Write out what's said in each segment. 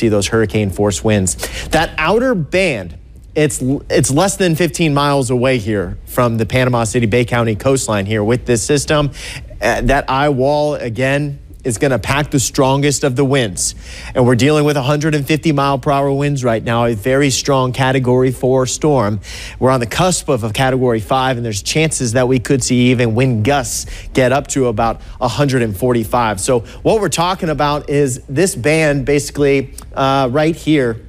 see those hurricane force winds. That outer band, it's less than 15 miles away here from the Panama City-Bay County coastline here with this system. That eye wall, again, is going to pack the strongest of the winds. And we're dealing with 150-mile-per-hour winds right now, a very strong Category 4 storm. We're on the cusp of a Category 5, and there's chances that we could see even wind gusts get up to about 145. So what we're talking about is this band basically right here.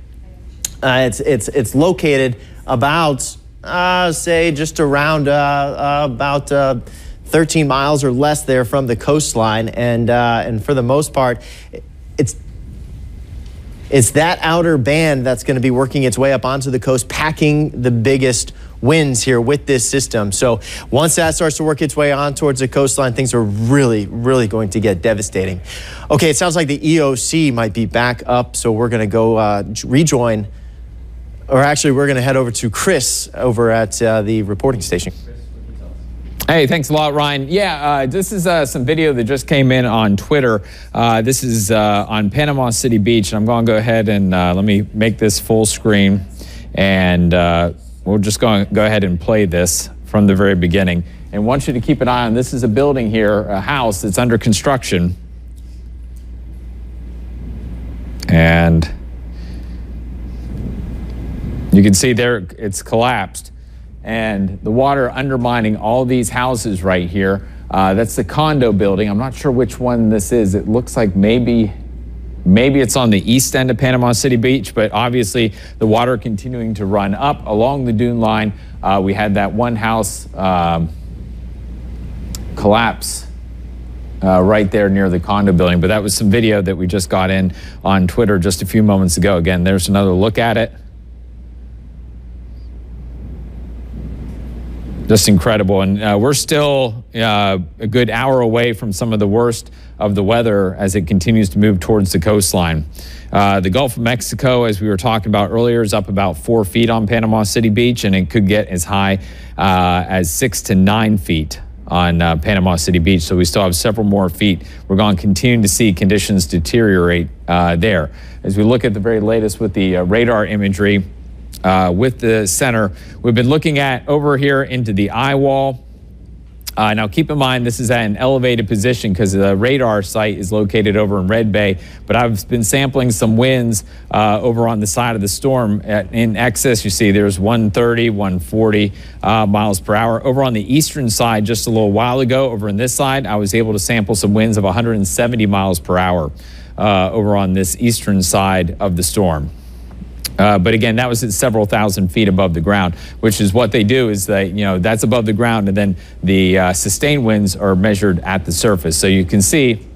It's located about, say, just around about 13 miles or less there from the coastline, and for the most part, it's that outer band that's going to be working its way up onto the coast, packing the biggest winds here with this system. So once that starts to work its way on towards the coastline, things are really, really going to get devastating. Okay, it sounds like the EOC might be back up, so we're going to go rejoin, or actually we're going to head over to Chris over at the reporting station. Hey, thanks a lot, Ryan. Yeah, this is some video that just came in on Twitter. This is on Panama City Beach. I'm going to go ahead and let me make this full screen, and we'll just go ahead and play this from the very beginning. And I want you to keep an eye on, this is a building here, a house that's under construction. And you can see there it's collapsed. And the water undermining all these houses right here. That's the condo building. I'm not sure which one this is. It looks like maybe it's on the east end of Panama City Beach, but obviously the water continuing to run up along the dune line. We had that one house collapse right there near the condo building, but that was some video that we just got in on Twitter just a few moments ago. Again, there's another look at it. Just incredible. And we're still a good hour away from some of the worst of the weather as it continues to move towards the coastline. The Gulf of Mexico, as we were talking about earlier, is up about 4 feet on Panama City Beach, and it could get as high as 6 to 9 feet on Panama City Beach. So we still have several more feet. We're going to continue to see conditions deteriorate there. As we look at the very latest with the radar imagery, with the center, we've been looking at over here into the eye wall. Now keep in mind, this is at an elevated position because the radar site is located over in Red Bay, but I've been sampling some winds over on the side of the storm in excess. You see there's 130, 140 miles per hour. Over on the eastern side just a little while ago, over on this side, I was able to sample some winds of 170 miles per hour over on this eastern side of the storm. But again, that was at several thousand feet above the ground, which is what they do is that, you know, that's above the ground, and then the sustained winds are measured at the surface. So you can see.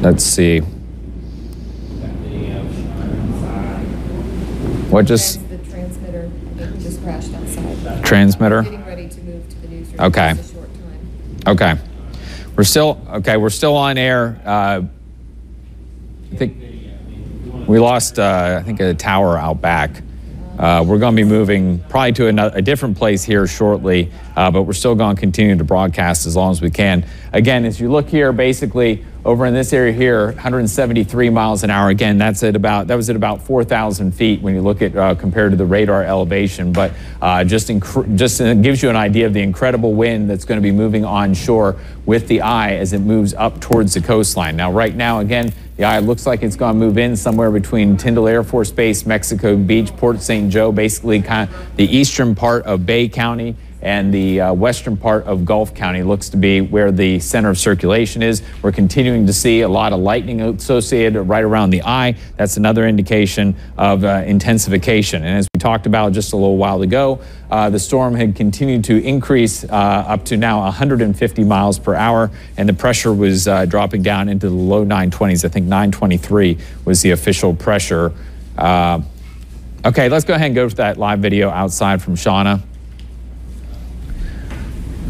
Let's see. What just? The transmitter just crashed outside. Transmitter? Getting ready to move to the newsroom. Okay. Just a short time. Okay. We're still on air. I think we lost, I think, a tower out back. We're going to be moving probably to a different place here shortly, but we're still going to continue to broadcast as long as we can. Again, as you look here, basically over in this area here, 173 miles an hour. Again, that was at about 4,000 feet when you look at compared to the radar elevation. But just gives you an idea of the incredible wind that's going to be moving onshore with the eye as it moves up towards the coastline. Now, right now, again, the eye looks like it's going to move in somewhere between Tyndall Air Force Base, Mexico Beach, Port St. Joe, basically kind of the eastern part of Bay County, and the western part of Gulf County looks to be where the center of circulation is. We're continuing to see a lot of lightning associated right around the eye. That's another indication of intensification. And as we talked about just a little while ago, the storm had continued to increase up to now 150 miles per hour, and the pressure was dropping down into the low 920s. I think 923 was the official pressure. Okay, let's go ahead and go to that live video outside from Shauna.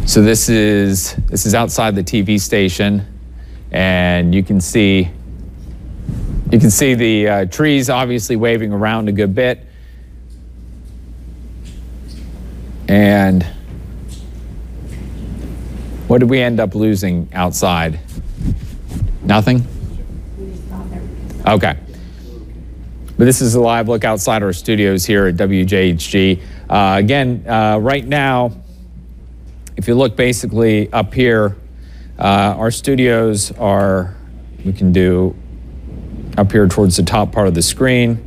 So this is outside the TV station, and you can see the trees obviously waving around a good bit. And what did we end up losing outside? Nothing? Okay. But this is a live look outside our studios here at WJHG. Again, right now, if you look basically up here, our studios are, we can do up here towards the top part of the screen.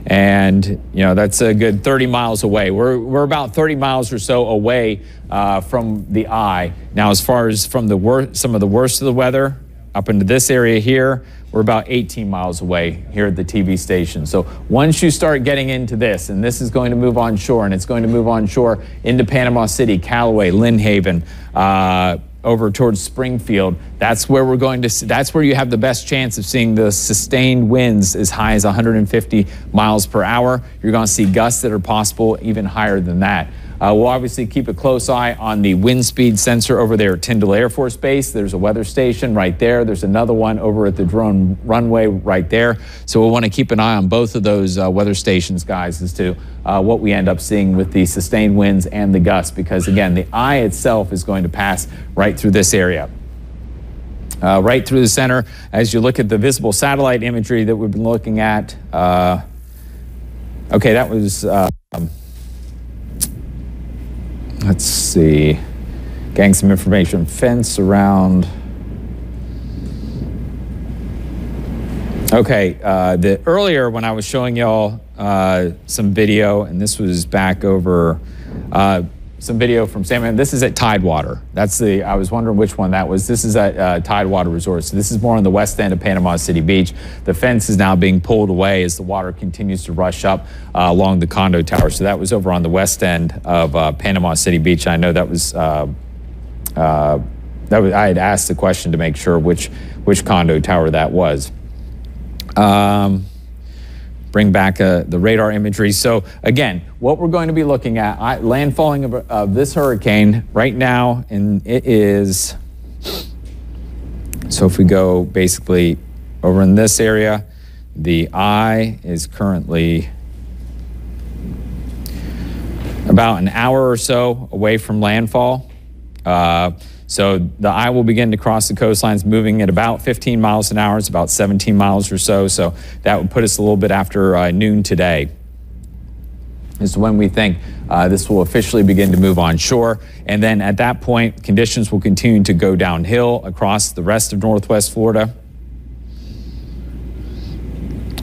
And, you know, that's a good 30 miles away. We're about 30 miles or so away from the eye. Now, as far as from the some of the worst of the weather, up into this area here, we're about 18 miles away here at the TV station. So once you start getting into this, and this is going to move on shore, and it's going to move on shore into Panama City, Callaway, Lynn Haven, over towards Springfield, that's where we're going to see, that's where you have the best chance of seeing the sustained winds as high as 150 miles per hour. You're going to see gusts that are possible even higher than that. We'll obviously keep a close eye on the wind speed sensor over there at Tyndall Air Force Base. There's a weather station right there. There's another one over at the drone runway right there. So we'll want to keep an eye on both of those weather stations, guys, as to what we end up seeing with the sustained winds and the gusts, because again, the eye itself is going to pass right through this area. Right through the center, as you look at the visible satellite imagery that we've been looking at. Okay, that was... let's see, getting some information. Fence around. Okay, earlier when I was showing y'all some video, and this was back over some video from Sam. This is at Tidewater. That's the, I was wondering which one that was. This is at Tidewater Resort. So this is more on the west end of Panama City Beach. The fence is now being pulled away as the water continues to rush up along the condo tower. So that was over on the west end of Panama City Beach. I know that was, I had asked the question to make sure which condo tower that was. Bring back the radar imagery. So again, what we're going to be looking at, landfalling of this hurricane right now, and it is, so if we go basically over in this area, the eye is currently about an hour or so away from landfall. So the eye will begin to cross the coastlines, moving at about 15 miles an hour. It's about 17 miles or so. So that would put us a little bit after noon today. This is when we think this will officially begin to move on shore. And then at that point, conditions will continue to go downhill across the rest of Northwest Florida.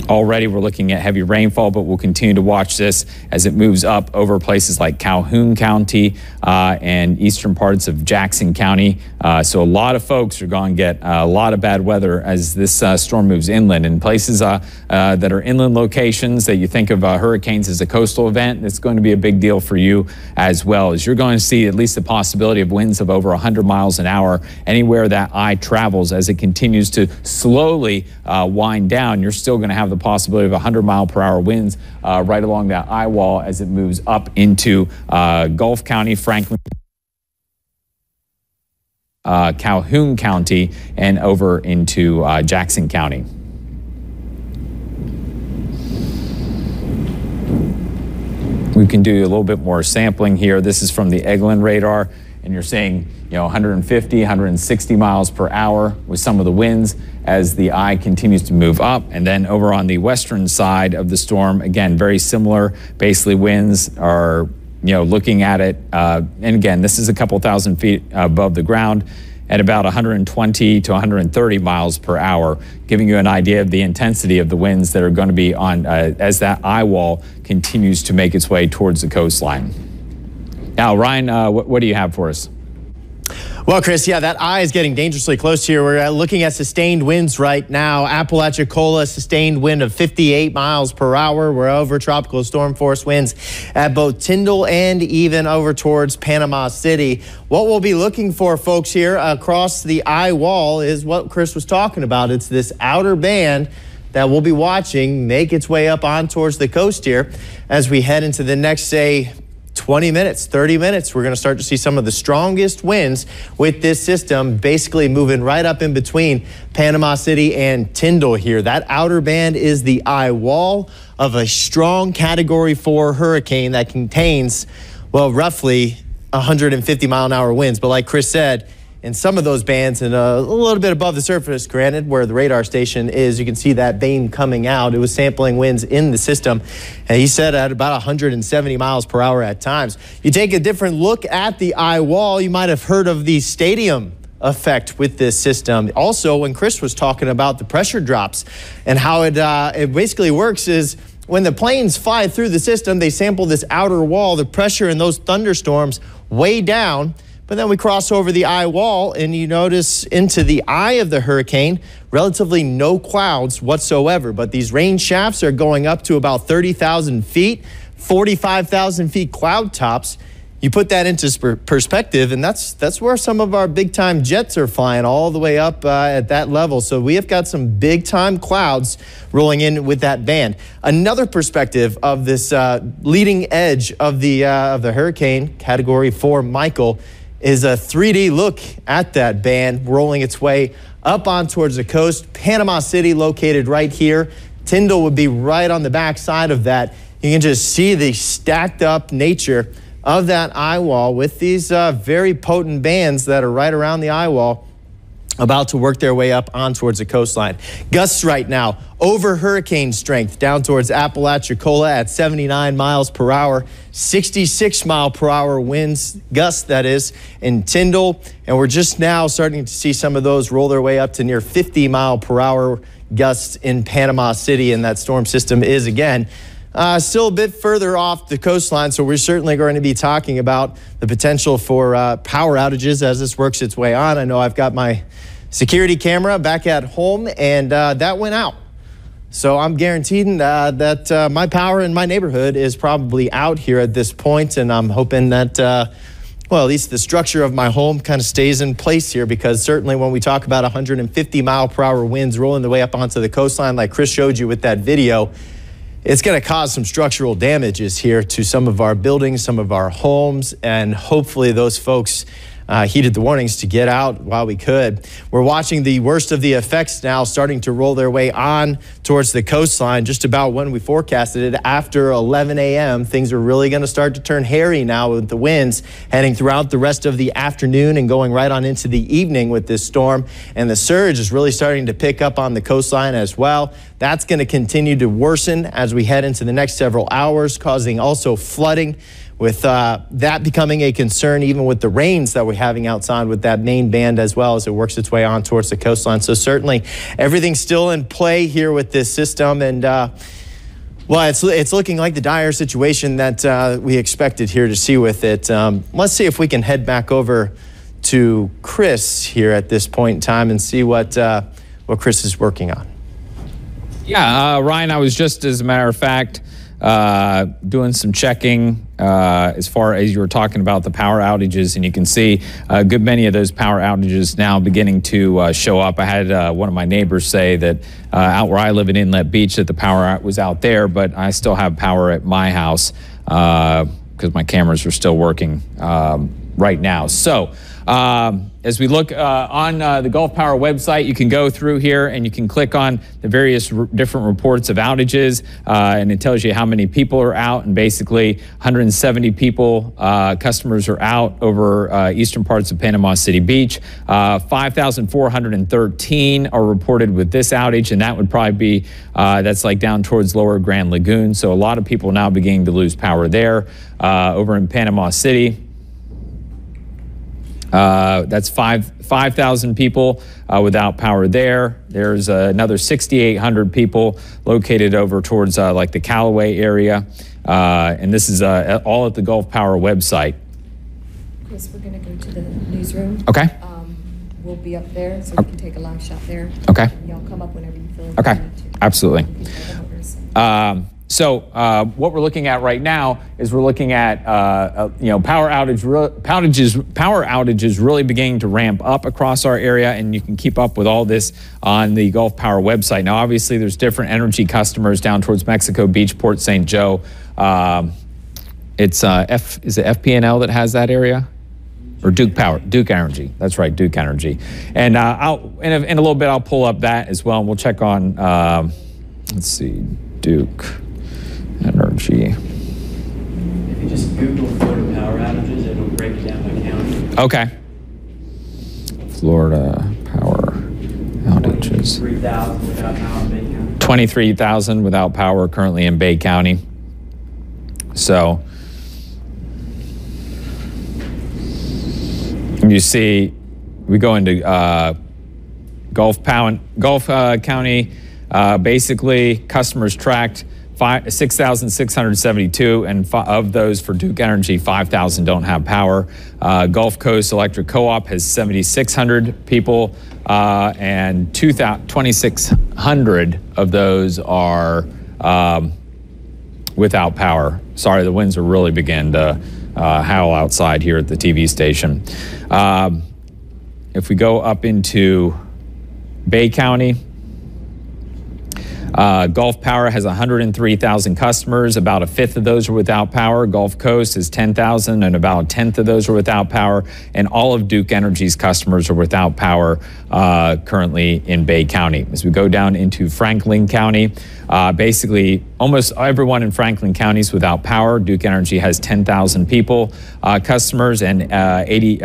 Already we're looking at heavy rainfall, but we'll continue to watch this as it moves up over places like Calhoun County and eastern parts of Jackson County. So a lot of folks are going to get a lot of bad weather as this storm moves inland. And places that are inland locations that you think of hurricanes as a coastal event, it's going to be a big deal for you as well, as you're going to see at least the possibility of winds of over 100 miles an hour anywhere that eye travels. As it continues to slowly wind down, you're still going to have the possibility of 100-mile-per-hour winds right along that eye wall as it moves up into Gulf County, Franklin, Calhoun County, and over into Jackson County. We can do a little bit more sampling here. This is from the Eglin radar, and you're seeing, you know, 150, 160 miles per hour with some of the winds as the eye continues to move up. And then over on the western side of the storm, again, very similar. Basically, winds are, you know, looking at it, and again, this is a couple thousand feet above the ground at about 120 to 130 miles per hour, giving you an idea of the intensity of the winds that are going to be on as that eye wall continues to make its way towards the coastline. Now, Ryan, what do you have for us? Well, Chris, yeah, that eye is getting dangerously close here. We're looking at sustained winds right now. APALACHICOLA, sustained wind of 58 miles per hour. We're over tropical storm force winds at both Tyndall and even over towards Panama City. What we'll be looking for, folks, here across the eye wall is what Chris was talking about. It's this outer band that we'll be watching make its way up on towards the coast here as we head into the next, say, 20 minutes, 30 minutes. We're going to start to see some of the strongest winds with this system basically moving right up in between Panama City and Tyndall here. That outer band is the eye wall of a strong Category 4 hurricane that contains, well, roughly 150 mile an hour winds. But like Chris said, in some of those bands and a little bit above the surface, granted, where the radar station is. You can see that vein coming out. It was sampling winds in the system, and he said at about 170 miles per hour at times. You take a different look at the eye wall, you might have heard of the stadium effect with this system. Also, when Chris was talking about the pressure drops and how it basically works is when the planes fly through the system, they sample this outer wall, the pressure in those thunderstorms way down. But then we cross over the eye wall and you notice into the eye of the hurricane, relatively no clouds whatsoever. But these rain shafts are going up to about 30,000 feet, 45,000 feet cloud tops. You put that into perspective, and that's where some of our big-time jets are flying, all the way up at that level. So we have got some big-time clouds rolling in with that band. Another perspective of this leading edge of the hurricane, Category 4 Michael, is a 3D look at that band rolling its way up on towards the coast. Panama City located right here. Tyndall would be right on the back side of that. You can just see the stacked up nature of that eye wall with these very potent bands that are right around the eye wall, about to work their way up on towards the coastline. Gusts right now over hurricane strength down towards Apalachicola at 79 miles per hour, 66 mile per hour winds, gusts that is, in Tyndall. And we're just now starting to see some of those roll their way up to near 50 mile per hour gusts in Panama City. And that storm system is again still a bit further off the coastline, so we're certainly going to be talking about the potential for power outages as this works its way on. I know I've got my security camera back at home, and that went out. So I'm guaranteed that my power in my neighborhood is probably out here at this point, and I'm hoping that, well, at least the structure of my home kind of stays in place here, because certainly when we talk about 150 mile per hour winds rolling their way up onto the coastline like Chris showed you with that video, it's going to cause some structural damages here to some of our buildings, some of our homes, and hopefully those folks heeded the warnings to get out while we could. We're watching the worst of the effects now starting to roll their way on towards the coastline. Just about when we forecasted it, after 11 a.m., things are really going to start to turn hairy now with the winds heading throughout the rest of the afternoon and going right on into the evening with this storm. And the surge is really starting to pick up on the coastline as well. That's going to continue to worsen as we head into the next several hours, causing also flooding, with that becoming a concern even with the rains that we're having outside with that main band as well as it works its way on towards the coastline. So certainly everything's still in play here with this system, and well, it's looking like the dire situation that we expected here to see with it. Let's see if we can head back over to Chris here at this point in time and see what Chris is working on. Yeah, Ryan, I was just, as a matter of fact, doing some checking as far as you were talking about the power outages, and you can see a good many of those power outages now beginning to show up. I had one of my neighbors say that out where I live in Inlet Beach that the power was out there, but I still have power at my house because my cameras are still working right now. So as we look on the Gulf Power website, you can go through here and you can click on the various different reports of outages, and it tells you how many people are out, and basically 170 people, customers are out over eastern parts of Panama City Beach. 5,413 are reported with this outage, and that would probably be, that's like down towards Lower Grand Lagoon. So a lot of people now beginning to lose power there. Over in Panama City, that's 5,000 people without power there. There's another 6,800 people located over towards like the Callaway area. And this is all at the Gulf Power website. Chris, we're going to go to the newsroom. Okay. We'll be up there, so we can take a live shot there. Okay. Y'all come up whenever you feel like okay. you need to. Absolutely. So what we're looking at right now is we're looking at power outages really beginning to ramp up across our area, and you can keep up with all this on the Gulf Power website. Now, obviously, there's different energy customers down towards Mexico Beach, Port St. Joe. Is it FPNL that has that area? Or Duke Energy. That's right, Duke Energy. And in a little bit, I'll pull up that as well, and we'll check on, let's see, Duke Energy. If you just Google Florida power outages, it'll break it down by county. Okay. Florida power outages. 23,000 without power in Bay County. 23,000 without power currently in Bay County. So you see, we go into Gulf County. Basically, customers tracked 6,672, and of those for Duke Energy, 5,000 don't have power. Gulf Coast Electric Co-op has 7,600 people, and 2,600 of those are without power. Sorry, the winds are really beginning to howl outside here at the TV station. If we go up into Bay County, Gulf Power has 103,000 customers. About a fifth of those are without power. Gulf Coast is 10,000, and about a tenth of those are without power. And all of Duke Energy's customers are without power currently in Bay County. As we go down into Franklin County, basically almost everyone in Franklin County is without power. Duke Energy has 10,000 people, customers, and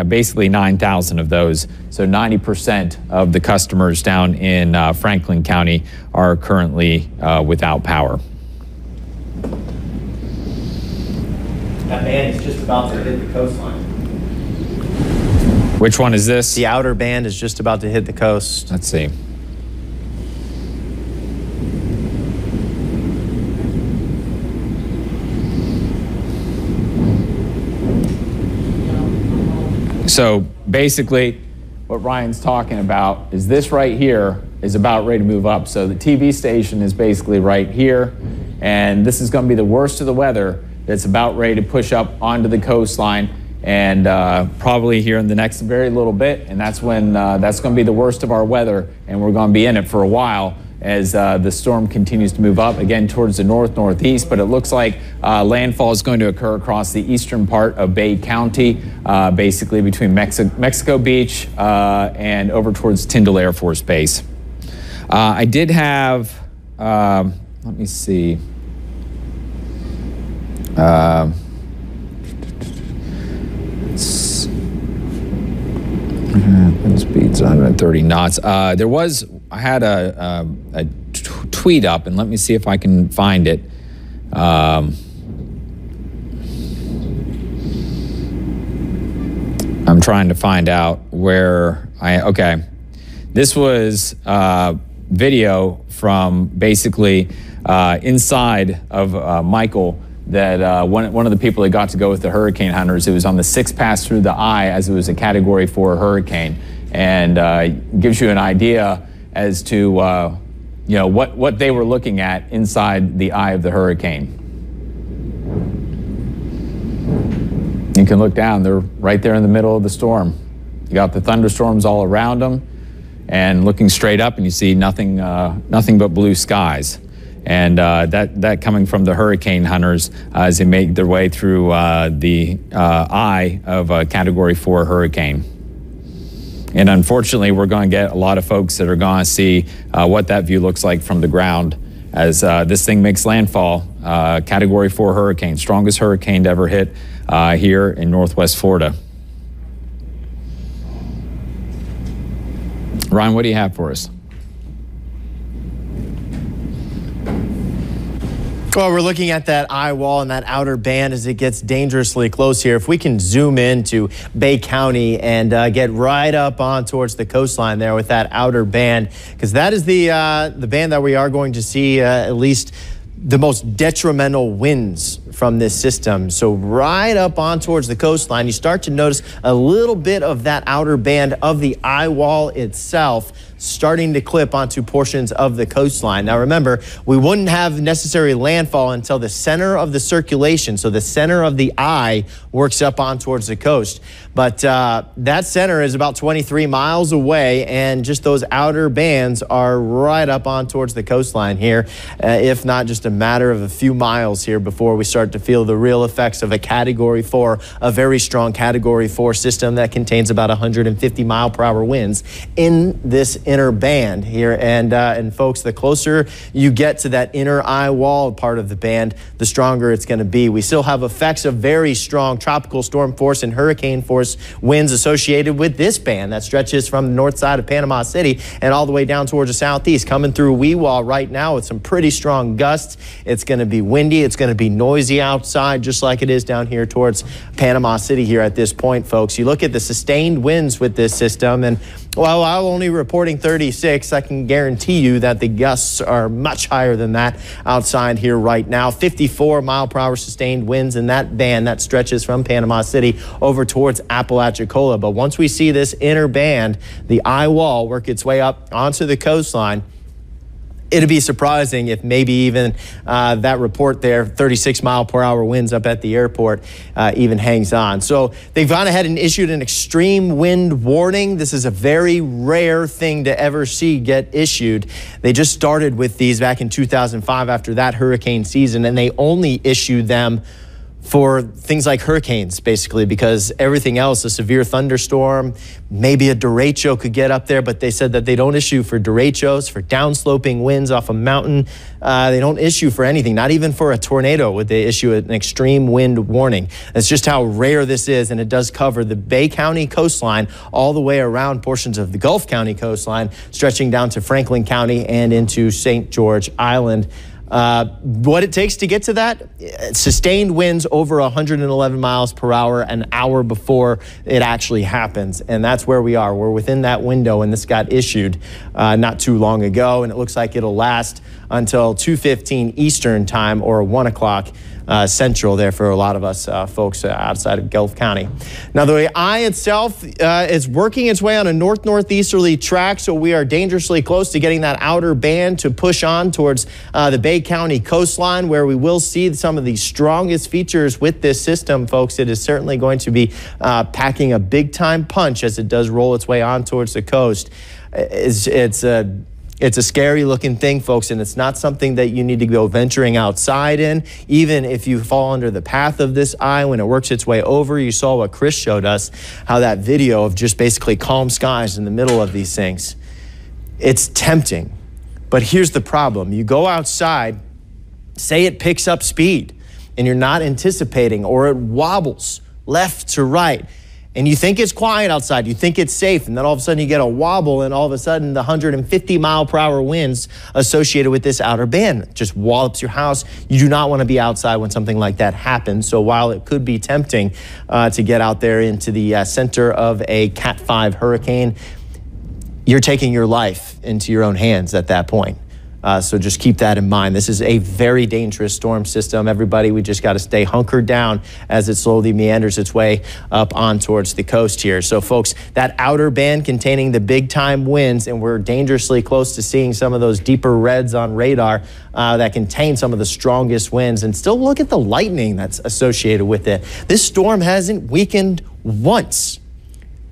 basically 9,000 of those. So 90% of the customers down in Franklin County are currently without power. That band is just about to hit the coastline. Which one is this? The outer band is just about to hit the coast. Let's see. So basically, what Ryan's talking about is this right here is about ready to move up. So the TV station is basically right here, and this is going to be the worst of the weather that's about ready to push up onto the coastline, and probably here in the next very little bit, and that's when that's going to be the worst of our weather, and we're going to be in it for a while as the storm continues to move up again towards the northeast. But it looks like landfall is going to occur across the eastern part of Bay County, basically between Mexico Beach and over towards Tyndall Air Force Base. I did have, let me see. Speeds 130 knots. I had a tweet up, and let me see if I can find it. I'm trying to find out where okay. This was video from basically inside of Michael, that one of the people that got to go with the hurricane hunters, it was on the sixth pass through the eye as it was a Category 4 hurricane, and gives you an idea as to what they were looking at inside the eye of the hurricane. You can look down, they're right there in the middle of the storm. You got the thunderstorms all around them, and looking straight up, and you see nothing but blue skies. And that coming from the hurricane hunters as they make their way through the eye of a Category 4 hurricane. And unfortunately, we're going to get a lot of folks that are going to see what that view looks like from the ground as this thing makes landfall. Category 4 hurricane, strongest hurricane to ever hit here in Northwest Florida. Ryan, what do you have for us? Well, we're looking at that eye wall and that outer band as it gets dangerously close here. If we can zoom into Bay County and get right up on towards the coastline there with that outer band, because that is the band that we are going to see at least the most detrimental winds from this system. So right up on towards the coastline, you start to notice a little bit of that outer band of the eye wall itself starting to clip onto portions of the coastline. Now remember, we wouldn't have necessary landfall until the center of the circulation, so the center of the eye works up on towards the coast. But that center is about 23 miles away, and just those outer bands are right up on towards the coastline here, if not just a matter of a few miles here before we start to feel the real effects of a Category 4, a very strong Category 4 system that contains about 150 mile per hour winds in this inner band here. And folks, the closer you get to that inner eye wall part of the band, the stronger it's going to be. We still have effects of very strong tropical storm force and hurricane force force winds associated with this band that stretches from the north side of Panama City and all the way down towards the southeast, coming through Weewah right now with some pretty strong gusts. It's going to be windy. It's going to be noisy outside, just like it is down here towards Panama City here at this point, folks. You look at the sustained winds with this system, and while I'm only reporting 36, I can guarantee you that the gusts are much higher than that outside here right now. 54-mile-per-hour sustained winds in that band that stretches from Panama City over towards Apalachicola. But once we see this inner band, the eye wall, work its way up onto the coastline, it'd be surprising if maybe even that report there, 36-mile-per-hour winds up at the airport, even hangs on. So they've gone ahead and issued an extreme wind warning. This is a very rare thing to ever see get issued. They just started with these back in 2005 after that hurricane season, and they only issued them for things like hurricanes, basically, because everything else, a severe thunderstorm, maybe a derecho could get up there, but they said that they don't issue for derechos, for downsloping winds off a mountain. They don't issue for anything, not even for a tornado would they issue an extreme wind warning. That's just how rare this is, and it does cover the Bay County coastline all the way around portions of the Gulf County coastline, stretching down to Franklin County and into St. George Island. What it takes to get to that, sustained winds over 111 miles per hour an hour before it actually happens. And that's where we are. We're within that window, and this got issued not too long ago. And it looks like it'll last until 2:15 Eastern time or 1 o'clock Central there for a lot of us folks outside of Gulf County. Now, the eye itself is working its way on a north-northeasterly track, so we are dangerously close to getting that outer band to push on towards the Bay County coastline, where we will see some of the strongest features with this system, folks. It is certainly going to be packing a big-time punch as it does roll its way on towards the coast. It's a scary looking thing, folks, and it's not something that you need to go venturing outside in. Even if you fall under the path of this eye when it works its way over, you saw what Chris showed us, how that video of just basically calm skies in the middle of these things. It's tempting, but here's the problem. You go outside, say it picks up speed, and you're not anticipating, or it wobbles left to right, and you think it's quiet outside, you think it's safe, and then all of a sudden you get a wobble, and all of a sudden the 150-mile-per-hour winds associated with this outer band just wallops your house. You do not want to be outside when something like that happens. So while it could be tempting to get out there into the center of a Cat 5 hurricane, you're taking your life into your own hands at that point. So just keep that in mind. This is a very dangerous storm system. Everybody, we just got to stay hunkered down as it slowly meanders its way up on towards the coast here. So folks, that outer band containing the big time winds, and we're dangerously close to seeing some of those deeper reds on radar that contain some of the strongest winds. And still look at the lightning that's associated with it. This storm hasn't weakened once.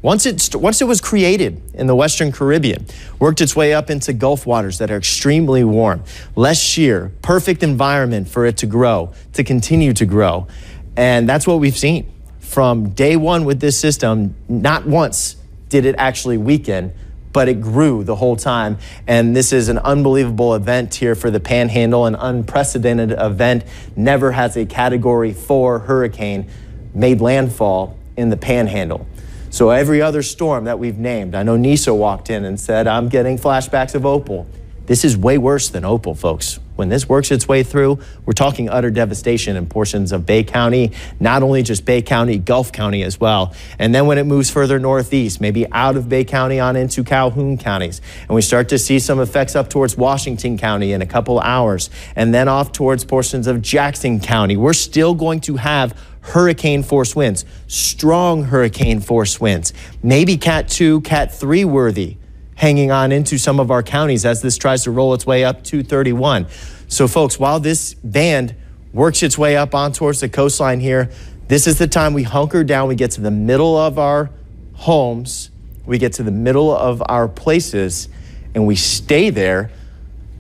Once it was created in the Western Caribbean, worked its way up into Gulf waters that are extremely warm, less shear, perfect environment for it to grow, to continue to grow. And that's what we've seen from day one with this system. Not once did it actually weaken, but it grew the whole time. And this is an unbelievable event here for the Panhandle, an unprecedented event. Never has a Category 4 hurricane made landfall in the Panhandle. So every other storm that we've named, I know Nisa walked in and said, I'm getting flashbacks of Opal. This is way worse than Opal, folks. When this works its way through, we're talking utter devastation in portions of Bay County, not only just Bay County, Gulf County as well. And then when it moves further northeast, maybe out of Bay County on into Calhoun counties, and we start to see some effects up towards Washington County in a couple hours, and then off towards portions of Jackson County, we're still going to have hurricane force winds, strong hurricane force winds, maybe Cat 2, Cat 3 worthy, hanging on into some of our counties as this tries to roll its way up to 31. So folks, while this band works its way up on towards the coastline here, this is the time we hunker down, we get to the middle of our homes, we get to the middle of our places, and we stay there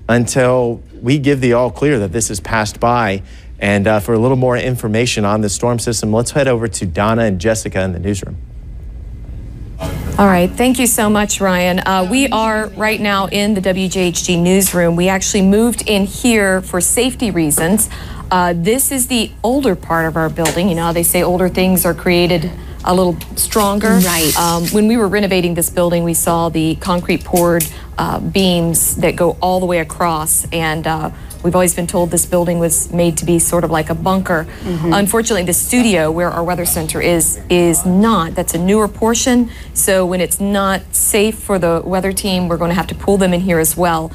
until we give the all clear that this has passed by. And for a little more information on the storm system, let's head over to Donna and Jessica in the newsroom. All right, thank you so much, Ryan. We are right now in the WJHG newsroom. We actually moved in here for safety reasons. This is the older part of our building. You know, they say older things are created a little stronger. Right. When we were renovating this building, we saw the concrete poured beams that go all the way across, and we've always been told this building was made to be sort of like a bunker. Unfortunately, the studio where our weather center is not. That's a newer portion, so when it's not safe for the weather team, we're going to have to pull them in here as well.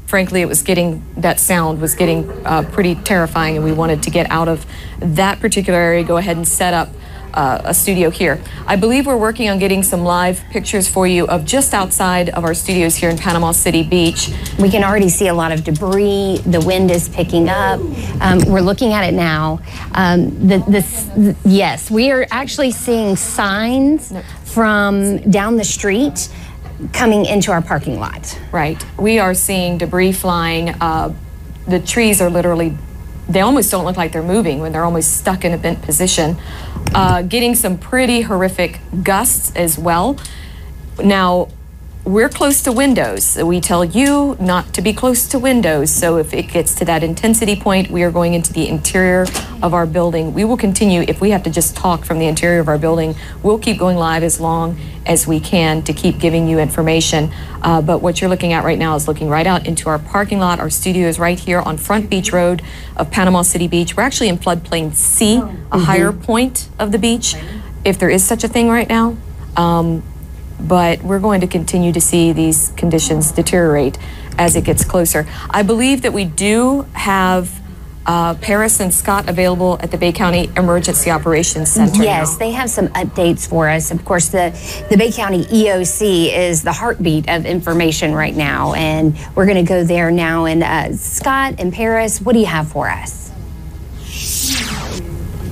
Frankly, that sound was getting pretty terrifying, and we wanted to get out of that particular area, go ahead and set up a studio here. I believe we're working on getting some live pictures for you of just outside of our studios here in Panama City Beach. We can already see a lot of debris. The wind is picking up. We're looking at it now. Yes, we are actually seeing signs from down the street coming into our parking lot. Right. We are seeing debris flying. The trees are literally, they almost don't look like they're moving when they're almost stuck in a bent position. Getting some pretty horrific gusts as well. Now, we're close to windows. We tell you not to be close to windows. So if it gets to that intensity point, we are going into the interior of our building. We will continue, if we have to just talk from the interior of our building, we'll keep going live as long as we can to keep giving you information. But what you're looking at right now is looking right out into our parking lot. Our studio is right here on Front Beach Road of Panama City Beach. We're actually in floodplain C, a higher point of the beach, if there is such a thing right now. But we're going to continue to see these conditions deteriorate as it gets closer. I believe that we do have Paris and Scott available at the Bay County Emergency Operations Center. Yes, they have some updates for us. Of course, the Bay County EOC is the heartbeat of information right now, and we're going to go there now. And Scott and Paris, what do you have for us?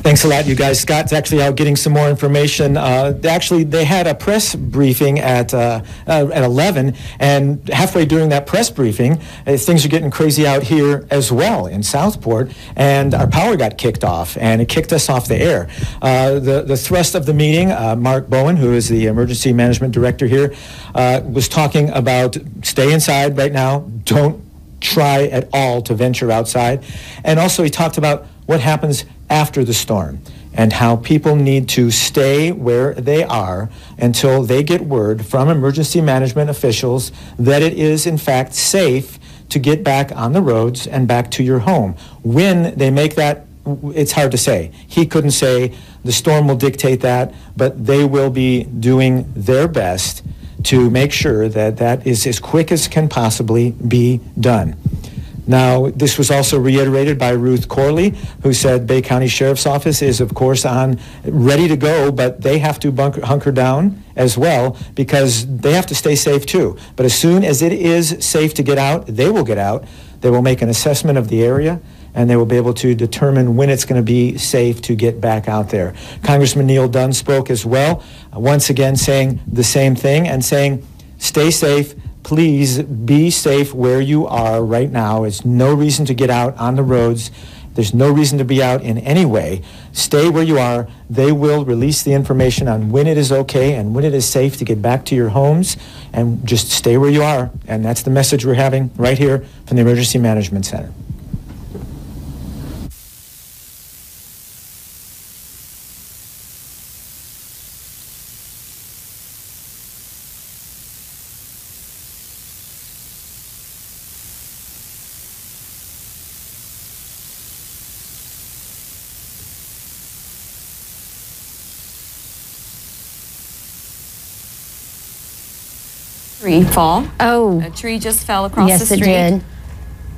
Thanks a lot, you guys. Scott's actually out getting some more information. Actually, they had a press briefing at 11, and halfway during that press briefing, things are getting crazy out here as well in Southport, and our power got kicked off, and it kicked us off the air. The thrust of the meeting, Mark Bowen, who is the Emergency Management Director here, was talking about stay inside right now, don't try at all to venture outside, and also he talked about what happens after the storm and how people need to stay where they are until they get word from emergency management officials that it is in fact safe to get back on the roads and back to your home. When they make that, it's hard to say. He couldn't say the storm will dictate that, but they will be doing their best to make sure that that is as quick as can possibly be done. Now, this was also reiterated by Ruth Corley, who said Bay County Sheriff's Office is, of course, ready to go, but they have to hunker down as well because they have to stay safe too. But as soon as it is safe to get out, they will get out. They will make an assessment of the area, and they will be able to determine when it's going to be safe to get back out there. Congressman Neil Dunn spoke as well, once again saying the same thing and saying, stay safe. Please be safe where you are right now. There's no reason to get out on the roads. There's no reason to be out in any way. Stay where you are. They will release the information on when it is okay and when it is safe to get back to your homes, and just stay where you are. And that's the message we're having right here from the Emergency Management Center. Tree fall. Oh. A tree just fell across the street. Yes, it did.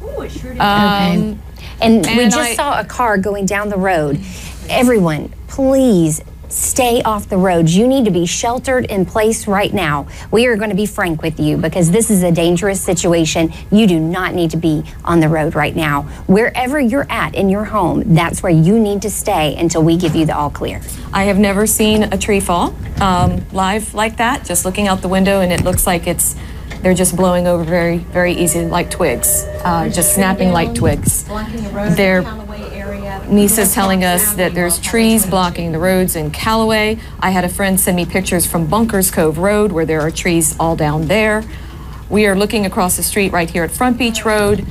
Oh, it sure did. Okay. And we just saw a car going down the road. Everyone, please stay off the roads. You need to be sheltered in place right now. We are going to be frank with you because this is a dangerous situation. You do not need to be on the road right now. Wherever you're at in your home, that's where you need to stay until we give you the all clear. I have never seen a tree fall live like that, just looking out the window, and it looks like they're just blowing over very, very easy like twigs, just snapping like twigs. Nisa's telling us that there's trees blocking the roads in Callaway. I had a friend send me pictures from Bunkers Cove Road where there are trees all down there. We are looking across the street right here at Front Beach Road.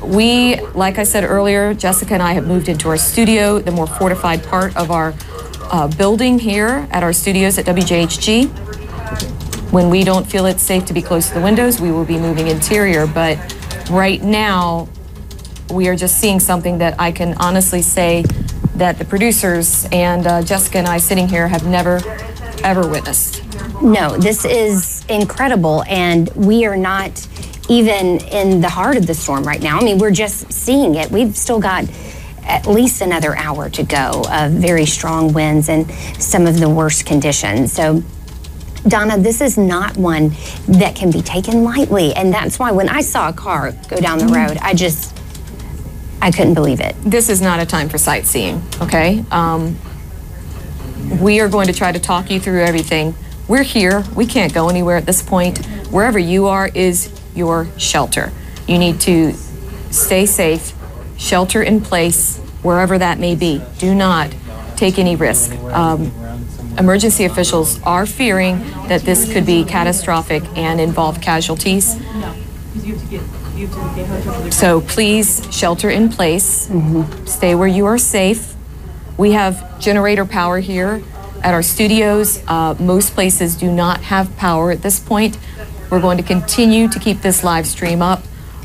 We, like I said earlier, Jessica and I have moved into our studio, the more fortified part of our building here at our studios at WJHG. When we don't feel it's safe to be close to the windows, we will be moving interior. But right now, we are just seeing something that I can honestly say that the producers and Jessica and I sitting here have never, ever witnessed. No, this is incredible, and we are not even in the heart of the storm right now. I mean, we're just seeing it. We've still got at least another hour to go of very strong winds and some of the worst conditions. So, Donna, this is not one that can be taken lightly, and that's why when I saw a car go down the road, I couldn't believe it. This is not a time for sightseeing, okay? We are going to try to talk you through everything. We're here. We can't go anywhere at this point. Wherever you are is your shelter. You need to stay safe, shelter in place, wherever that may be. Do not take any risk. Emergency officials are fearing that this could be catastrophic and involve casualties. So please shelter in place, stay where you are safe. We have generator power here at our studios. Most places do not have power at this point. We're going to continue to keep this live stream up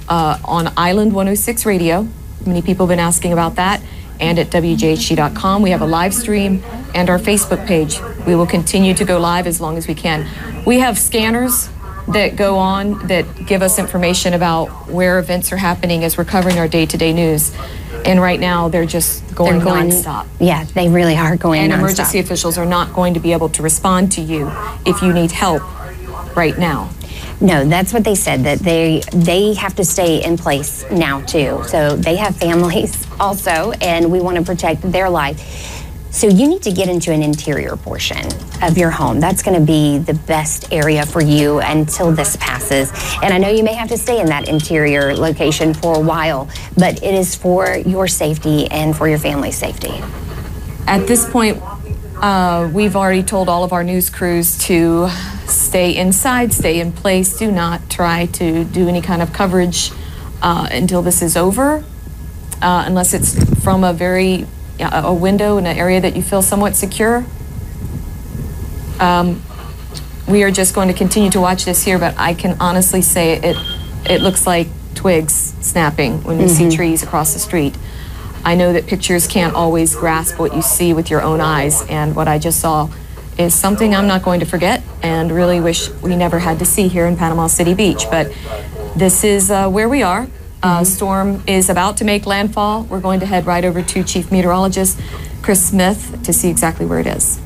on Island 106 Radio. Many people have been asking about that. And at WJHG.com, we have a live stream and our Facebook page. We will continue to go live as long as we can. We have scanners that go on that give us information about where events are happening as we're covering our day-to-day news. And right now, they're just going nonstop. Yeah, they really are going and nonstop. Emergency officials are not going to be able to respond to you if you need help right now. No, that's what they said, that they have to stay in place now too. So they have families also, and we want to protect their life. So you need to get into an interior portion of your home. That's going to be the best area for you until this passes. And I know you may have to stay in that interior location for a while, but it is for your safety and for your family's safety. At this point, we've already told all of our news crews to stay inside, stay in place. Do not try to do any kind of coverage until this is over, unless it's from a window in an area that you feel somewhat secure. We are just going to continue to watch this here, but I can honestly say it looks like twigs snapping when you see trees across the street. I know that pictures can't always grasp what you see with your own eyes, and what I just saw is something I'm not going to forget and really wish we never had to see here in Panama City Beach. But this is where we are. Storm is about to make landfall. We're going to head right over to Chief Meteorologist Chris Smith to see exactly where it is.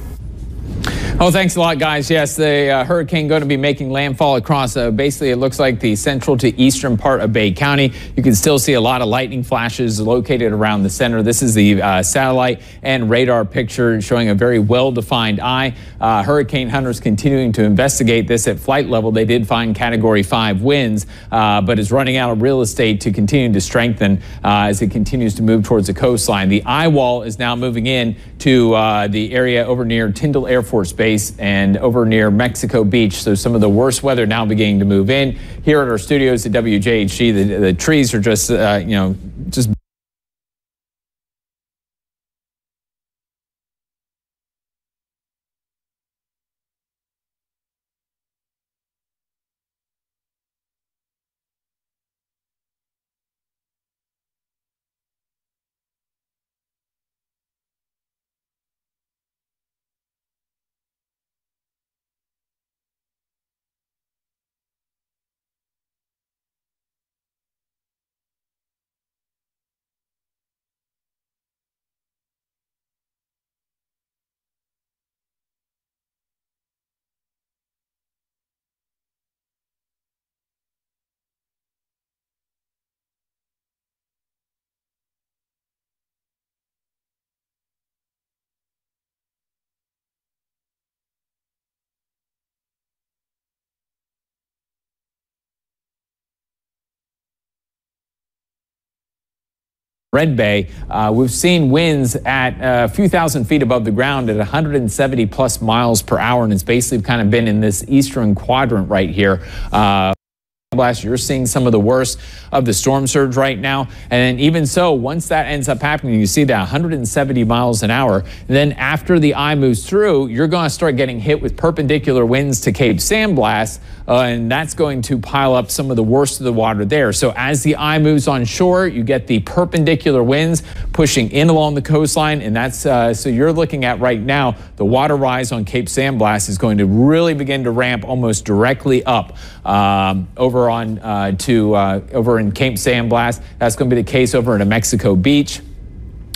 Oh, thanks a lot, guys. Yes, the hurricane going to be making landfall across, basically, it looks like the central to eastern part of Bay County. You can still see a lot of lightning flashes located around the center. This is the satellite and radar picture showing a very well-defined eye. Hurricane hunters continuing to investigate this at flight level. They did find Category 5 winds, but is running out of real estate to continue to strengthen as it continues to move towards the coastline. The eye wall is now moving in to the area over near Tyndall Air Force Base and over near Mexico Beach. So some of the worst weather now beginning to move in. Here at our studios at WJHG, the trees are just, just Red Bay, we've seen winds at a few thousand feet above the ground at 170 plus miles per hour, and it's basically kind of been in this eastern quadrant right here. sandblast. You're seeing some of the worst of the storm surge right now. And then even so, once that ends up happening, you see that 170 miles an hour. And then after the eye moves through, you're going to start getting hit with perpendicular winds to Cape Sandblast, and that's going to pile up some of the worst of the water there. So as the eye moves on shore, you get the perpendicular winds pushing in along the coastline, and that's so you're looking at right now the water rise on Cape Sandblast is going to really begin to ramp almost directly up over in Cape Sandblast. That's going to be the case over in Mexico Beach,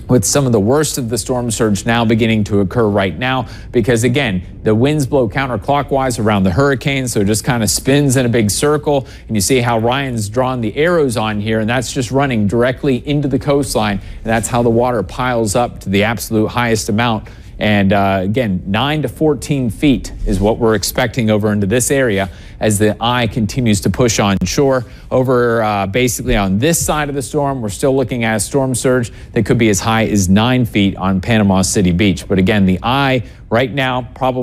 with some of the worst of the storm surge now beginning to occur right now, because again, the winds blow counterclockwise around the hurricane, so it just kind of spins in a big circle, and you see how Ryan's drawn the arrows on here, and that's just running directly into the coastline, and that's how the water piles up to the absolute highest amount. And again, 9 to 14 feet is what we're expecting over into this area as the eye continues to push on shore. Over basically on this side of the storm, we're still looking at a storm surge that could be as high as 9 feet on Panama City Beach. But again, the eye right now probably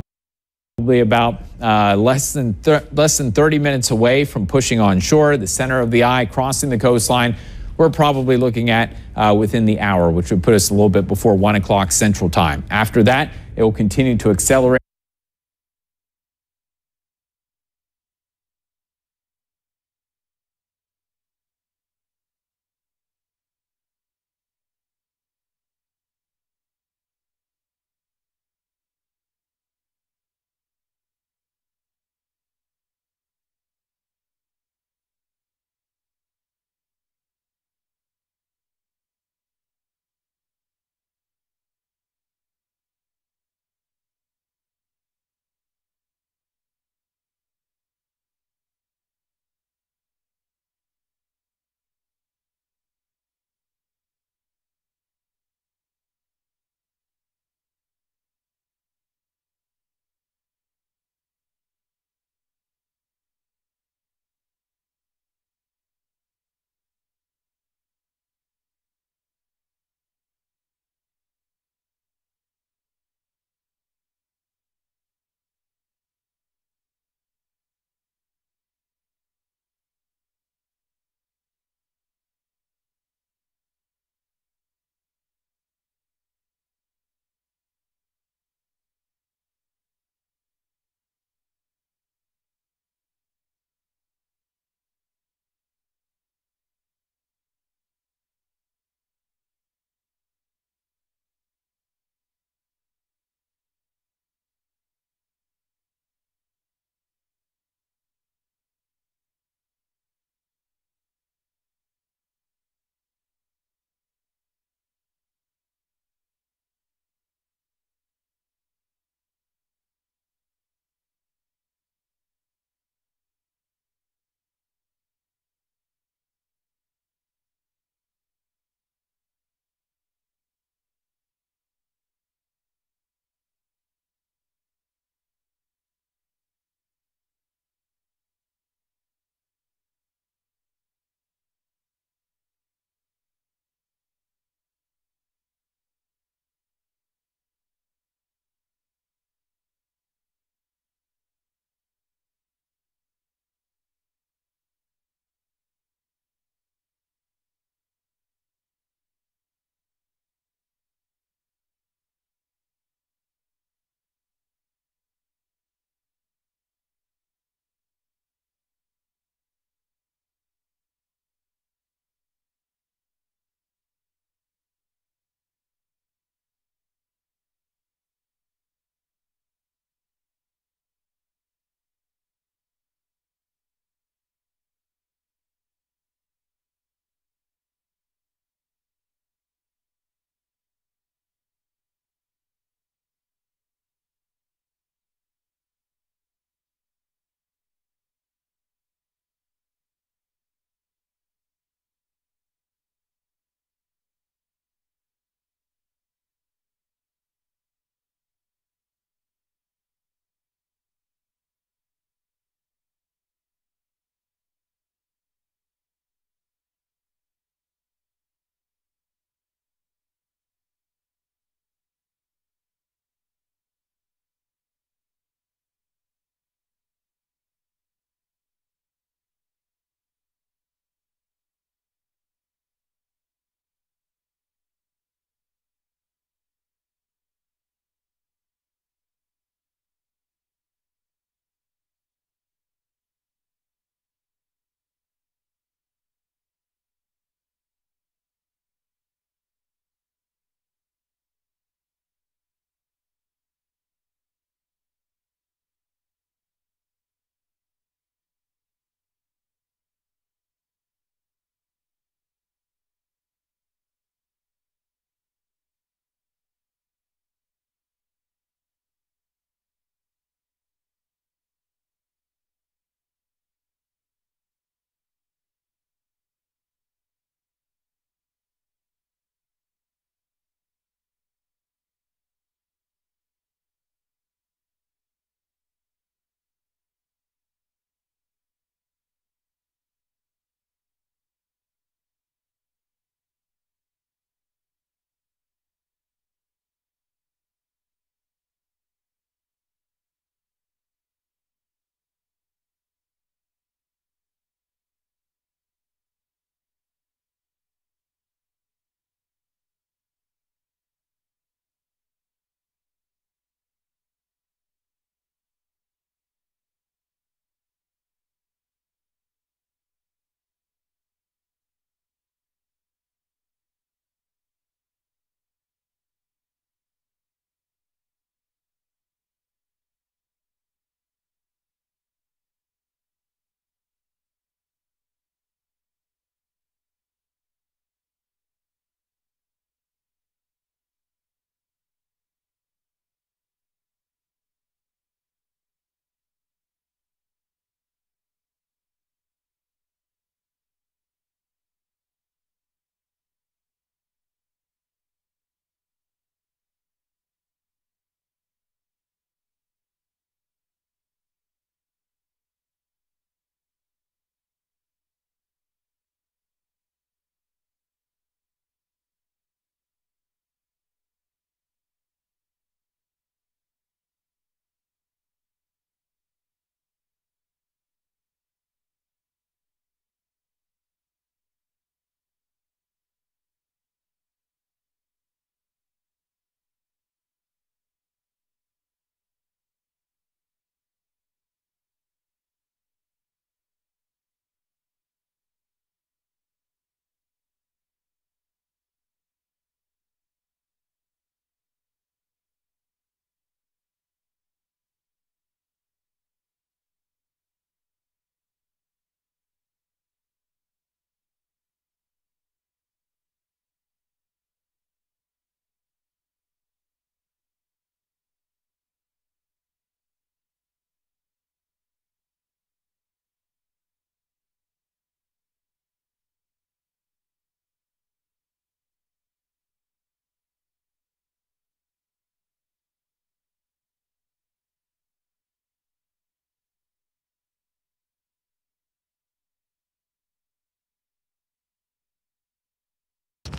about less than 30 minutes away from pushing on shore. The center of the eye crossing the coastline, we're probably looking at within the hour, which would put us a little bit before 1 o'clock Central Time. After that, it will continue to accelerate.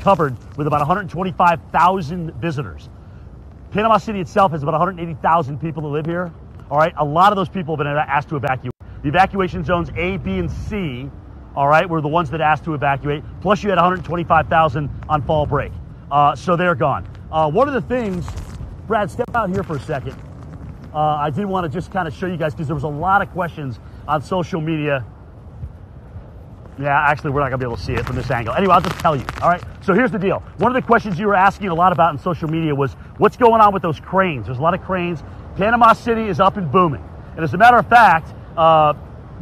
covered with about 125,000 visitors. Panama City itself has about 180,000 people that live here. All right, a lot of those people have been asked to evacuate. The evacuation zones A, B, and C, all right, were the ones that asked to evacuate. Plus, you had 125,000 on fall break, so they're gone. One of the things, Brad, step out here for a second. I did want to just kind of show you guys because there was a lot of questions on social media. Yeah, actually, we're not going to be able to see it from this angle. Anyway, I'll just tell you. All right, so here's the deal. One of the questions you were asking a lot about in social media was, what's going on with those cranes? There's a lot of cranes. Panama City is up and booming. And as a matter of fact,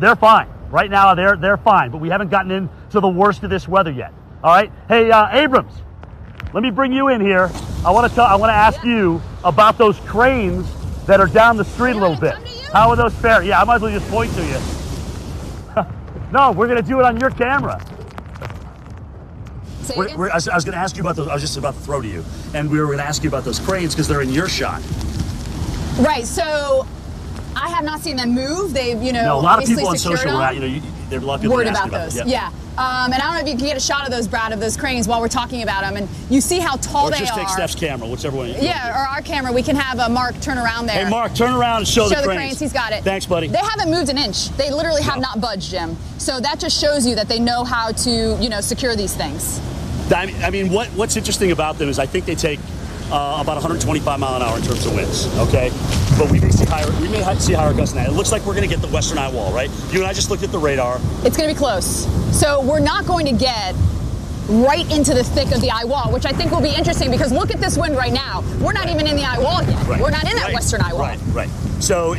they're fine. Right now, they're fine. But we haven't gotten into the worst of this weather yet. All right? Hey, Abrams, let me bring you in here. I want to ask you about those cranes that are down the street a little bit. How are those faring? Yeah, I might as well just point to you. No, we're going to do it on your camera. I was going to ask you about those. I was just about to throw to you. And we were going to ask you about those cranes because they're in your shot. Right. So I have not seen them move. They've, no, a lot of people on social were, there's a lot of people worried about those. Yeah. And I don't know if you can get a shot of those, Brad, of those cranes while we're talking about them. And you see how tall they are. Or just take Steph's camera, whichever one. Yeah, or our camera. We can have Mark turn around there. Hey, Mark, turn around and show the cranes. He's got it. Thanks, buddy. They haven't moved an inch. They literally have not budged, Jim. So that just shows you that they know how to, secure these things. I mean, what's interesting about them is I think they take about 125 mile an hour in terms of winds, okay? But we may see higher gusts than that. It looks like we're going to get the western eye wall, right? You and I just looked at the radar. It's going to be close. So we're not going to get right into the thick of the eye wall, which I think will be interesting because look at this wind right now. We're not even in the eye wall yet. Right. We're not in that western eye wall. Right. So,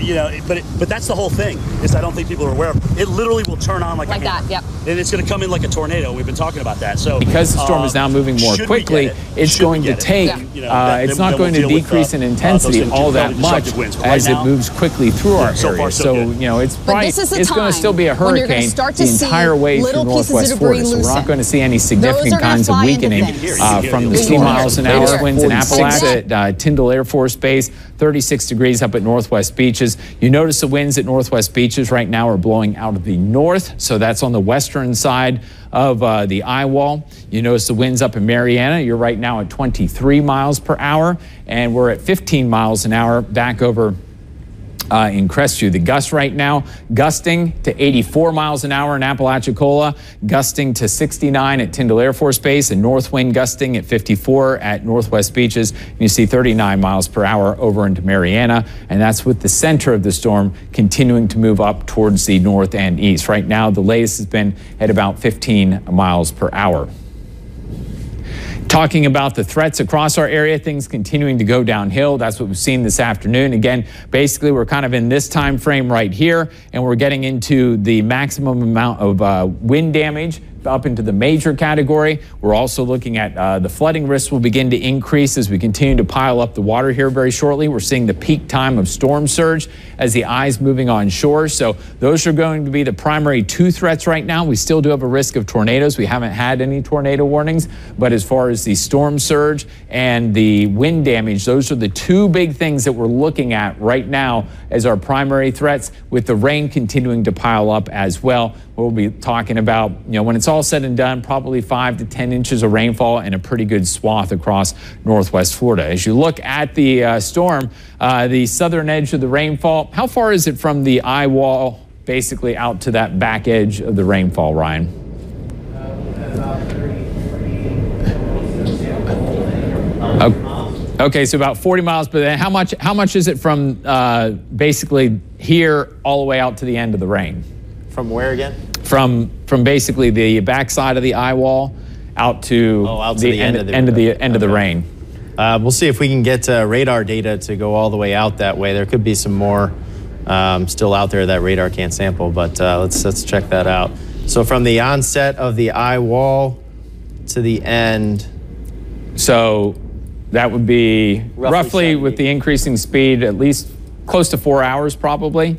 but that's the whole thing, is I don't think people are aware of. It literally will turn on like that, yep. And it's going to come in like a tornado. We've been talking about that. So because the storm is now moving more quickly, it's going to take, it's not going to decrease in intensity all that much as it moves quickly through our area. So, it's probably, it's going to still be a hurricane the entire way through Northwest Florida. So we're not going to see any significant kinds of weakening from the 60 miles an hour winds in Appalachia at Tyndall Air Force Base, 36 degrees up at Northwest Beaches. You notice the winds at Northwest Beaches right now are blowing out of the north, so that's on the western side of the eye wall. You notice the winds up in Mariana. You're right now at 23 miles per hour, and we're at 15 miles an hour back over in Crestview. The gusts right now gusting to 84 miles an hour in Apalachicola, gusting to 69 at Tyndall Air Force Base, and north wind gusting at 54 at Northwest Beaches. And you see 39 miles per hour over into Mariana, and that's with the center of the storm continuing to move up towards the north and east. Right now, the latest has been at about 15 miles per hour. Talking about the threats across our area, things continuing to go downhill. That's what we've seen this afternoon. Again, basically, we're kind of in this time frame right here, and we're getting into the maximum amount of wind damage up into the major category. We're also looking at the flooding risks will begin to increase as we continue to pile up the water here very shortly. We're seeing the peak time of storm surge as the eye's moving on shore. So those are going to be the primary two threats right now. We still do have a risk of tornadoes. We haven't had any tornado warnings, but as far as the storm surge and the wind damage, those are the two big things that we're looking at right now as our primary threats, with the rain continuing to pile up as well. We'll be talking about, when it's all said and done, probably 5 to 10 inches of rainfall and a pretty good swath across Northwest Florida. As you look at the storm, the southern edge of the rainfall, how far is it from the eye wall, basically out to that back edge of the rainfall, Ryan? About 30, 40. Okay, so about 40 miles, but then how much is it from basically here all the way out to the end of the rain? From where again? From basically the backside of the eye wall out to, the end of the rain. We'll see if we can get radar data to go all the way out that way. There could be some more still out there that radar can't sample, but let's check that out. So from the onset of the eye wall to the end. So that would be roughly with the increasing speed, at least close to 4 hours probably.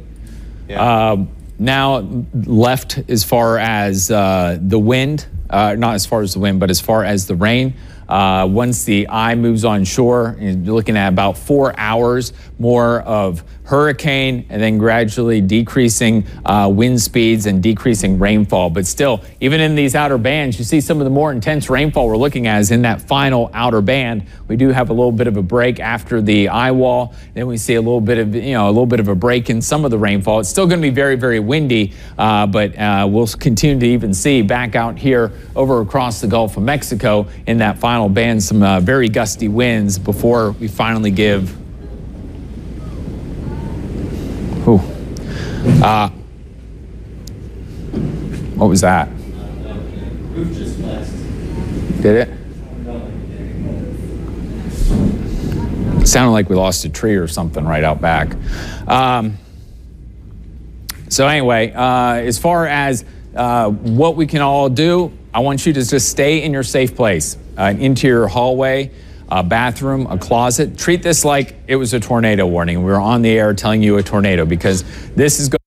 Yeah. Now left as far as the wind, not as far as the wind, but as far as the rain, Once the eye moves on shore, you're looking at about 4 hours more of hurricane and then gradually decreasing wind speeds and decreasing rainfall. But still, even in these outer bands, you see some of the more intense rainfall we're looking at is in that final outer band. We do have a little bit of a break after the eye wall. Then we see a little bit of, a little bit of a break in some of the rainfall. It's still going to be very, very windy, but we'll continue to even see back out here over across the Gulf of Mexico in that final band some very gusty winds before we finally give. Ooh. What was that? Roof just blessed. Did it? It sounded like we lost a tree or something right out back. So anyway, as far as what we can all do, I want you to just stay in your safe place, into your hallway, a bathroom, a closet. Treat this like it was a tornado warning. We were on the air telling you a tornado because this is going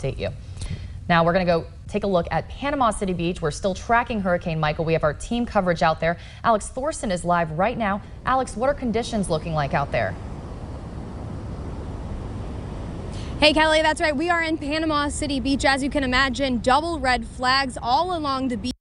update you. Now we're going to go take a look at Panama City Beach. We're still tracking Hurricane Michael. We have our team coverage out there. Alex Thorson is live right now. Alex, what are conditions looking like out there? Hey Kelly, that's right. We are in Panama City Beach. As you can imagine, double red flags all along the beach.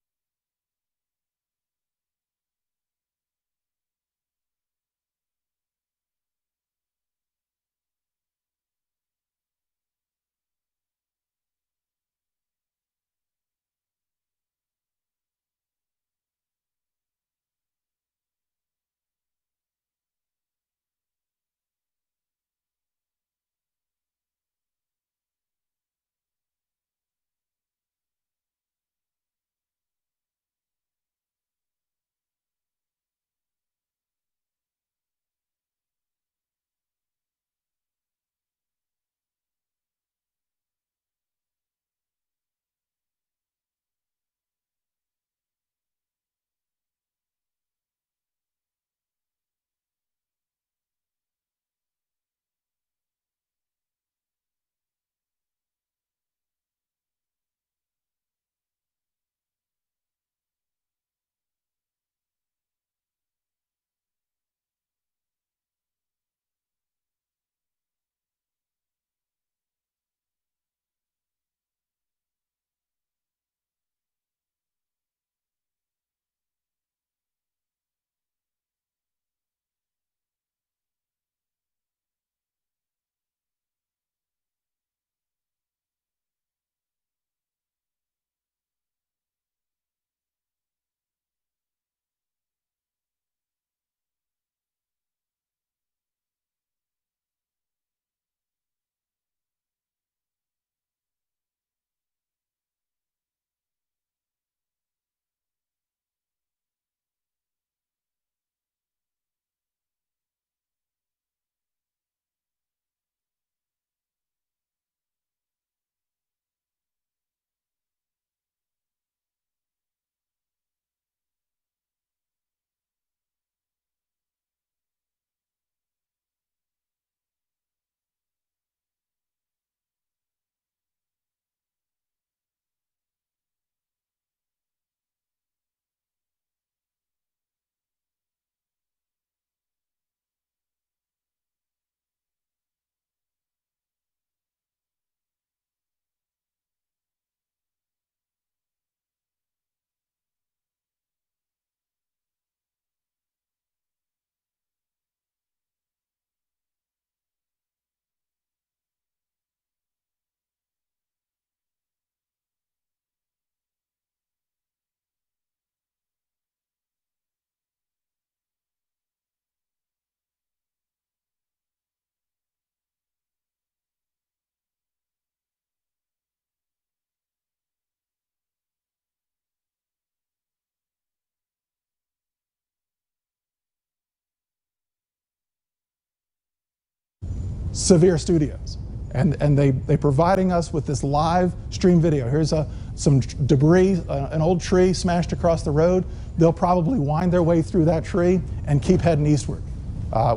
Severe Studios, and they're providing us with this live stream video. Here's some debris, an old tree smashed across the road. They'll probably wind their way through that tree and keep heading eastward.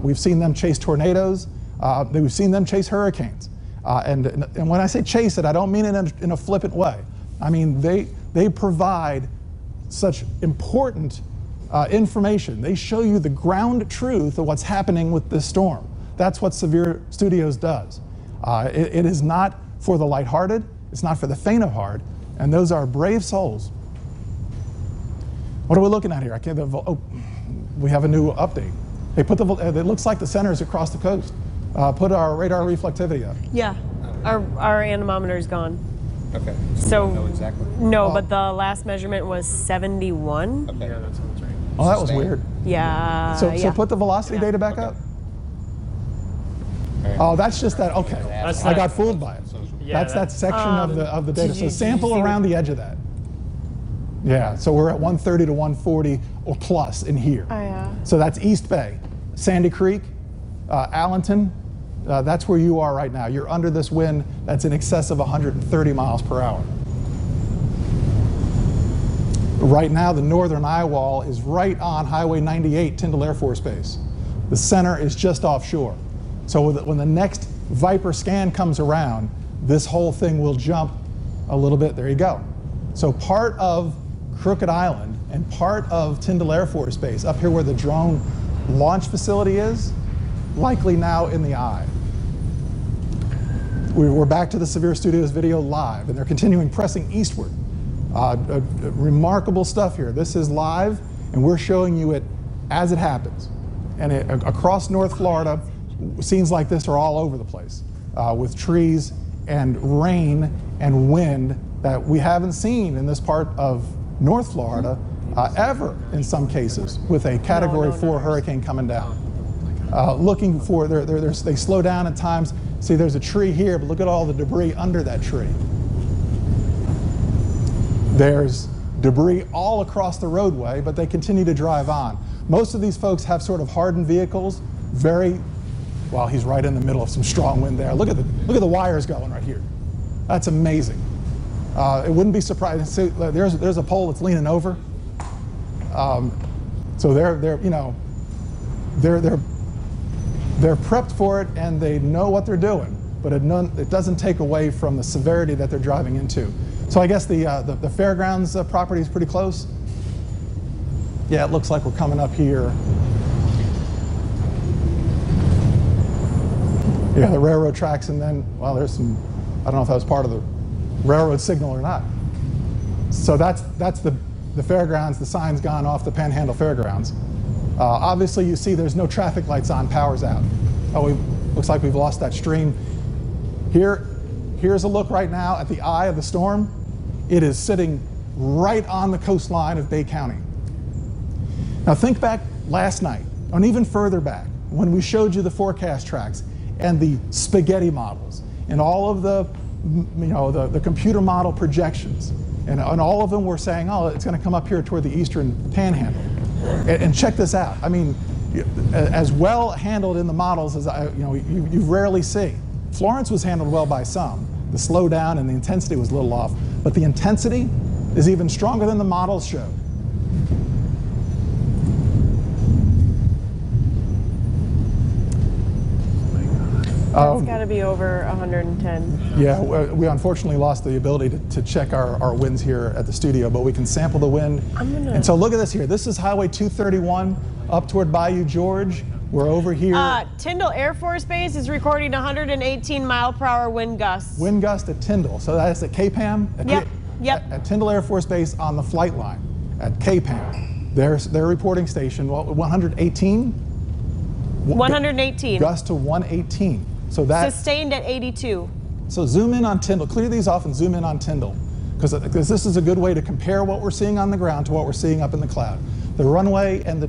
We've seen them chase tornadoes. We've seen them chase hurricanes. And when I say chase it, I don't mean it in a flippant way. I mean they provide such important information. They show you the ground truth of what's happening with this storm. That's what Severe Studios does. It is not for the lighthearted. It's not for the faint of heart. And those are brave souls. What are we looking at here? I can't. Oh, we have a new update. They put it looks like the center is across the coast. Put our radar reflectivity up. Yeah, our anemometer is gone. Okay. So know exactly. No, but the last measurement was 71. Okay. Yeah, that's right. Oh, that was weird. Yeah. So put the velocity data back up. Oh, that's just that. Okay, I got fooled by it. Yeah, that's that section of the data. So sample around the edge of that. Yeah. So we're at 130 to 140 or plus in here. Oh yeah. So that's East Bay, Sandy Creek, Allenton. That's where you are right now. You're under this wind that's in excess of 130 miles per hour. Right now, the northern eye wall is right on Highway 98, Tyndall Air Force Base. The center is just offshore. So when the next Viper scan comes around, this whole thing will jump a little bit. There you go. So part of Crooked Island and part of Tyndall Air Force Base, up here where the drone launch facility is, likely now in the eye. We're back to the Severe Studios video live, and they're continuing pressing eastward. Remarkable stuff here. This is live, and we're showing you it as it happens. And across North Florida, scenes like this are all over the place, with trees and rain and wind that we haven't seen in this part of North Florida ever, in some cases, with a Category 4 hurricane coming down. Looking for, they slow down at times. See, there's a tree here, but look at all the debris under that tree. There's debris all across the roadway, but they continue to drive on. Most of these folks have sort of hardened vehicles, well, he's right in the middle of some strong wind there. Look at the wires going right here. That's amazing. It wouldn't be surprising. See, there's a pole that's leaning over. So they're prepped for it, and they know what they're doing, but it doesn't take away from the severity that they're driving into. So I guess the fairgrounds property is pretty close. Yeah, it looks like we're coming up here. Yeah, the railroad tracks, and then, well, there's some, I don't know if that was part of the railroad signal or not. So that's the fairgrounds. The sign's gone off the Panhandle Fairgrounds. Obviously, you see there's no traffic lights on, power's out. Oh, looks like we've lost that stream. Here's a look right now at the eye of the storm. It is sitting right on the coastline of Bay County. Now think back last night, and even further back, when we showed you the forecast tracks and the spaghetti models and all of the computer model projections, and all of them were saying, oh, it's going to come up here toward the eastern panhandle. And check this out. I mean, as well handled in the models as you rarely see. Florence was handled well by some. The slowdown and the intensity was a little off, but the intensity is even stronger than the models showed. It's got to be over 110. Yeah, we unfortunately lost the ability to check our winds here at the studio, but we can sample the wind. And so look at this here. This is Highway 231 up toward Bayou George. We're over here. Tyndall Air Force Base is recording 118-mile-per-hour wind gusts. Wind gust at Tyndall. So that's at KPAM? Yep. At Tyndall Air Force Base on the flight line at KPAM. Their reporting station, 118? 118. Gust to 118. So that sustained at 82. So zoom in on Tyndall. Clear these off and zoom in on Tyndall, because this is a good way to compare what we're seeing on the ground to what we're seeing up in the cloud. The runway and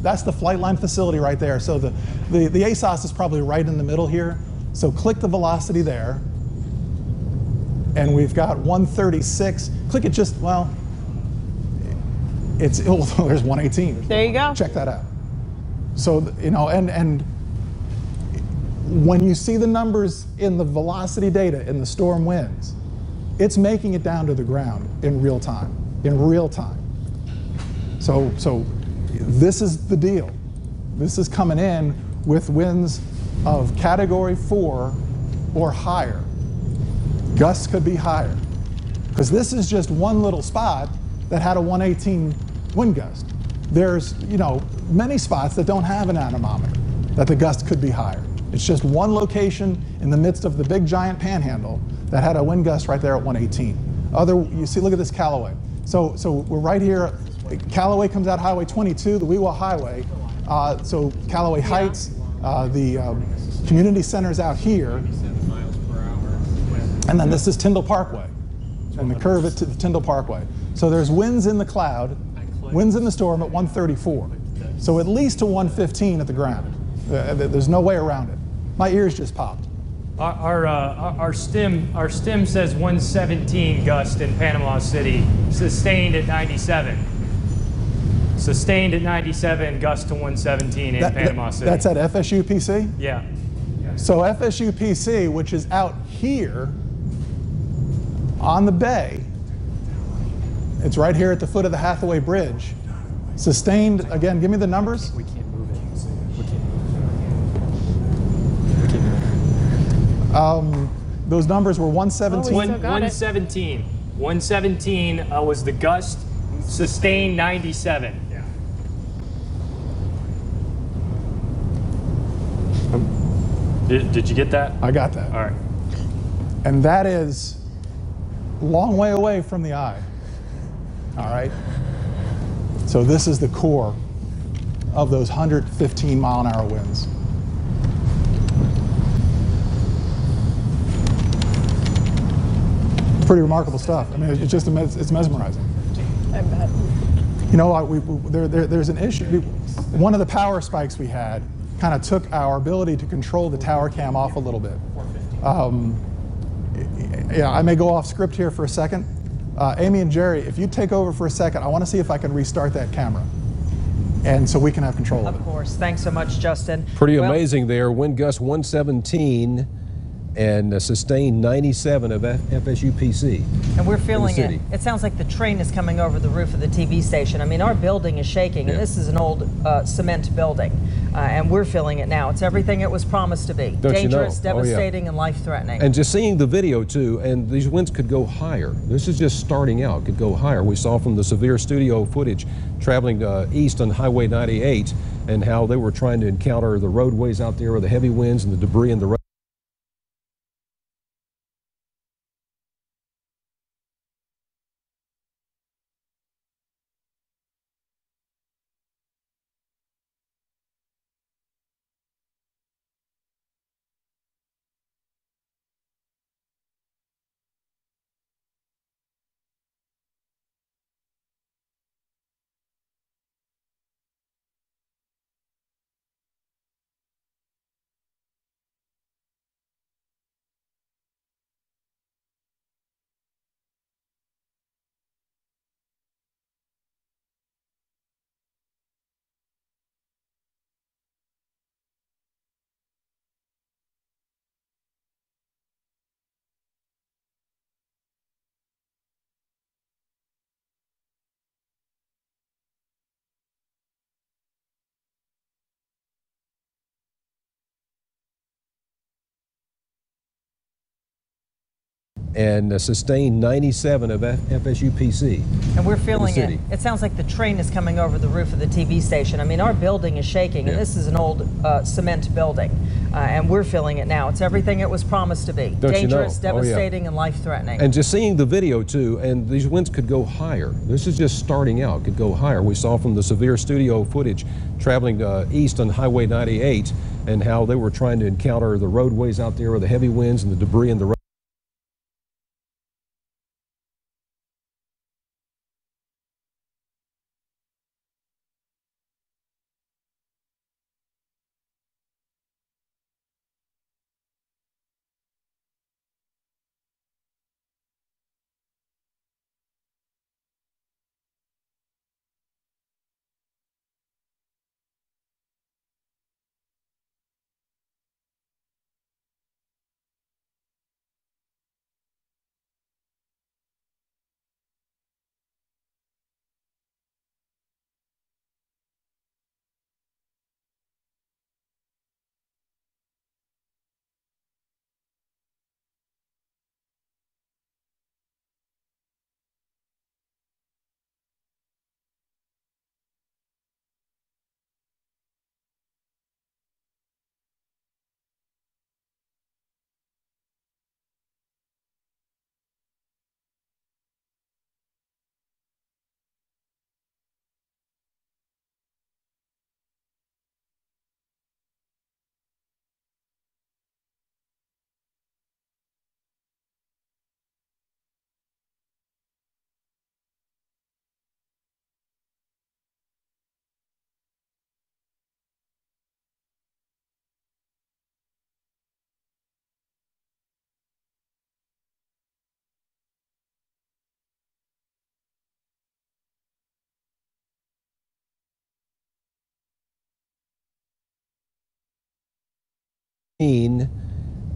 that's the flight line facility right there. So the ASOS is probably right in the middle here. So click the velocity there, and we've got 136. Click it just, well, there's 118. There you go. Check that out. So and when you see the numbers in the velocity data in the storm winds, it's making it down to the ground in real time. So this is the deal. This is coming in with winds of Category 4 or higher. Gusts could be higher, because this is just one little spot that had a 118 wind gust. There's many spots that don't have an anemometer that the gust could be higher. It's just one location in the midst of the big giant panhandle that had a wind gust right there at 118. You see, look at this Callaway. So we're right here. Callaway comes out Highway 22, the Weewha Highway. So Callaway Heights, the community center's out here. And then this is Tyndall Parkway, and the curve to the Tyndall Parkway. So there's winds in the cloud, winds in the storm at 134. So at least to 115 at the ground. There's no way around it. My ears just popped. Our stim says 117 gust in Panama City, sustained at 97. Sustained at 97, gust to 117 in Panama City. That's at FSU PC? Yeah. So FSU PC, which is out here on the bay, it's right here at the foot of the Hathaway Bridge. Sustained, again, give me the numbers. We can't move it. those numbers were 117. 117. 117 was the gust, sustained 97. Yeah. Did you get that? I got that. All right. And that is a long way away from the eye. All right? So this is the core of those 115-mile-an-hour winds. Pretty remarkable stuff. I mean, it's just it's mesmerizing. I bet. You know, there's an issue. One of the power spikes we had kind of took our ability to control the tower cam off a little bit. Yeah, I may go off script here for a second. Amy and Jerry, if you take over for a second, I want to see if I can restart that camera. And so we can have control of it. Of course. Thanks so much, Justin. Pretty amazing there. Wind gust 117 and sustained 97 of FSUPC. And we're feeling it. It sounds like the train is coming over the roof of the TV station. I mean, our building is shaking, and this is an old cement building, and we're feeling it now. It's everything it was promised to be. Don't dangerous, you know? devastating, and life-threatening. And just seeing the video, too, and these winds could go higher. This is just starting out, could go higher. We saw from the severe studio footage traveling east on Highway 98 and how they were trying to encounter the roadways out there with the heavy winds and the debris in the road. And sustained 97 of FSUPC. And we're feeling it. It sounds like the train is coming over the roof of the TV station. I mean, our building is shaking, and this is an old cement building, and we're feeling it now. It's everything it was promised to be. Don't dangerous, you know? devastating, and life-threatening. And just seeing the video, too, and these winds could go higher. This is just starting out, could go higher. We saw from the severe studio footage traveling east on Highway 98 and how they were trying to encounter the roadways out there with the heavy winds and the debris in the road.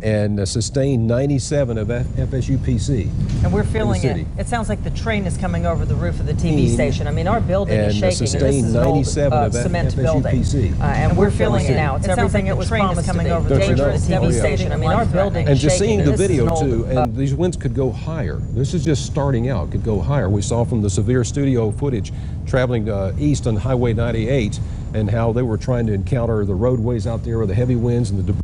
and sustained 97 of FSUPC. And we're feeling it. It sounds like the train is coming over the roof of the TV station. I mean, our building is shaking. Sustained this is an old 97 cement of building. and we're feeling it now. It's everything it was promised coming over the TV station. I mean, our building is shaking. And just seeing the video, too, and these winds could go higher. This is just starting out. Could go higher. We saw from the severe studio footage traveling east on Highway 98 and how they were trying to encounter the roadways out there with the heavy winds and the debris.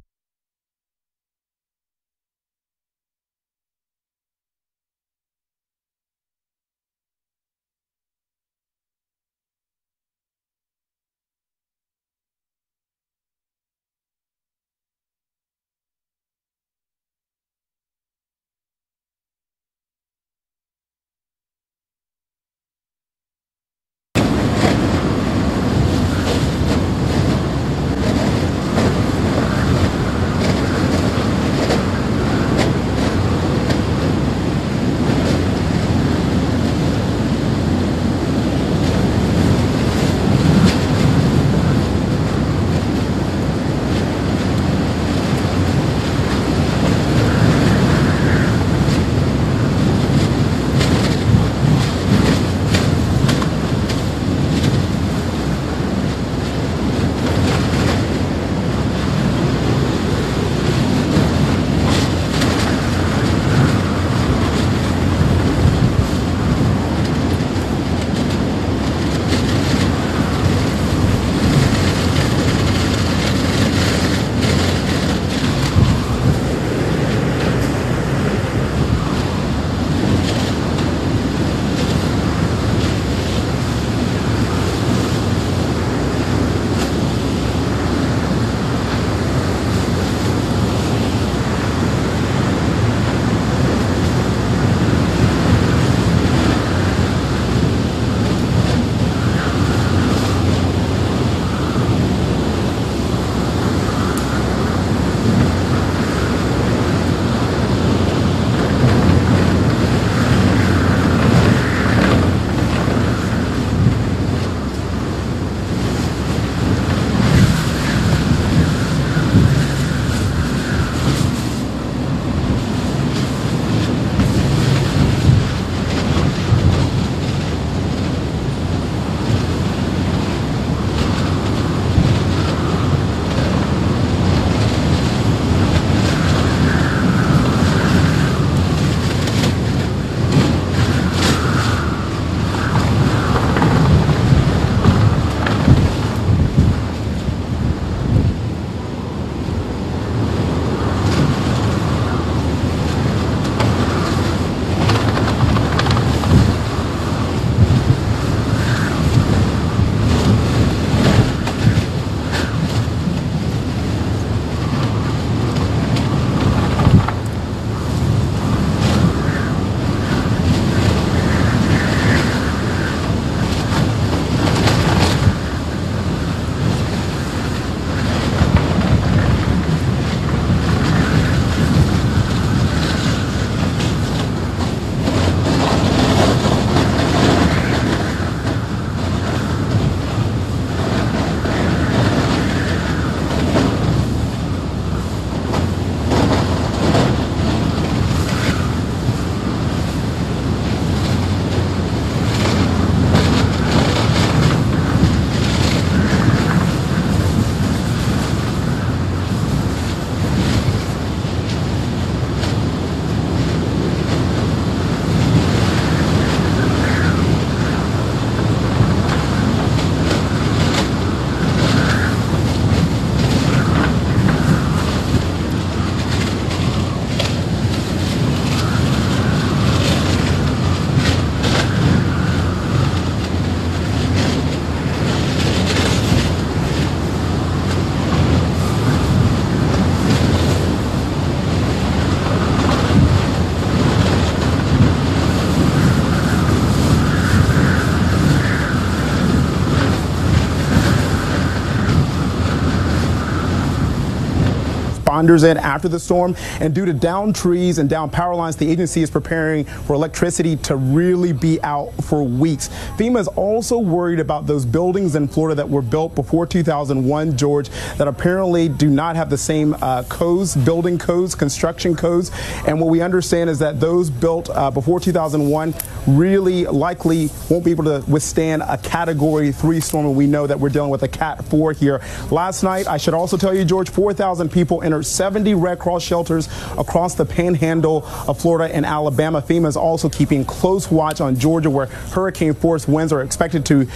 responders in after the storm. And due to downed trees and down power lines, the agency is preparing for electricity to really be out for weeks. FEMA is also worried about those buildings in Florida that were built before 2001, George, that apparently do not have the same codes, building codes, construction codes. And what we understand is that those built before 2001 really likely won't be able to withstand a Category 3 storm, and we know that we're dealing with a Cat 4 here. Last night, I should also tell you, George, 4,000 people entered 70 Red Cross shelters across the Panhandle of Florida and Alabama. FEMA is also keeping close watch on Georgia, where hurricane-force winds are expected to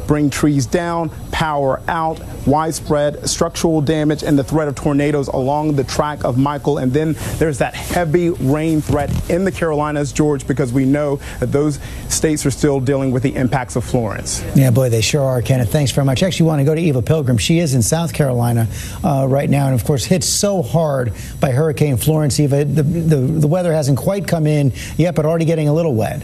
bring trees down, power out, widespread structural damage, and the threat of tornadoes along the track of Michael. And then there's that heavy rain threat in the Carolinas, George, because we know that those states are still dealing with the impacts of Florence. Yeah, boy, they sure are, Kenneth. Thanks very much. Actually, want to go to Eva Pilgrim. She is in South Carolina right now, and of course hit so hard by Hurricane Florence. Eva, the weather hasn't quite come in yet, but already getting a little wet.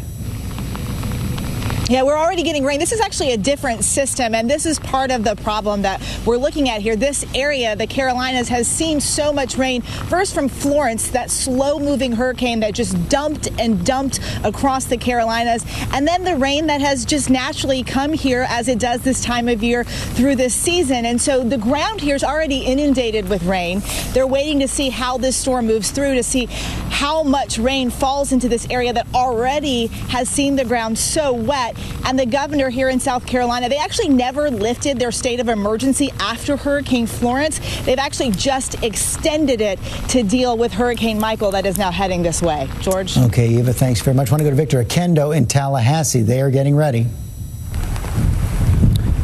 Yeah, we're already getting rain. This is actually a different system, and this is part of the problem that we're looking at here. This area, the Carolinas, has seen so much rain. First from Florence, that slow-moving hurricane that just dumped and dumped across the Carolinas, and then the rain that has just naturally come here as it does this time of year through this season. And so the ground here is already inundated with rain. They're waiting to see how this storm moves through, to see how much rain falls into this area that already has seen the ground so wet. And the governor here in South Carolina, they actually never lifted their state of emergency after Hurricane Florence. They've actually just extended it to deal with Hurricane Michael that is now heading this way. George? Okay, Eva, thanks very much. I want to go to Victor Akendo in Tallahassee. They are getting ready.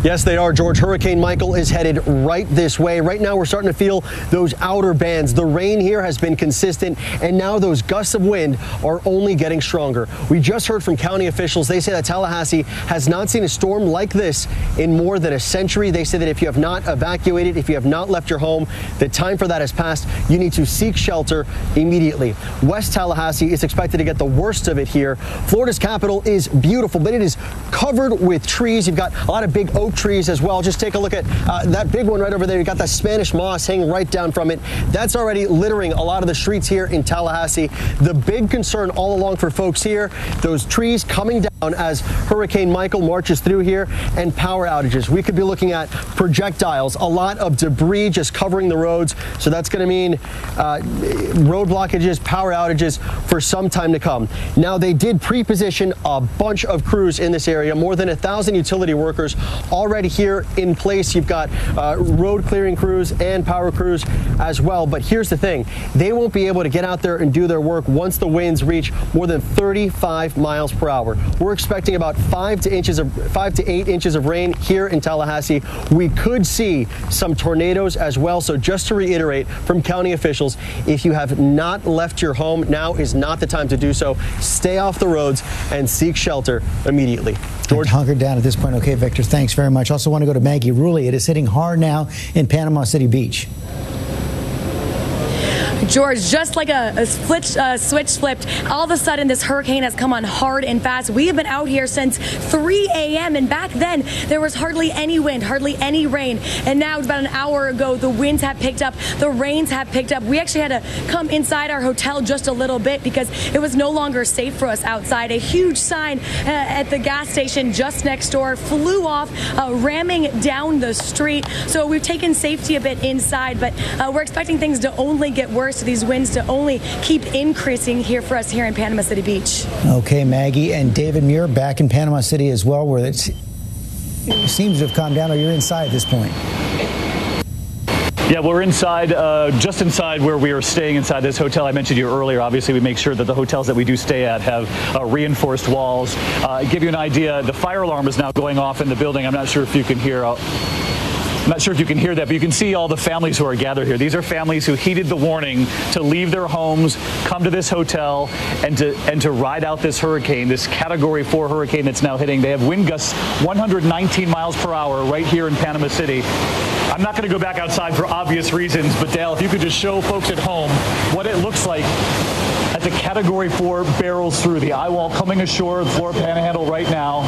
Yes, they are, George. Hurricane Michael is headed right this way. Right now, we're starting to feel those outer bands. The rain here has been consistent, and now those gusts of wind are only getting stronger. We just heard from county officials. They say that Tallahassee has not seen a storm like this in more than a century. They say that if you have not evacuated, if you have not left your home, the time for that has passed. You need to seek shelter immediately. West Tallahassee is expected to get the worst of it here. Florida's capital is beautiful, but it is covered with trees. You've got a lot of big oak trees as well. Just take a look at that big one right over there. You got that Spanish moss hanging right down from it. That's already littering a lot of the streets here in Tallahassee. The big concern all along for folks here, those trees coming down as Hurricane Michael marches through here, and power outages. We could be looking at projectiles, a lot of debris just covering the roads. So that's going to mean road blockages, power outages for some time to come. Now, they did pre-position a bunch of crews in this area, more than 1,000 utility workers already here in place. You've got road clearing crews and power crews as well. But here's the thing. They won't be able to get out there and do their work once the winds reach more than 35 miles per hour. We're expecting about 5 to 8 inches of rain here in Tallahassee. We could see some tornadoes as well. So just to reiterate from county officials, if you have not left your home, now is not the time to do so. Stay off the roads and seek shelter immediately. George? Hunkered down at this point. Okay, Victor, thanks very much. Also want to go to Maggie Rulli. It is hitting hard now in Panama City Beach. George, just like a switch flipped, all of a sudden this hurricane has come on hard and fast. We have been out here since 3 a.m. and back then there was hardly any wind, hardly any rain. And now about an hour ago, the winds have picked up, the rains have picked up. We actually had to come inside our hotel just a little bit because it was no longer safe for us outside. A huge sign at the gas station just next door flew off, ramming down the street. So we've taken safety a bit inside, but we're expecting things to only get worse. So these winds to only keep increasing here for us here in Panama City Beach. Okay, Maggie, and David Muir back in Panama City as well, where it seems to have calmed down, or you're inside at this point. Yeah, we're inside, just inside where we are staying inside this hotel I mentioned to you earlier. Obviously, we make sure that the hotels that we do stay at have reinforced walls. Give you an idea, the fire alarm is now going off in the building. I'm not sure if you can hear. I'm not sure if you can hear that, but you can see all the families who are gathered here. These are families who heeded the warning to leave their homes, come to this hotel, and to ride out this hurricane, this Category 4 hurricane that's now hitting. They have wind gusts 119 miles per hour right here in Panama City. I'm not going to go back outside for obvious reasons, but Dale, if you could just show folks at home what it looks like as the Category 4 barrels through the eye wall coming ashore, the Florida Panhandle right now.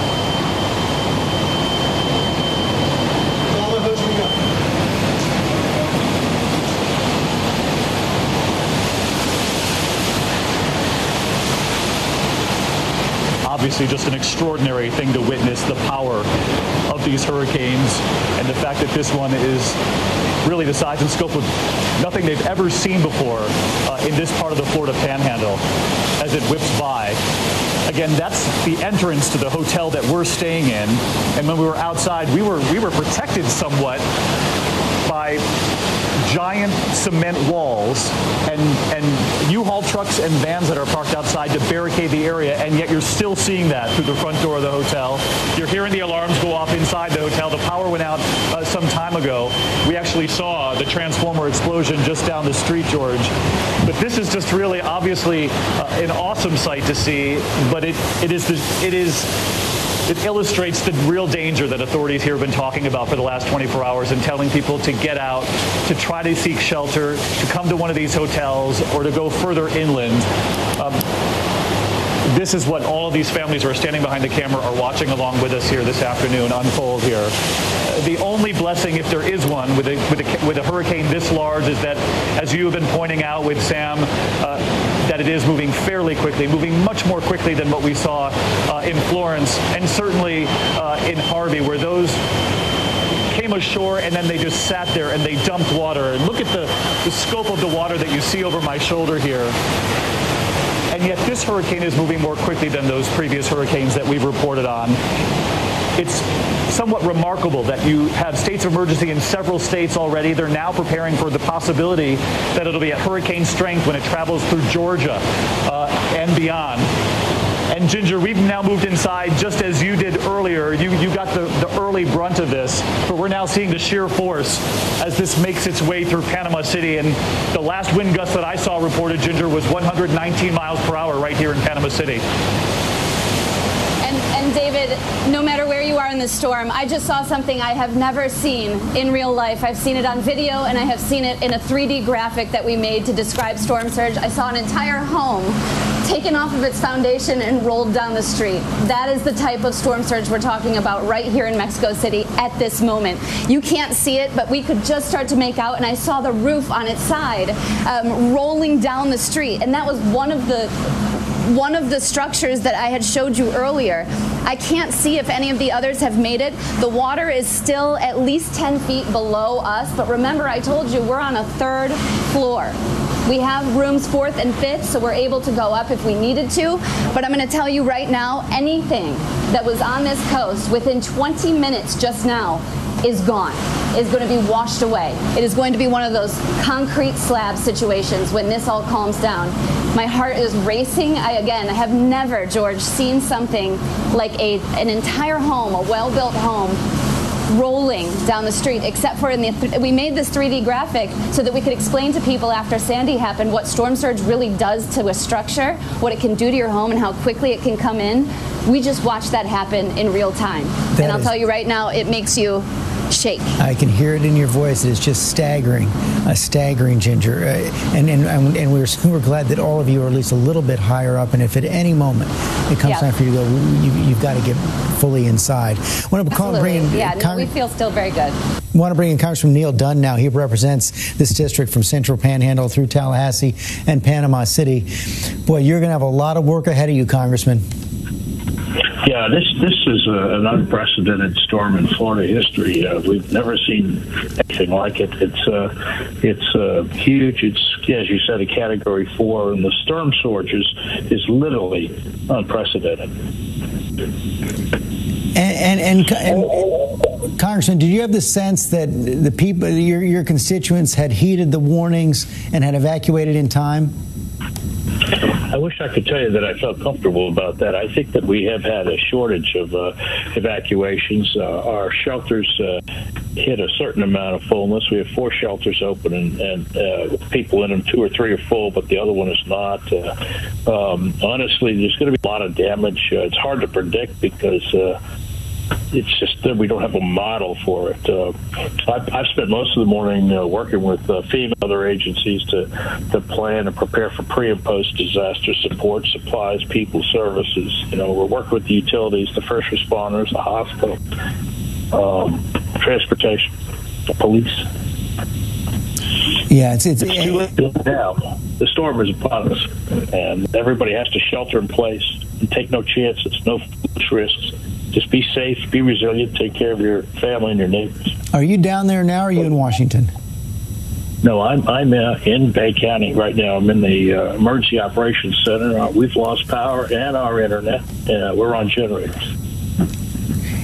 obviously just an extraordinary thing to witness, the power of these hurricanes and the fact that this one is really the size and scope of nothing they've ever seen before in this part of the Florida Panhandle as it whips by. Again, that's the entrance to the hotel that we're staying in. And when we were outside, we were protected somewhat by giant cement walls and U-Haul trucks and vans that are parked outside to barricade the area, and yet you're still seeing that through the front door of the hotel. You're hearing the alarms go off inside the hotel. The power went out some time ago. We actually saw the transformer explosion just down the street, George. But this is just really obviously an awesome sight to see, but it illustrates the real danger that authorities here have been talking about for the last 24 hours and telling people to get out, to try to seek shelter, to come to one of these hotels, or to go further inland. This is what all of these families who are standing behind the camera are watching along with us here this afternoon unfold here. The only blessing, if there is one, with a hurricane this large is that, as you have been pointing out with Sam, that it is moving fairly quickly, moving much more quickly than what we saw in Florence, and certainly in Harvey, where those came ashore and then they just sat there and they dumped water. And look at the scope of the water that you see over my shoulder here. And yet this hurricane is moving more quickly than those previous hurricanes that we've reported on. It's somewhat remarkable that you have states of emergency in several states already. They're now preparing for the possibility that it'll be at hurricane strength when it travels through Georgia and beyond. And Ginger, we've now moved inside just as you did earlier. You got the early brunt of this, but we're now seeing the sheer force as this makes its way through Panama City. And the last wind gust that I saw reported, Ginger, was 119 miles per hour right here in Panama City. And David, no matter where you are in the storm, I just saw something I have never seen in real life. I've seen it on video, and I have seen it in a 3D graphic that we made to describe storm surge. I saw an entire home taken off of its foundation and rolled down the street. That is the type of storm surge we're talking about right here in Mexico City at this moment. You can't see it, but we could just start to make out, and I saw the roof on its side rolling down the street, and that was one of the structures that I had showed you earlier. I can't see if any of the others have made it. The water is still at least 10 feet below us, but remember I told you we're on a 3rd floor. We have rooms 4th and 5th, so we're able to go up if we needed to. But I'm going to tell you right now, anything that was on this coast within 20 minutes just now is gone, is going to be washed away. It is going to be one of those concrete slab situations when this all calms down. My heart is racing. I have never, George, seen something like an entire home, a well-built home, rolling down the street, except for we made this 3D graphic so that we could explain to people after Sandy happened what storm surge really does to a structure, what it can do to your home, and how quickly it can come in. We just watched that happen in real time. And I'll tell you right now, it makes you shake. I can hear it in your voice. It is just staggering, staggering, Ginger. And we're glad that all of you are at least a little bit higher up. And if at any moment it comes time for you to go, you've got to get fully inside. We feel still very good. I want to bring in Congressman Neil Dunn now. He represents this district from Central Panhandle through Tallahassee and Panama City. Boy, you're going to have a lot of work ahead of you, Congressman. Yeah, this is an unprecedented storm in Florida history. We've never seen anything like it. It's huge. It's, as you said, a Category 4, and the storm surge is literally unprecedented. And Congressman, did you have the sense that the people, your constituents, had heeded the warnings and had evacuated in time? I wish I could tell you that I felt comfortable about that. I think that we have had a shortage of evacuations. Our shelters hit a certain amount of fullness. We have 4 shelters open, and people in them, 2 or 3 are full, but the other one is not. Honestly, there's going to be a lot of damage. It's hard to predict because it's just that we don't have a model for it. I've spent most of the morning working with FEMA and other agencies to plan and prepare for pre- and post-disaster support, supplies, people, services. We're working with the utilities, the first responders, the hospital, transportation, the police. Yeah, it's too late now. The storm is upon us, and everybody has to shelter in place. and take no chances, no foolish risks. Just be safe, be resilient, take care of your family and your neighbors. Are you down there now, or are you in Washington? No, I'm in Bay County right now. I'm in the Emergency Operations Center. We've lost power and our internet. We're on generators.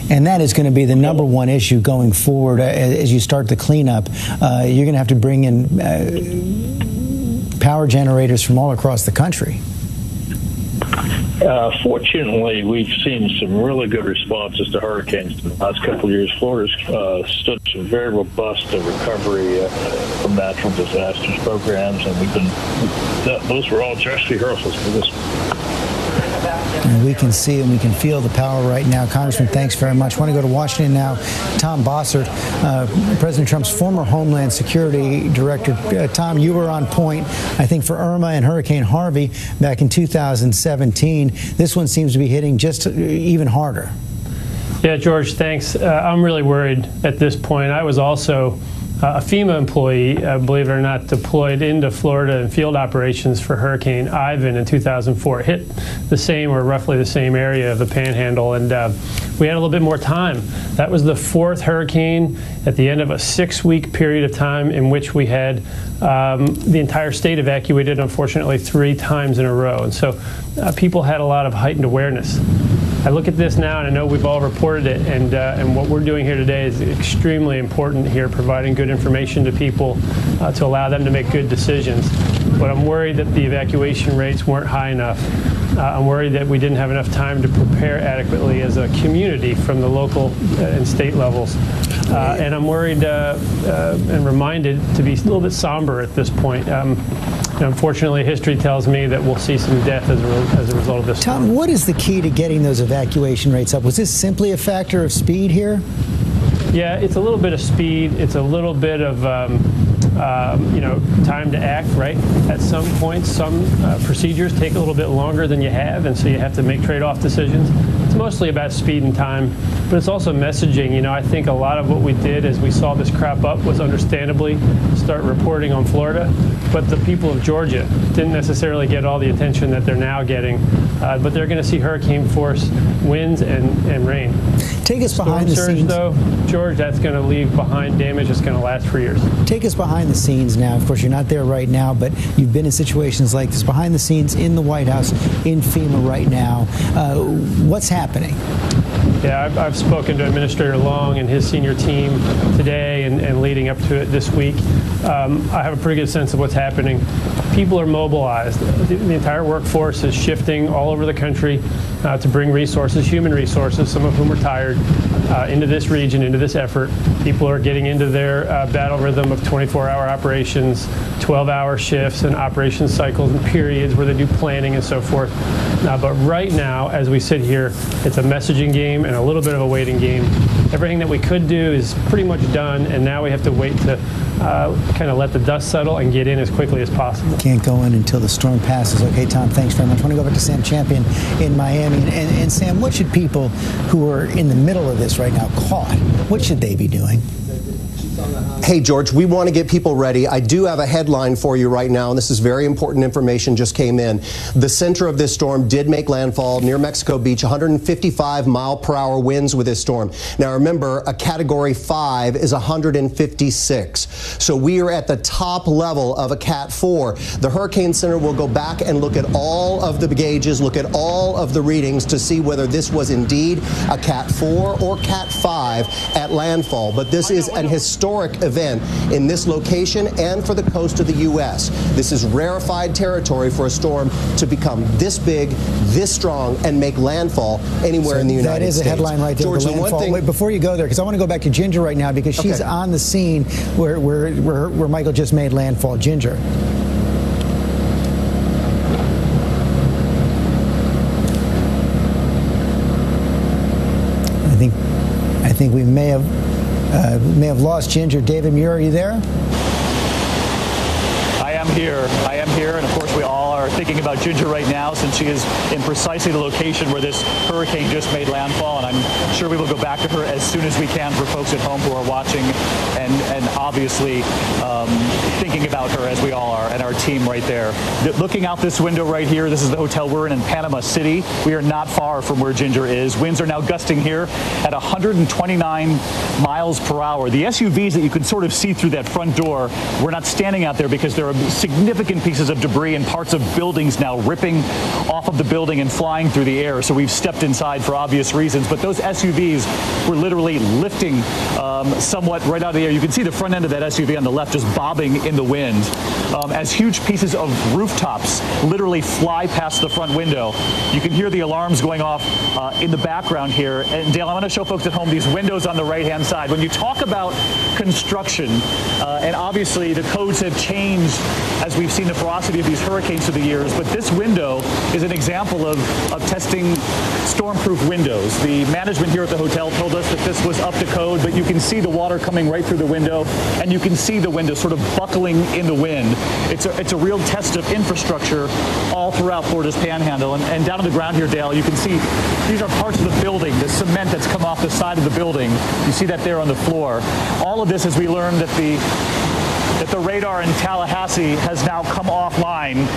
And that is going to be the number one issue going forward as you start the cleanup. You're going to have to bring in power generators from all across the country. Fortunately, we've seen some really good responses to hurricanes in the last couple of years. Florida's stood some very robust recovery from natural disasters programs, and those were all dress rehearsals for this one. And we can see and we can feel the power right now. Congressman, thanks very much. I want to go to Washington now. Tom Bossert, President Trump's former Homeland Security Director. Tom, you were on point, I think, for Irma and Hurricane Harvey back in 2017. This one seems to be hitting just even harder. Yeah, George, thanks. I'm really worried at this point. I was also a FEMA employee, believe it or not, deployed into Florida in field operations for Hurricane Ivan in 2004. It hit the same or roughly the same area of the Panhandle, and we had a little bit more time. That was the fourth hurricane at the end of a 6-week period of time in which we had the entire state evacuated, unfortunately, 3 times in a row. And so people had a lot of heightened awareness. I look at this now, and I know we've all reported it, and what we're doing here today is extremely important here, providing good information to people to allow them to make good decisions. But I'm worried that the evacuation rates weren't high enough. I'm worried that we didn't have enough time to prepare adequately as a community from the local and state levels. And I'm worried and reminded to be a little bit somber at this point. Unfortunately, history tells me that we'll see some death as a result of this. Tom, what is the key to getting those evacuation rates up? Was this simply a factor of speed here? Yeah, it's a little bit of speed. It's a little bit of time to act, right? At some points, some procedures take a little bit longer than you have, and so you have to make trade-off decisions. It's mostly about speed and time, but it's also messaging. I think a lot of what we did as we saw this crop up was understandably start reporting on Florida, but the people of Georgia didn't necessarily get all the attention that they're now getting, but they're going to see hurricane force winds and rain. Take us behind the scenes. Though, George, that's going to leave behind damage that's going to last for years. Take us behind the scenes now. Of course, you're not there right now, but you've been in situations like this, behind the scenes in the White House, in FEMA right now. What's happening? Yeah, I've spoken to Administrator Long and his senior team today and leading up to it this week. I have a pretty good sense of what's happening. People are mobilized. The entire workforce is shifting all over the country to bring resources, human resources, some of whom are tired, into this region, into this effort. People are getting into their battle rhythm of 24-hour operations, 12-hour shifts, and operation cycles and periods where they do planning and so forth. But right now, as we sit here, it's a messaging game and a little bit of a waiting game. Everything that we could do is pretty much done, and now we have to wait to kind of let the dust settle and get in as quickly as possible. Can't go in until the storm passes. Okay, Tom, thanks very much. I want to go back to Sam Champion in Miami. And Sam, what should people who are in the middle of this right now caught, what should they be doing? Hey, George, we want to get people ready. I do have a headline for you right now, and this is very important information, just came in. The center of this storm did make landfall near Mexico Beach, 155-mile-per-hour winds with this storm. Now, remember, a Category 5 is 156. So we are at the top level of a Cat 4. The Hurricane Center will go back and look at all of the gauges, look at all of the readings to see whether this was indeed a Cat 4 or Cat 5 at landfall. But this is an historic event in this location and for the coast of the U.S. This is rarefied territory for a storm to become this big, this strong, and make landfall anywhere in the United States. That is a headline right there. George, the landfall. Wait, before you go there, because I want to go back to Ginger right now, because she's on the scene where Michael just made landfall. Ginger. I think we may have lost Ginger. David Muir, are you there? I am here. I am here, and of course we all are thinking about Ginger right now since she is in precisely the location where this hurricane just made landfall, and I'm sure we will go back to her as soon as we can for folks at home who are watching and obviously thinking about her as we all are, and our team right there. Looking out this window right here, this is the hotel we're in Panama City. We are not far from where Ginger is. Winds are now gusting here at 129 miles per hour. The SUVs that you can sort of see through that front door, we're not standing out there because there are significant pieces of debris and parts of buildings now ripping off of the building and flying through the air. So we've stepped inside for obvious reasons. But those SUVs were literally lifting somewhat right out of the air. You can see the front end of that SUV on the left just bobbing in the wind as huge pieces of rooftops literally fly past the front window. You can hear the alarms going off in the background here. And Dale, I want to show folks at home these windows on the right-hand side. When you talk about construction, and obviously the codes have changed as we've seen the ferocity of these hurricanes through the years, but this window is an example of testing storm-proof windows. The management here at the hotel told us that this was up to code, but you can see the water coming right through the window, and you can see the window sort of buckling in the wind. It's a real test of infrastructure all throughout Florida's Panhandle. And down on the ground here, Dale, you can see these are parts of the building, the cement that's come off the side of the building. You see that there on the floor. All of this as we learned that the radar in Tallahassee has now come offline,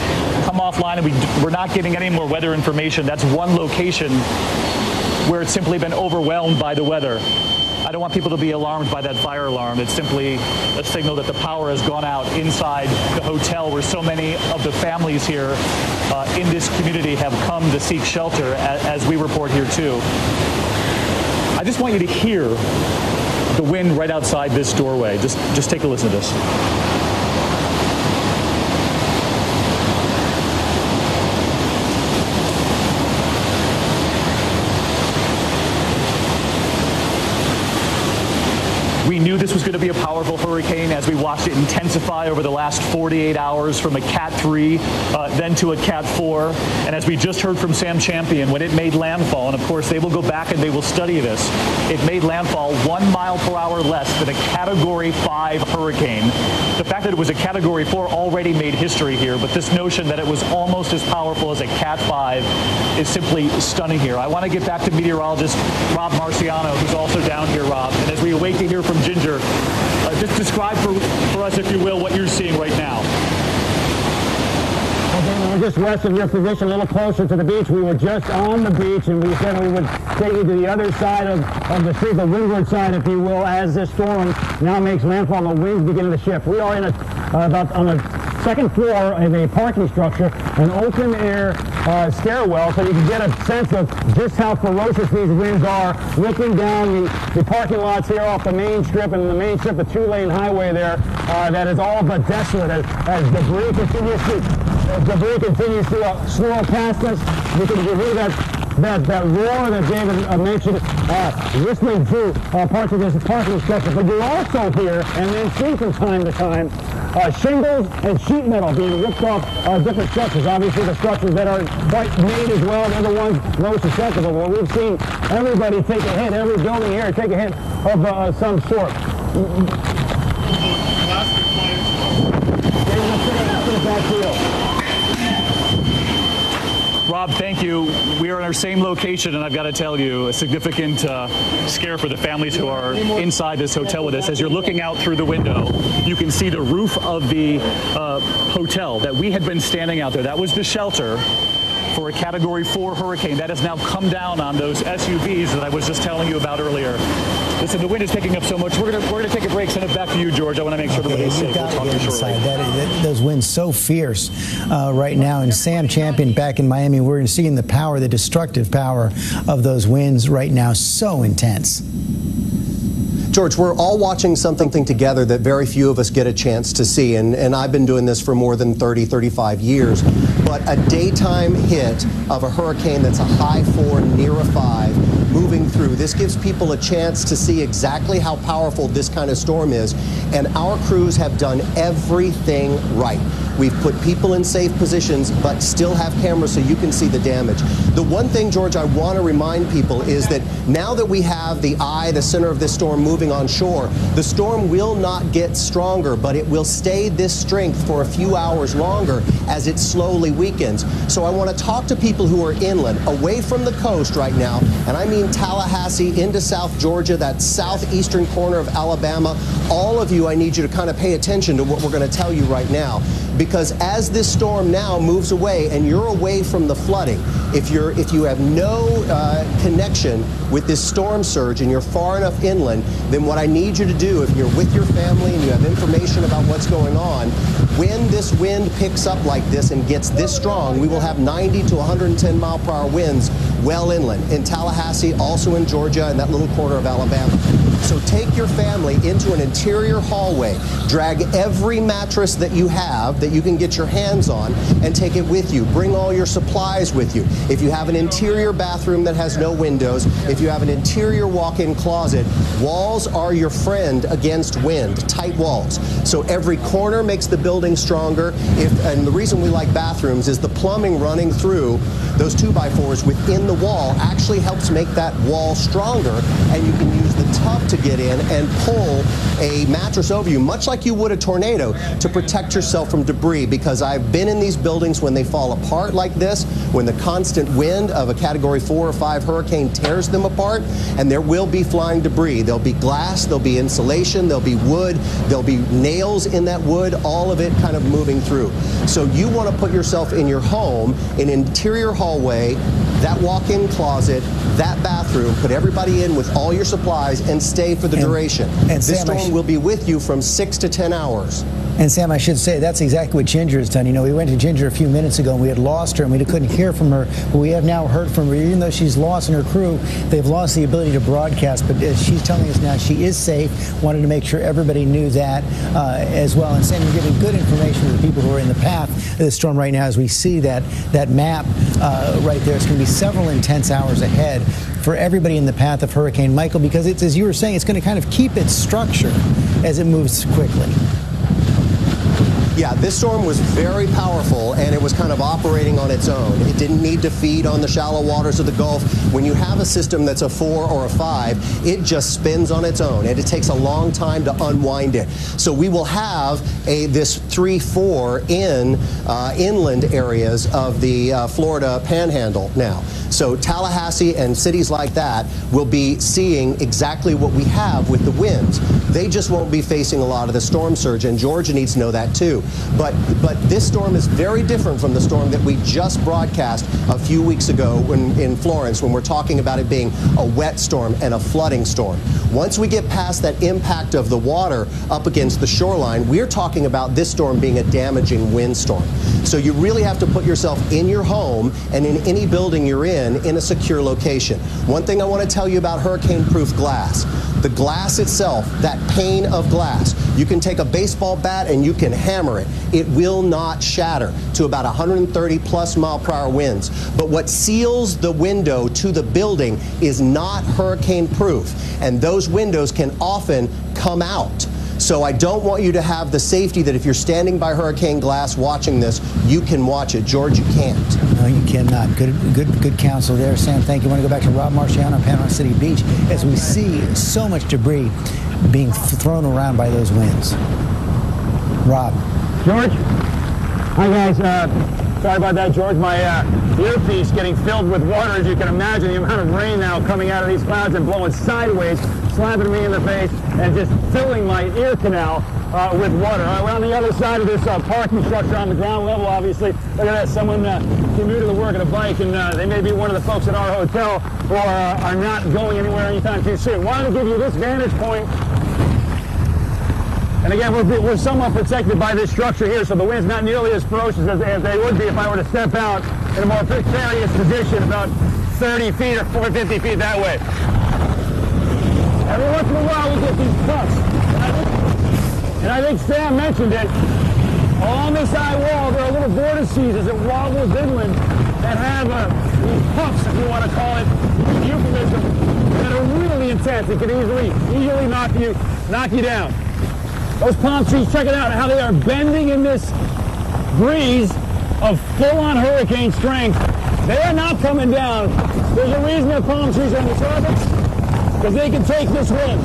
and we're not getting any more weather information. That's one location where it's simply been overwhelmed by the weather. I don't want people to be alarmed by that fire alarm. It's simply a signal that the power has gone out inside the hotel where so many of the families here in this community have come to seek shelter, as we report here too. I just want you to hear the wind right outside this doorway. Just take a listen to this. We knew this was going to be a powerful hurricane as we watched it intensify over the last 48 hours from a Cat 3 then to a Cat 4. And as we just heard from Sam Champion, when it made landfall, and of course they will go back and they will study this, it made landfall 1 mile per hour less than a Category 5 hurricane. The fact that it was a Category 4 already made history here, but this notion that it was almost as powerful as a Cat 5 is simply stunning here. I want to get back to meteorologist Rob Marciano, who's also down here, Rob. And as we await to hear from Ginger, just describe for us, if you will, what you're seeing right now. We're just west of your position, a little closer to the beach. We were just on the beach, and we said we would take you to the other side of the street, the windward side, if you will, as this storm now makes landfall and the winds begin to shift. We are in about on the second floor of a parking structure, an open-air stairwell, so you can get a sense of just how ferocious these winds are, looking down the parking lots here off the main strip, and the main strip, the two-lane highway there, that is all but desolate as debris continues to swirl past us. You can hear that roar that David mentioned, whistling through parts of this parking structure. But you also hear, and then see from time to time, shingles and sheet metal being ripped off different structures. Obviously, the structures that are quite made as well, they're the ones most susceptible. Well, we've seen everybody take a hit, every building here take a hit of some sort. Rob, thank you. We are in our same location, and I've got to tell you, a significant scare for the families who are inside this hotel with us. As you're looking out through the window, you can see the roof of the hotel that we had been standing out there. That was the shelter for a Category 4 hurricane. That has now come down on those SUVs that I was just telling you about earlier. Listen, the wind is picking up so much. We're gonna take a break. Send it back to you, George. I want to make sure everybody's safe. We'll talk to you shortly. Those winds so fierce right now. And Sam Champion back in Miami, we're seeing the power, the destructive power of those winds right now. So intense. George, we're all watching something together that very few of us get a chance to see, and I've been doing this for more than 30, 35 years, but a daytime hit of a hurricane that's a high 4, near a 5, moving through. This gives people a chance to see exactly how powerful this kind of storm is, and our crews have done everything right. We've put people in safe positions, but still have cameras so you can see the damage. The one thing, George, I want to remind people is that now that we have the center of this storm moving on shore, the storm will not get stronger, but it will stay this strength for a few hours longer as it slowly weakens. So I want to talk to people who are inland, away from the coast right now, and I mean Tallahassee into South Georgia, that southeastern corner of Alabama. All of you, I need you to kind of pay attention to what we're going to tell you right now. Because as this storm now moves away and you're away from the flooding, if you have no connection with this storm surge and you're far enough inland, then what I need you to do, if you're with your family and you have information about what's going on, when this wind picks up like this and gets this strong, we will have 90 to 110 mile per hour winds well inland, in Tallahassee, also in Georgia, and that little corner of Alabama. So take your family into an interior hallway, drag every mattress that you have that you can get your hands on, and take it with you. Bring all your supplies with you. If you have an interior bathroom that has no windows, if you have an interior walk-in closet, walls are your friend against wind, tight walls. So every corner makes the building stronger. And the reason we like bathrooms is the plumbing running through those 2x4s within the wall actually helps make that wall stronger, and you can use the tub to get in and pull a mattress over you, much like you would a tornado, to protect yourself from debris. Because I've been in these buildings when they fall apart like this, when the constant wind of a Category 4 or 5 hurricane tears them apart, and there will be flying debris. There'll be glass, there'll be insulation, there'll be wood, there'll be nails in that wood, all of it kind of moving through. So you want to put yourself in your home, an interior hallway, that walk-in closet, that bathroom, put everybody in with all your supplies and stay for the duration. And this storm will be with you from 6 to 10 hours. And Sam, I should say, that's exactly what Ginger has done. You know, we went to Ginger a few minutes ago and we had lost her and we couldn't hear from her, but we have now heard from her. Even though she's lost in her crew, they've lost the ability to broadcast, but she's telling us now she is safe. Wanted to make sure everybody knew that as well. And Sam, you're giving good information to the people who are in the path of the storm right now as we see that map right there. It's going to be several intense hours ahead for everybody in the path of Hurricane Michael, because it's, as you were saying, it's going to kind of keep its structure as it moves quickly. Yeah, this storm was very powerful, and it was kind of operating on its own. It didn't need to feed on the shallow waters of the Gulf. When you have a system that's a 4 or a 5, it just spins on its own, and it takes a long time to unwind it. So we will have this 3-4 in inland areas of the Florida Panhandle now. So Tallahassee and cities like that will be seeing exactly what we have with the winds. They just won't be facing a lot of the storm surge, and Georgia needs to know that too. But this storm is very different from the storm that we just broadcast a few weeks ago in Florence, when we're talking about it being a wet storm and a flooding storm. Once we get past that impact of the water up against the shoreline, we're talking about this storm being a damaging windstorm. So you really have to put yourself in your home and in any building you're in a secure location. One thing I want to tell you about hurricane-proof glass. The glass itself, that pane of glass, you can take a baseball bat and you can hammer it. It will not shatter to about 130 plus mile per hour winds. But what seals the window to the building is not hurricane proof. And those windows can often come out. So I don't want you to have the safety that if you're standing by hurricane glass watching this, you can watch it. George, you can't. No, you cannot. Good counsel there, Sam. Thank you. I want to go back to Rob Marciano on Panama City Beach as we see so much debris being thrown around by those winds. Rob. George? Hi, guys. Sorry about that, George. My earpiece getting filled with water, as you can imagine. The amount of rain now coming out of these clouds and blowing sideways, slapping me in the face, and just filling my ear canal with water. All right, we're on the other side of this parking structure on the ground level, obviously. Look at that. Someone came new to the work at a bike, and they may be one of the folks at our hotel who are not going anywhere anytime too soon. Wanted to give you this vantage point. And again, we're somewhat protected by this structure here, so the wind's not nearly as ferocious as they would be if I were to step out in a more precarious position about 30 feet or 50 feet that way. Every once in a while we get these puffs. And I think Sam mentioned it. Along this high wall, there are little vortices as it wobbles inland that have these puffs, if you want to call it. euphemism, that are really intense. It can easily knock you down. Those palm trees, check it out, how they are bending in this breeze of full-on hurricane strength. They are not coming down. There's a reason that palm trees are in the tropics, because they can take this wind.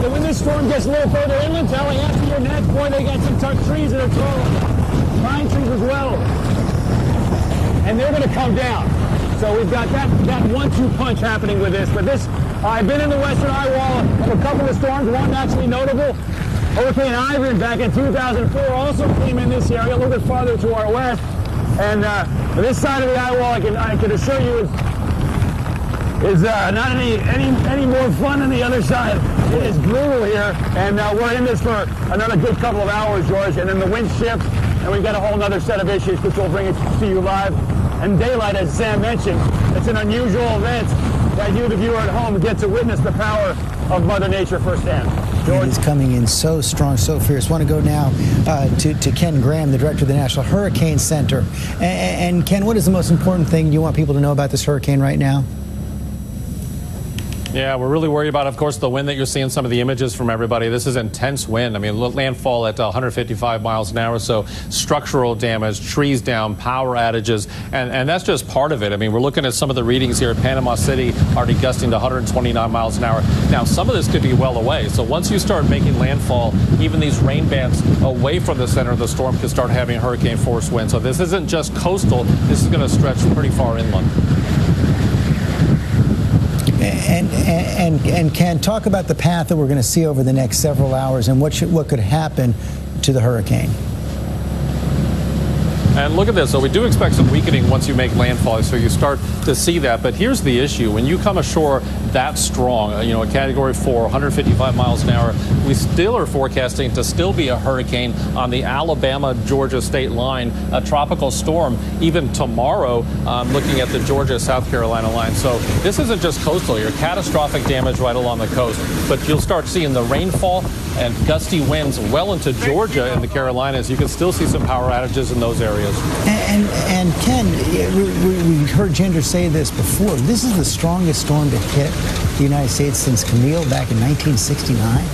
And when this storm gets a little further inland, Sally, after your neck, boy, they got some tough trees that are tall. Pine trees as well. And they're going to come down. So we've got that 1-2 punch happening with this. But this, I've been in the western eye wall of a couple of storms, one actually notable. Hurricane Ivan back in 2004 also came in this area, a little bit farther to our west. And this side of the eye wall, I can assure you, is not any more fun than the other side. It is brutal here, and we're in this for another good couple of hours, George. And then the wind shifts, and we've got a whole other set of issues, which we'll bring it to you live. And daylight, as Sam mentioned, it's an unusual event that you, the viewer at home, get to witness the power of Mother Nature firsthand. It is coming in so strong, so fierce. I want to go now to Ken Graham, the director of the National Hurricane Center. And Ken, what is the most important thing you want people to know about this hurricane right now? Yeah, we're really worried about, of course, the wind that you're seeing, some of the images from everybody. This is intense wind. I mean, landfall at 155 miles an hour, so structural damage, trees down, power outages, and that's just part of it. I mean, we're looking at some of the readings here at Panama City, already gusting to 129 miles an hour. Now, some of this could be well away, so once you start making landfall, even these rain bands away from the center of the storm could start having hurricane force winds. So this isn't just coastal, this is going to stretch pretty far inland. And Ken, talk about the path that we're going to see over the next several hours and what could happen to the hurricane. And look at this. So we do expect some weakening once you make landfall, so you start to see that. But here's the issue. When you come ashore that strong, a Category 4, 155 miles an hour, we still are forecasting to still be a hurricane on the Alabama-Georgia state line, a tropical storm, even tomorrow, looking at the Georgia-South Carolina line. So this isn't just coastal here. Catastrophic damage right along the coast. But you'll start seeing the rainfall and gusty winds well into Georgia and the Carolinas. You can still see some power outages in those areas. And Ken, we heard Ginger say this before. This is the strongest storm to hit the United States since Camille back in 1969.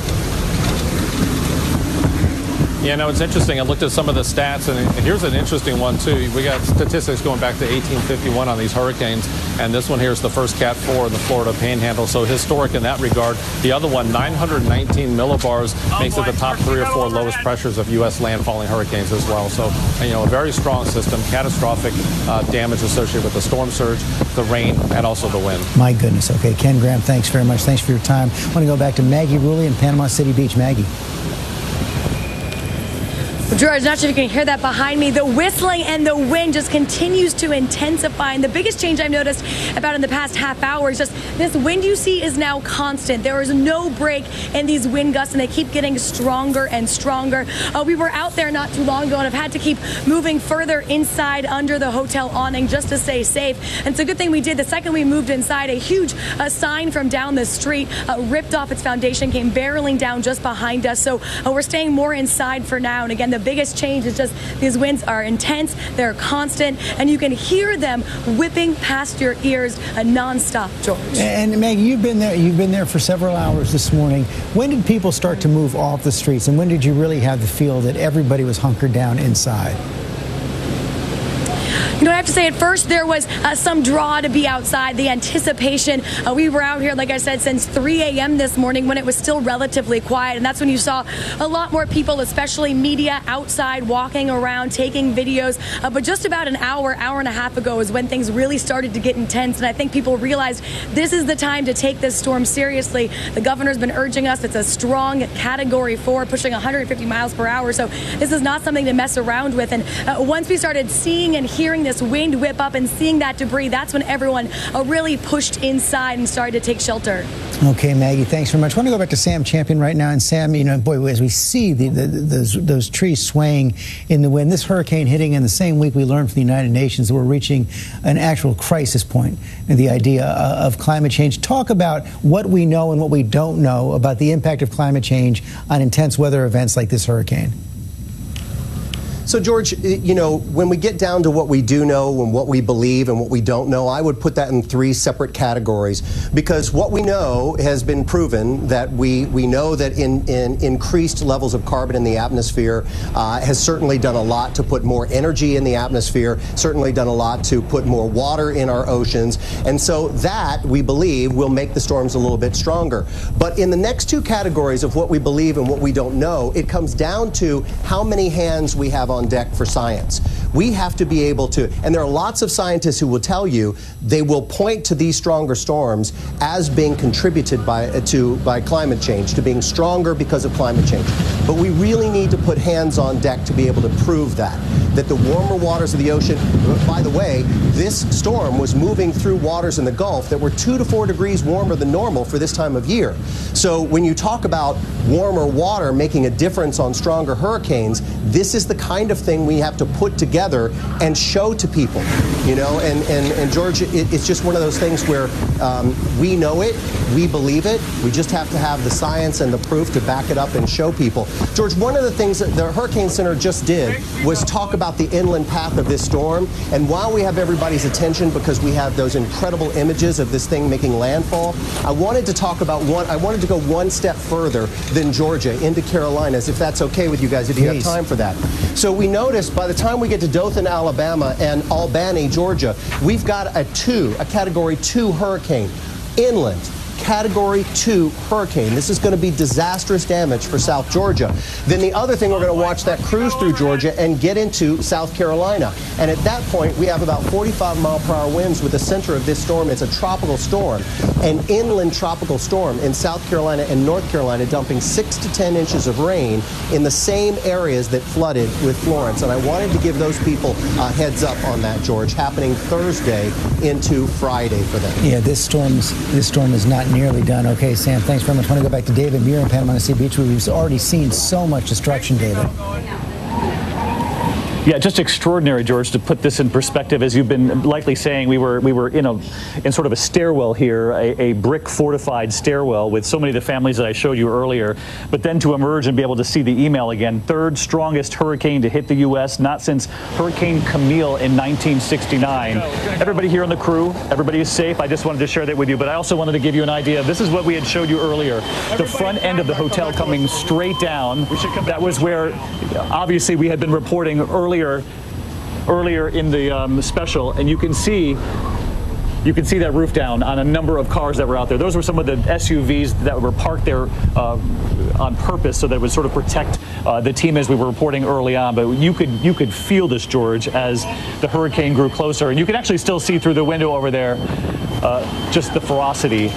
Yeah, no, it's interesting. I looked at some of the stats, and here's an interesting one, too. We got statistics going back to 1851 on these hurricanes, and this one here is the first Cat 4 in the Florida Panhandle, so historic in that regard. The other one, 919 millibars, makes it the top 3 or 4 lowest pressures of U.S. landfalling hurricanes as well. So, a very strong system, catastrophic damage associated with the storm surge, the rain, and also the wind. My goodness. Okay, Ken Graham, thanks very much. Thanks for your time. I want to go back to Maggie Rulli in Panama City Beach. Maggie. George, not sure if you can hear that behind me. The whistling and the wind just continues to intensify. And the biggest change I've noticed about in the past half hour is just this wind you see is now constant. There is no break in these wind gusts, and they keep getting stronger and stronger. We were out there not too long ago and have had to keep moving further inside under the hotel awning just to stay safe. And it's a good thing we did. The second we moved inside, a huge sign from down the street ripped off its foundation, came barreling down just behind us. So we're staying more inside for now. And again, the biggest change is just these winds are intense, they're constant, and you can hear them whipping past your ears nonstop, George. And Maggie, you've been there for several hours this morning. When did people start to move off the streets, and when did you really have the feel that everybody was hunkered down inside? I have to say, at first there was some draw to be outside, the anticipation. We were out here, like I said, since 3 a.m. this morning when it was still relatively quiet, and that's when you saw a lot more people, especially media, outside walking around, taking videos. But just about an hour and a half ago is when things really started to get intense, and I think people realized this is the time to take this storm seriously. The governor's been urging us. It's a strong Category 4, pushing 150 miles per hour, so this is not something to mess around with. And once we started seeing and hearing this wind whip up and seeing that debris, that's when everyone really pushed inside and started to take shelter. Okay, Maggie, thanks very much. I want to go back to Sam Champion right now. And Sam, boy, as we see those trees swaying in the wind, this hurricane hitting in the same week we learned from the United Nations that we're reaching an actual crisis point in the idea of climate change. Talk about what we know and what we don't know about the impact of climate change on intense weather events like this hurricane. So, George, you know, when we get down to what we do know and what we believe and what we don't know, I would put that in 3 separate categories, because what we know has been proven that we know that in increased levels of carbon in the atmosphere has certainly done a lot to put more energy in the atmosphere, certainly done a lot to put more water in our oceans, and so that, we believe, will make the storms a little bit stronger. But in the next 2 categories of what we believe and what we don't know, it comes down to how many hands we have on deck for science. We have to be able to, and there are lots of scientists who will tell you they will point to these stronger storms as being contributed by climate change, to being stronger because of climate change. But we really need to put hands on deck to be able to prove that the warmer waters of the ocean, by the way, this storm was moving through waters in the Gulf that were 2 to 4 degrees warmer than normal for this time of year. So when you talk about warmer water making a difference on stronger hurricanes, this is the kind of thing we have to put together and show to people, you know, and George, it's just one of those things where we know it, we believe it, we just have to have the science and the proof to back it up and show people. George, one of the things that the Hurricane Center just did was talk about the inland path of this storm, and while we have everybody's attention because we have those incredible images of this thing making landfall, I wanted to talk about I wanted to go one step further than Georgia into Carolinas, if that's okay with you guys, if you have time for that. So we noticed by the time we get to Dothan, Alabama and Albany, Georgia, we've got a Category 2 hurricane inland. Category 2 hurricane. This is going to be disastrous damage for South Georgia. Then the other thing, we're going to watch that cruise through Georgia and get into South Carolina. And at that point, we have about 45-mile-per-hour winds with the center of this storm. It's a tropical storm, an inland tropical storm in South Carolina and North Carolina, dumping 6 to 10 inches of rain in the same areas that flooded with Florence. And I wanted to give those people a heads up on that, George, happening Thursday into Friday for them. Yeah, this storm is not nearly done. Okay, Sam, thanks very much. I want to go back to David Muir in Panama City Beach, where we've already seen so much destruction, David. Yeah, just extraordinary, George, to put this in perspective. As you've been likely saying, we were in sort of a stairwell here, a brick fortified stairwell with so many of the families that I showed you earlier. But then to emerge and be able to see the email again, 3rd strongest hurricane to hit the U.S., not since Hurricane Camille in 1969. Everybody here on the crew, everybody is safe. I just wanted to share that with you. But I also wanted to give you an idea. This is what we had showed you earlier. The front end of the hotel coming straight down. That was where, obviously, we had been reporting earlier in the special, and you can see that roof down on a number of cars that were out there. Those were some of the SUVs that were parked there on purpose so that it would sort of protect the team as we were reporting early on. But you could feel this, George, as the hurricane grew closer, and you can actually still see through the window over there just the ferocity.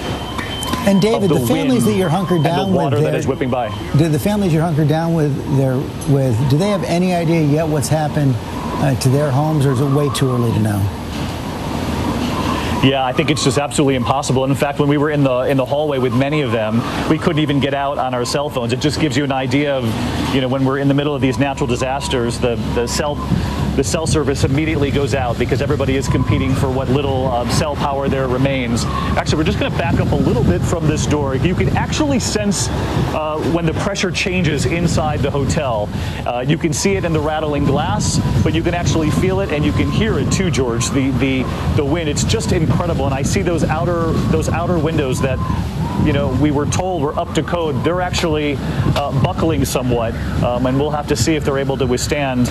And David, the families that you're hunkered down with, that is whipping by. The families you're hunkered down with, do they have any idea yet what's happened to their homes, or is it way too early to know? Yeah, I think it's just absolutely impossible. And in fact, when we were in the hallway with many of them, we couldn't even get out on our cell phones. It just gives you an idea of, when we're in the middle of these natural disasters, the cell service immediately goes out because everybody is competing for what little cell power there remains. Actually, we're just going to back up a little bit from this door. You can actually sense when the pressure changes inside the hotel. You can see it in the rattling glass, but you can actually feel it and you can hear it too, George. The wind. It's just incredible. And I see those outer windows that we were told were up to code. They're actually buckling somewhat, and we'll have to see if they're able to withstand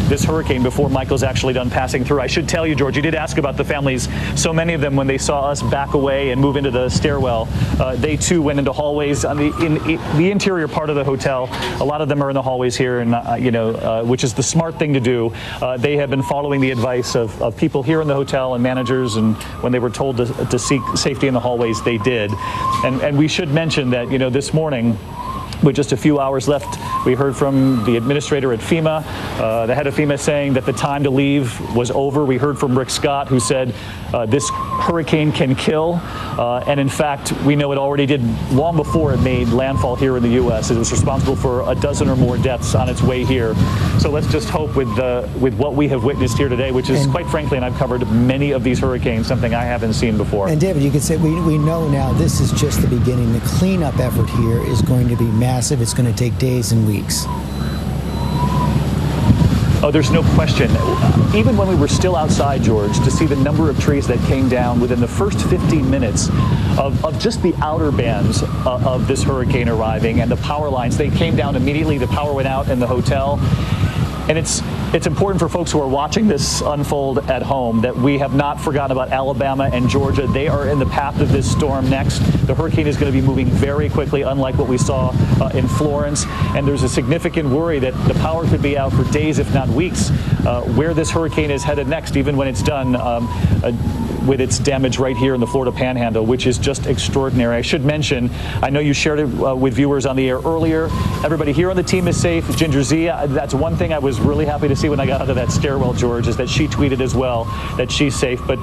this hurricane before Michael's actually done passing through. I should tell you, George, you did ask about the families. So many of them, when they saw us back away and move into the stairwell, they too went into hallways on the interior part of the hotel. A lot of them are in the hallways here, and which is the smart thing to do. They have been following the advice of people here in the hotel and managers, and when they were told to seek safety in the hallways, they did. And we should mention that this morning, with just a few hours left, we heard from the administrator at FEMA, the head of FEMA, saying that the time to leave was over. We heard from Rick Scott, who said this hurricane can kill. And in fact, we know it already did long before it made landfall here in the U.S. It was responsible for a dozen or more deaths on its way here. So let's just hope with what we have witnessed here today, which is, quite frankly, and I've covered many of these hurricanes, something I haven't seen before. And David, you could say we know now this is just the beginning. The cleanup effort here is going to be massive. It's going to take days and weeks. Oh, there's no question. Even when we were still outside, George, to see the number of trees that came down within the first 15 minutes of just the outer bands of this hurricane arriving, and the power lines, they came down immediately. The power went out in the hotel. And it's important for folks who are watching this unfold at home that we have not forgotten about Alabama and Georgia. They are in the path of this storm next. The hurricane is going to be moving very quickly, unlike what we saw in Florence. And there's a significant worry that the power could be out for days, if not weeks, where this hurricane is headed next, even when it's done with its damage right here in the Florida Panhandle, which is just extraordinary. I should mention, I know you shared it with viewers on the air earlier. Everybody here on the team is safe. Ginger Z, that's one thing I was really happy to see when I got out of that stairwell, George, is that she tweeted as well that she's safe. But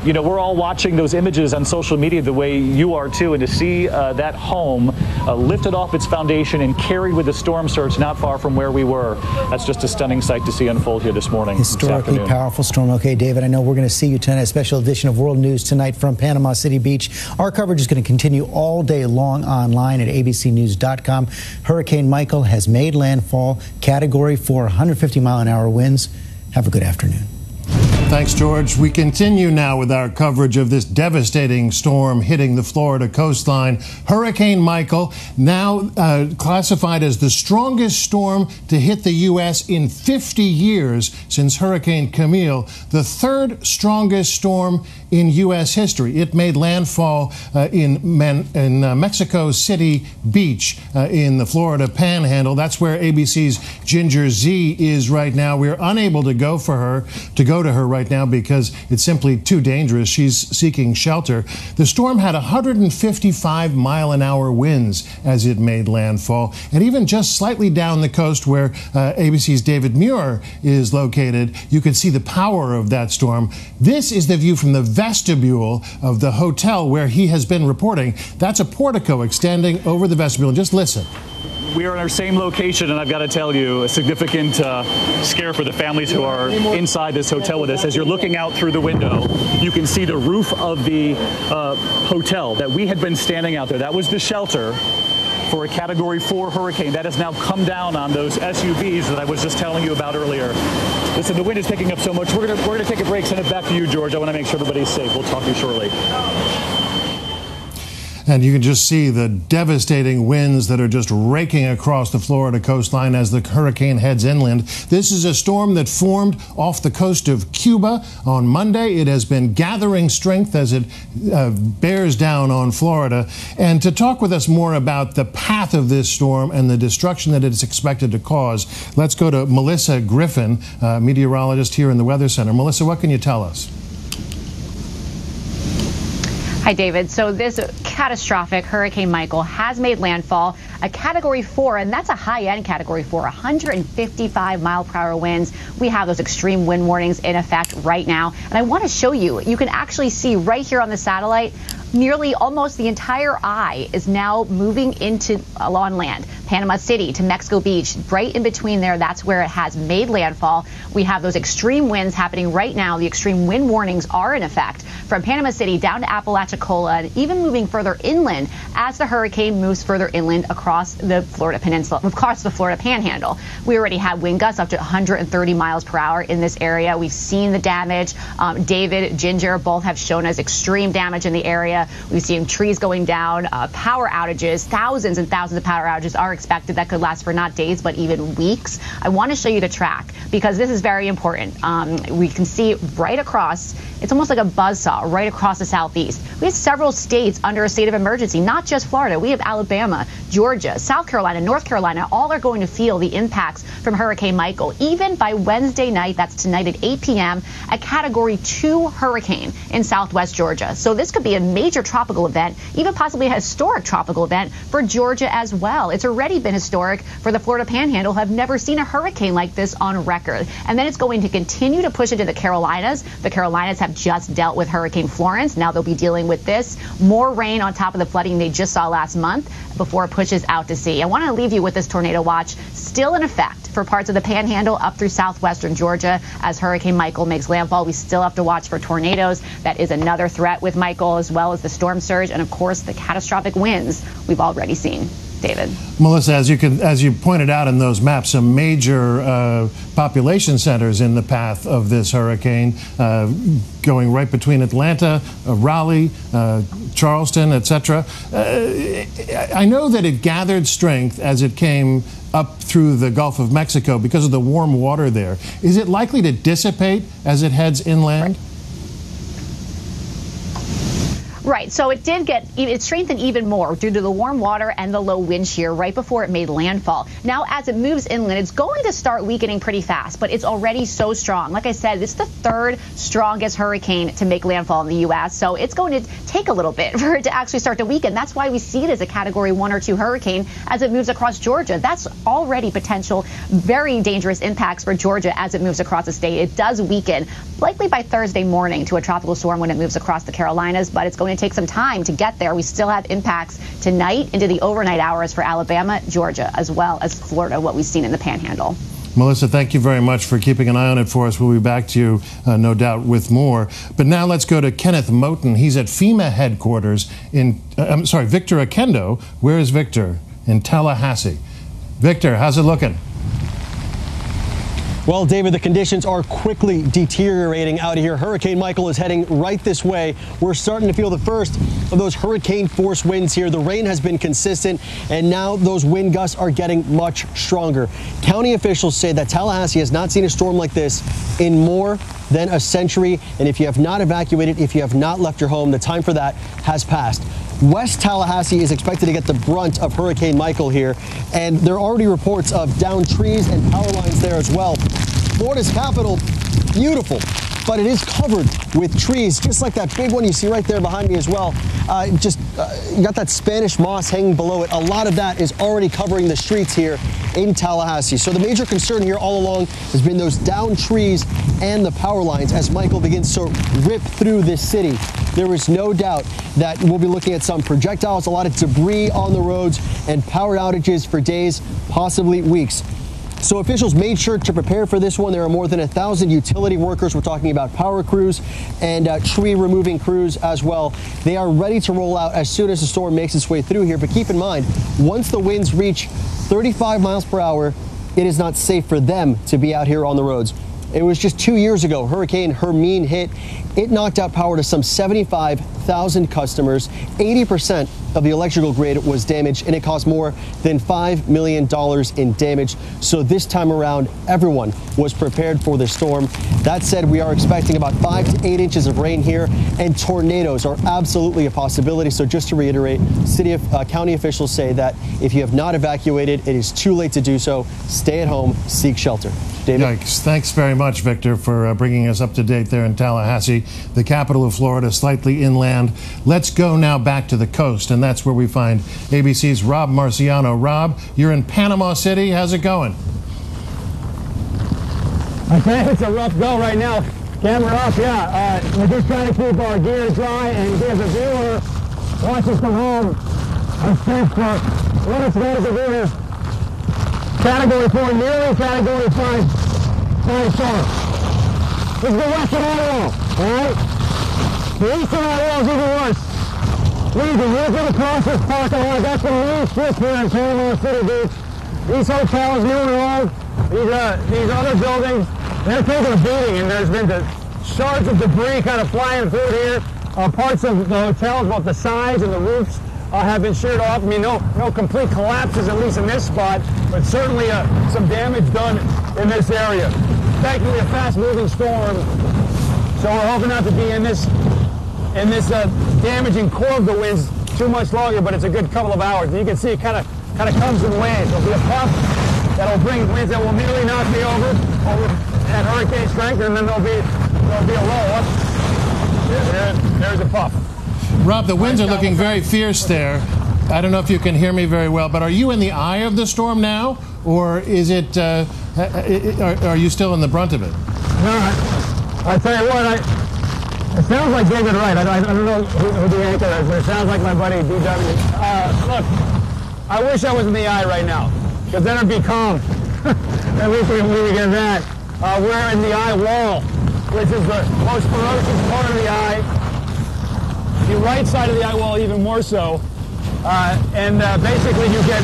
you know, we're all watching those images on social media the way you are too, and to see that home lifted off its foundation and carried with the storm surge not far from where we were, that's just a stunning sight to see unfold here this morning. Historically powerful storm. Okay, David, I know we're going to see you tonight, a special edition of World News Tonight from Panama City Beach. Our coverage is going to continue all day long online at abcnews.com. Hurricane Michael has made landfall, Category 4, 150-mile-an-hour winds. Have a good afternoon. Thanks, George. We continue now with our coverage of this devastating storm hitting the Florida coastline. Hurricane Michael, now classified as the strongest storm to hit the U.S. in 50 years since Hurricane Camille, the third strongest storm in U.S. history. It made landfall in Mexico City Beach in the Florida Panhandle. That's where ABC's Ginger Z is right now. We're unable to go to her right now because it's simply too dangerous. She's seeking shelter. The storm had 155-mile-an-hour winds as it made landfall, and even just slightly down the coast where ABC's David Muir is located, you can see the power of that storm. This is the view from the vestibule of the hotel where he has been reporting. That's a portico extending over the vestibule. And just listen. We are in our same location, and I've got to tell you, a significant scare for the families who are inside this hotel with us. As you're looking out through the window, you can see the roof of the hotel that we had been standing out there. That was the shelter for a Category 4 hurricane. That has now come down on those SUVs that I was just telling you about earlier. Listen, the wind is picking up so much. We're gonna take a break, send it back to you, George. I want to make sure everybody's safe. We'll talk to you shortly. And you can just see the devastating winds that are just raking across the Florida coastline as the hurricane heads inland. This is a storm that formed off the coast of Cuba on Monday. It has been gathering strength as it bears down on Florida. And to talk with us more about the path of this storm and the destruction that it is expected to cause, let's go to Melissa Griffin, meteorologist here in the Weather Center. Melissa, what can you tell us? Hi, David. So this catastrophic Hurricane Michael has made landfall, a Category 4, and that's a high-end Category 4, 155-mile-per-hour winds. We have those extreme wind warnings in effect right now. And I want to show you, you can actually see right here on the satellite, nearly almost the entire eye is now moving into on land. Panama City to Mexico Beach, right in between there, that's where it has made landfall. We have those extreme winds happening right now. The extreme wind warnings are in effect from Panama City down to APALACHICOLA, and even moving further inland as the hurricane moves further inland across the Florida Peninsula, across the Florida Panhandle. We already have wind gusts up to 130 miles per hour in this area. We've seen the damage. David, Ginger, both have shown us extreme damage in the area. We've seen trees going down, power outages, thousands and thousands of power outages are expected that could last for not days, but even weeks. I want to show you the track because this is very important. We can see right across, it's almost like a buzzsaw right across the southeast. We have several states under a state of emergency, not just Florida. We have Alabama, Georgia, South Carolina, North Carolina, all are going to feel the impacts from Hurricane Michael. Even by Wednesday night, that's tonight at 8 p.m., a Category 2 hurricane in southwest Georgia. So this could be a major tropical event, even possibly a historic tropical event for Georgia as well. It's already been historic for the Florida Panhandle, who have never seen a hurricane like this on record. And then it's going to continue to push into the Carolinas. The Carolinas have just dealt with Hurricane Florence. Now they'll be dealing with this. More rain on top of the flooding they just saw last month before it pushes out to sea. I want to leave you with this tornado watch still in effect for parts of the Panhandle up through southwestern Georgia as Hurricane Michael makes landfall. We still have to watch for tornadoes. That is another threat with Michael, as well as the storm surge and, of course, the catastrophic winds we've already seen. David. Melissa, as you pointed out in those maps, some major population centers in the path of this hurricane, going right between Atlanta, Raleigh, Charleston, etc. I know that it gathered strength as it came up through the Gulf of Mexico because of the warm water there. Is it likely to dissipate as it heads inland? Right, so it strengthened even more due to the warm water and the low wind shear right before it made landfall. Now, as it moves inland, it's going to start weakening pretty fast, but it's already so strong. Like I said, it's the third strongest hurricane to make landfall in the U.S., so it's going to take a little bit for it to actually start to weaken. That's why we see it as a Category 1 or 2 hurricane as it moves across Georgia. That's already potential very dangerous impacts for Georgia as it moves across the state. It does weaken, likely by Thursday morning, to a tropical storm when it moves across the Carolinas, but it's going to take some time to get there. We still have impacts tonight into the overnight hours for Alabama, Georgia, as well as Florida, what we've seen in the Panhandle. Melissa, thank you very much for keeping an eye on it for us. We'll be back to you, no doubt, with more. But now let's go to Kenneth Moten. He's at FEMA headquarters in, Victor Akendo. Where is Victor? In Tallahassee. Victor, how's it looking? Well, David, the conditions are quickly deteriorating out of here. Hurricane Michael is heading right this way. We're starting to feel the first of those hurricane force winds here. The rain has been consistent, and now those wind gusts are getting much stronger. County officials say that Tallahassee has not seen a storm like this in more than a century. And if you have not evacuated, if you have not left your home, the time for that has passed. West Tallahassee is expected to get the brunt of Hurricane Michael here, and there are already reports of downed trees and power lines there as well. Florida's capital, beautiful, but it is covered with trees, just like that big one you see right there behind me as well. You got that Spanish moss hanging below it. A lot of that is already covering the streets here in Tallahassee. So the major concern here all along has been those downed trees and the power lines as Michael begins to rip through this city. There is no doubt that we'll be looking at some projectiles, a lot of debris on the roads, and power outages for days, possibly weeks. So officials made sure to prepare for this one. There are more than 1,000 utility workers. We're talking about power crews and tree removing crews as well. They are ready to roll out as soon as the storm makes its way through here. But keep in mind, once the winds reach 35 miles per hour, it is not safe for them to be out here on the roads. It was just 2 years ago, Hurricane Hermine hit. It knocked out power to some 75,000 customers. 80% of the electrical grid was damaged, and it caused more than $5 million in damage. So this time around, everyone was prepared for the storm. That said, we are expecting about 5 to 8 inches of rain here, and tornadoes are absolutely a possibility. So just to reiterate, county officials say that if you have not evacuated, it is too late to do so. Stay at home, seek shelter. David? Yikes. Thanks very much, Victor, for bringing us up to date there in Tallahassee, the capital of Florida, slightly inland. Let's go now back to the coast, and that's where we find ABC's Rob Marciano. Rob, you're in Panama City. How's it going? Okay, it's a rough go right now. Camera up, yeah. We're just trying to keep our gear dry and give the viewer watching from home a sense for what it's going to do here. Category 4, nearly Category 5 storm. This is the western eye wall, alright? The eastern eye wall is even worse. Winds are ripping across this parking lot. That's the main strip here in Panama City Beach. These hotels, new and old, these other buildings, they're taking a beating, and there's been the shards of debris kind of flying through here. Parts of the hotels, both the sides and the roofs, have been sheared off. I mean, no complete collapses, at least in this spot, but certainly some damage done in this area. Thankfully, a fast-moving storm, so we're hoping not to be in this damaging core of the winds too much longer, but it's a good couple of hours. And you can see it kind of comes in waves. There'll be a puff that'll bring winds that will immediately knock me over at hurricane strength, and then there'll be a low. There's a puff. Rob, the winds are looking very fierce there. I don't know if you can hear me very well, but are you in the eye of the storm now, or is it? Are you still in the brunt of it? No, I tell you what, it sounds like David Wright. I don't know who the anchor is, but it sounds like my buddy DW. Look, I wish I was in the eye right now, because then it'd be calm. At least we get that. We're in the eye wall, which is the most ferocious part of the eye. The right side of the eye wall even more so. Basically you get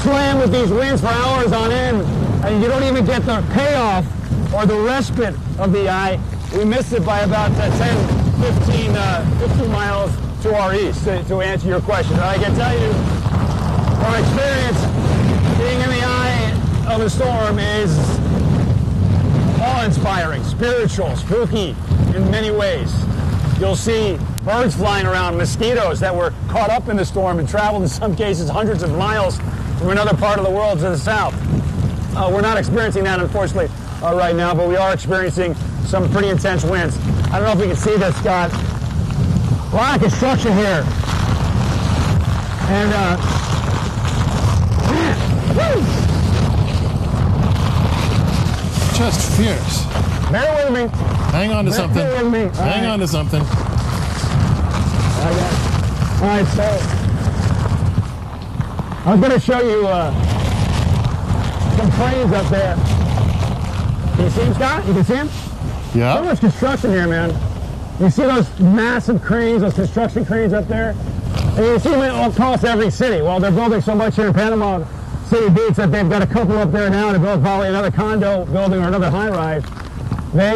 slammed with these winds for hours on end, and you don't even get the payoff or the respite of the eye. We missed it by about 15 miles to our east, to answer your question. And I can tell you from experience, being in the eye of a storm is awe-inspiring, spiritual, spooky in many ways. You'll see birds flying around, mosquitoes that were caught up in the storm and traveled in some cases hundreds of miles from another part of the world to the south. We're not experiencing that, unfortunately, right now, but we are experiencing some pretty intense winds. I don't know if we can see this, Scott. A lot of construction here. And, just fierce. Bear with me. Hang on to something. Bear with me. Hang on to something. All right, so I'm going to show you some cranes up there. Can you see them, Scott? You can see them? Yeah. So much construction here, man. You see those massive cranes, those construction cranes up there? And you see them across every city. Well, they're building so much here in Panama City Beach that they've got a couple up there now to build probably another condo building or another high-rise. They,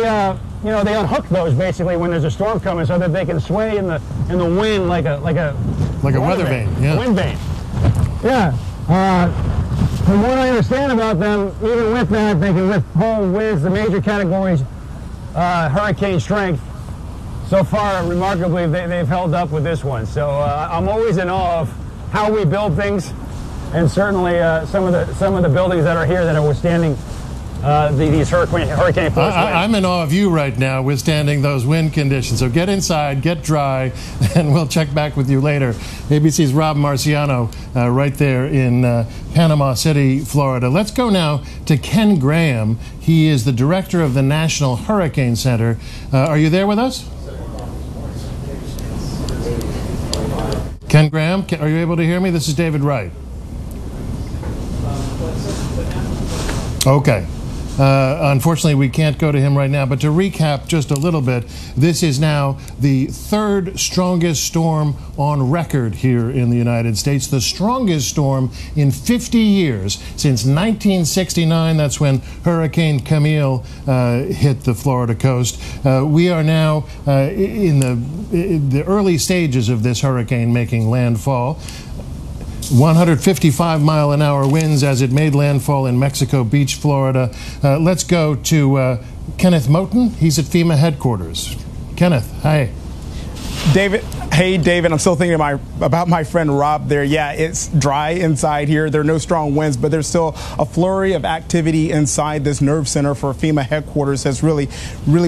you know, they unhook those basically when there's a storm coming so that they can sway in the wind like a weather vane. Yeah. Wind vane. Yeah. From what I understand about them, even with that, they can withhold winds, the major categories, hurricane strength. So far, remarkably, they've held up with this one. So I'm always in awe of how we build things, and certainly some of the buildings that are here that are withstanding these hurricane force winds. I'm in awe of you right now, withstanding those wind conditions. So get inside, get dry, and we'll check back with you later. ABC's Rob Marciano right there in Panama City, Florida. Let's go now to Ken Graham. He is the director of the National Hurricane Center. Are you there with us? Ken Graham, are you able to hear me? This is David Wright. Okay. Unfortunately, we can't go to him right now, but to recap just a little bit, this is now the third strongest storm on record here in the United States, the strongest storm in 50 years, since 1969. That's when Hurricane Camille hit the Florida coast. We are now in the early stages of this hurricane making landfall. 155-mile-an-hour winds as it made landfall in Mexico Beach, Florida. Let's go to Kenneth Moten. He's at FEMA headquarters. Kenneth, hi. David, hey, David, I'm still thinking about my friend Rob there. Yeah, it's dry inside here. There are no strong winds, but there's still a flurry of activity inside this nerve center for FEMA headquarters that's really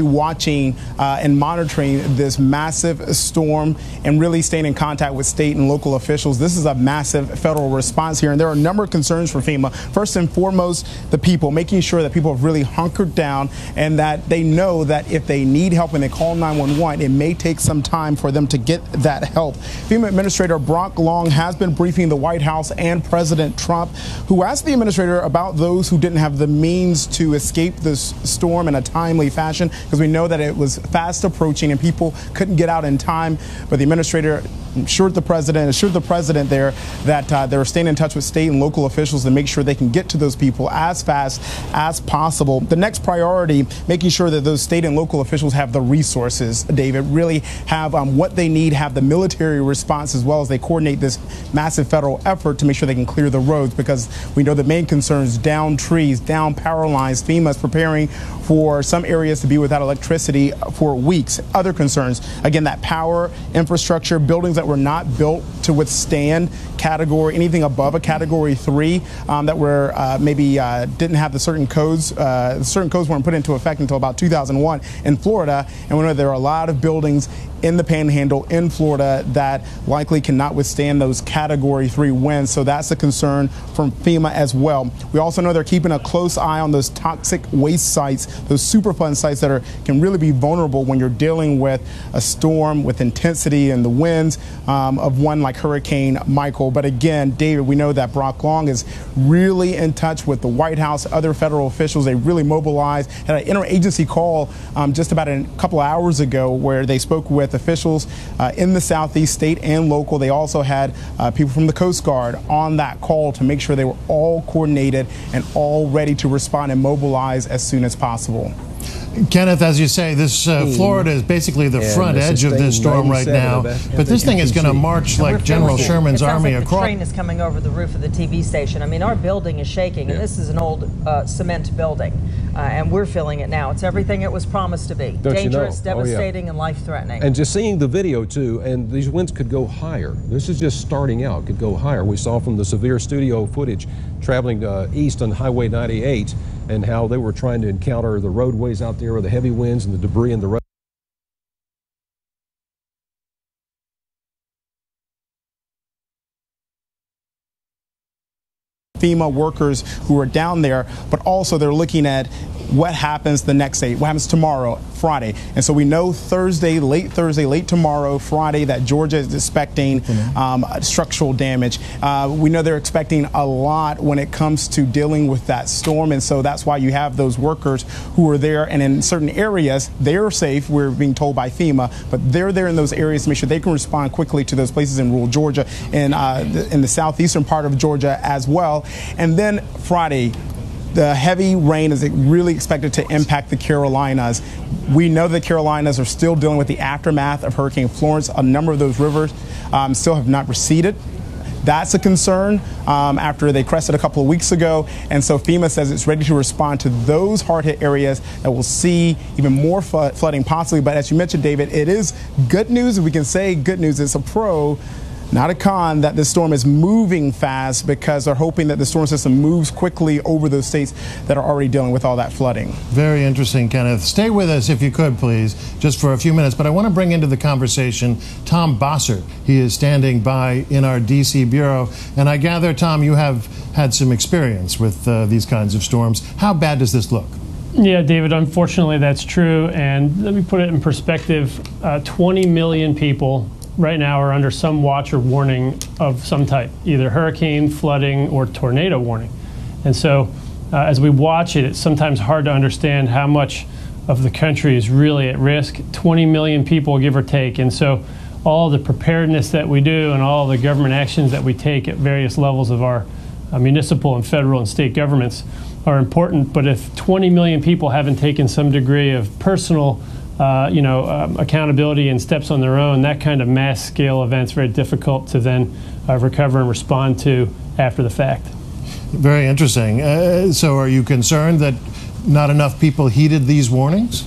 watching and monitoring this massive storm and really staying in contact with state and local officials. This is a massive federal response here, and there are a number of concerns for FEMA. First and foremost, the people, making sure that people have really hunkered down and that they know that if they need help and they call 911, it may take some time for them to get that help. FEMA Administrator Brock Long has been briefing the White House and President Trump, who asked the administrator about those who didn't have the means to escape this storm in a timely fashion, because we know that it was fast approaching and people couldn't get out in time. But the administrator assured the president there that they're staying in touch with state and local officials to make sure they can get to those people as fast as possible. The next priority, making sure that those state and local officials have the resources, David, really have what they need, have the military response, as well as they coordinate this massive federal effort to make sure they can clear the roads, because we know the main concerns: down trees, down power lines. FEMA is preparing for some areas to be without electricity for weeks. Other concerns, again, that power infrastructure, buildings that were not built to withstand anything above a category 3 that were maybe didn't have the certain codes. Certain codes weren't put into effect until about 2001 in Florida, and we know there are a lot of buildings in the Panhandle in Florida that likely cannot withstand those category 3 winds. So that's a concern from FEMA as well. We also know they're keeping a close eye on those toxic waste sites, those Superfund sites that can really be vulnerable when you're dealing with a storm with intensity and the winds. of one like Hurricane Michael. But again, David, we know that Brock Long is really in touch with the White House, other federal officials. They really mobilized. Had an interagency call just about a couple of hours ago where they spoke with officials in the Southeast, state and local. They also had people from the Coast Guard on that call to make sure they were all coordinated and all ready to respond and mobilize as soon as possible. Kenneth, as you say, this Florida is basically the front edge of this storm right now, but this thing is going to march like General Sherman's army like across. The train is coming over the roof of the TV station. I mean, our building is shaking, and this is an old cement building, and we're feeling it now. It's everything it was promised to be. Dangerous, devastating, and life-threatening. And just seeing the video, too, and these winds could go higher. This is just starting out, could go higher. We saw from the severe studio footage traveling east on Highway 98 and how they were trying to encounter the roadways out there with the heavy winds and the debris in the road. FEMA workers who are down there, but also they're looking at what happens the next day, what happens tomorrow, Friday. And so we know Thursday, late tomorrow, Friday, that Georgia is expecting structural damage. We know they're expecting a lot when it comes to dealing with that storm. And so that's why you have those workers who are there. And in certain areas, they're safe, we're being told by FEMA, but they're there in those areas to make sure they can respond quickly to those places in rural Georgia and in the southeastern part of Georgia as well. And then Friday, the heavy rain is really expected to impact the Carolinas. We know the Carolinas are still dealing with the aftermath of Hurricane Florence. A number of those rivers still have not receded. That's a concern after they crested a couple of weeks ago. And so FEMA says it's ready to respond to those hard-hit areas that will see even more flooding possibly. But as you mentioned, David, it is good news. We can say good news. It's a pro, not a con, that this storm is moving fast because they're hoping that the storm system moves quickly over those states that are already dealing with all that flooding. Very interesting, Kenneth. Stay with us if you could, please, just for a few minutes. But I want to bring into the conversation Tom Bossert. He is standing by in our D.C. Bureau. And I gather, Tom, you have had some experience with these kinds of storms. How bad does this look? Yeah, David, unfortunately that's true. And let me put it in perspective. 20 million people right now are under some watch or warning of some type, either hurricane, flooding, or tornado warning. And so as we watch it, it's sometimes hard to understand how much of the country is really at risk. 20 million people, give or take. And so all the preparedness that we do and all the government actions that we take at various levels of our municipal and federal and state governments are important. But if 20 million people haven't taken some degree of personal accountability and steps on their own, that kind of mass scale event's very difficult to then recover and respond to after the fact. Very interesting. So are you concerned that not enough people heeded these warnings?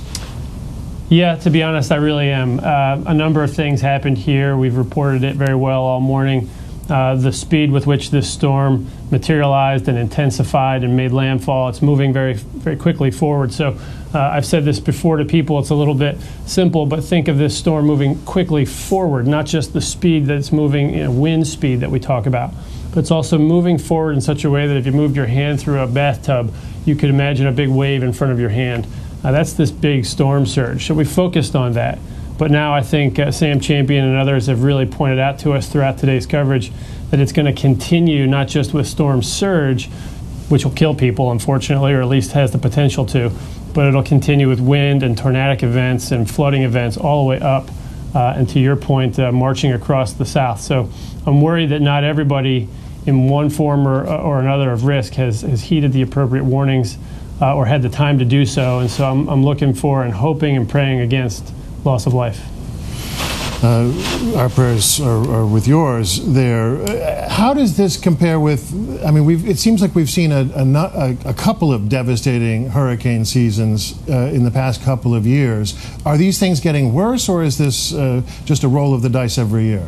Yeah, to be honest, I really am. A number of things happened here. We've reported it very well all morning. The speed with which this storm materialized and intensified and made landfall, it's moving very, very quickly forward. So I've said this before to people, it's a little bit simple, but think of this storm moving quickly forward, not just the speed that it's moving, wind speed that we talk about, but it's also moving forward in such a way that if you moved your hand through a bathtub, you could imagine a big wave in front of your hand. That's this big storm surge. So we focused on that. But now I think Sam Champion and others have really pointed out to us throughout today's coverage that it's going to continue not just with storm surge, which will kill people, unfortunately, or at least has the potential to, but it'll continue with wind and tornadic events and flooding events all the way up, and to your point, marching across the South. So I'm worried that not everybody in one form or another of risk has heeded the appropriate warnings or had the time to do so. And so I'm looking for and hoping and praying against loss of life. Our prayers are with yours there. How does this compare with, I mean, it seems like we've seen a couple of devastating hurricane seasons in the past couple of years. Are these things getting worse, or is this just a roll of the dice every year?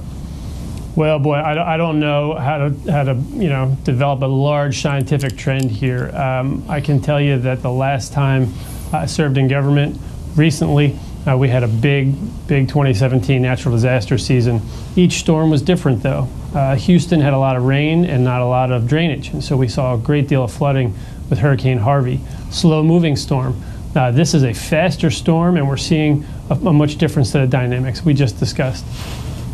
Well, boy, I don't know how to develop a large scientific trend here. I can tell you that the last time I served in government recently, we had a big 2017 natural disaster season. Each storm was different, though. Houston had a lot of rain and not a lot of drainage, and so we saw a great deal of flooding with Hurricane Harvey. Slow-moving storm. This is a faster storm, and we're seeing a much different set of dynamics we just discussed.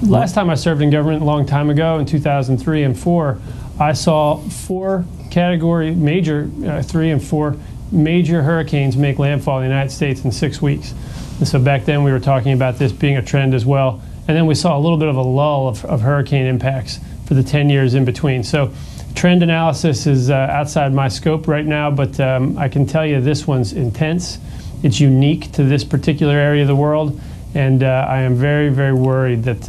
Last time I served in government a long time ago, in 2003 and 4, I saw 4 category major, 3 and 4 major hurricanes make landfall in the United States in 6 weeks. And so back then we were talking about this being a trend as well. And then we saw a little bit of a lull of hurricane impacts for the 10 years in between. So trend analysis is outside my scope right now, but I can tell you this one's intense. It's unique to this particular area of the world. And I am very, very worried that,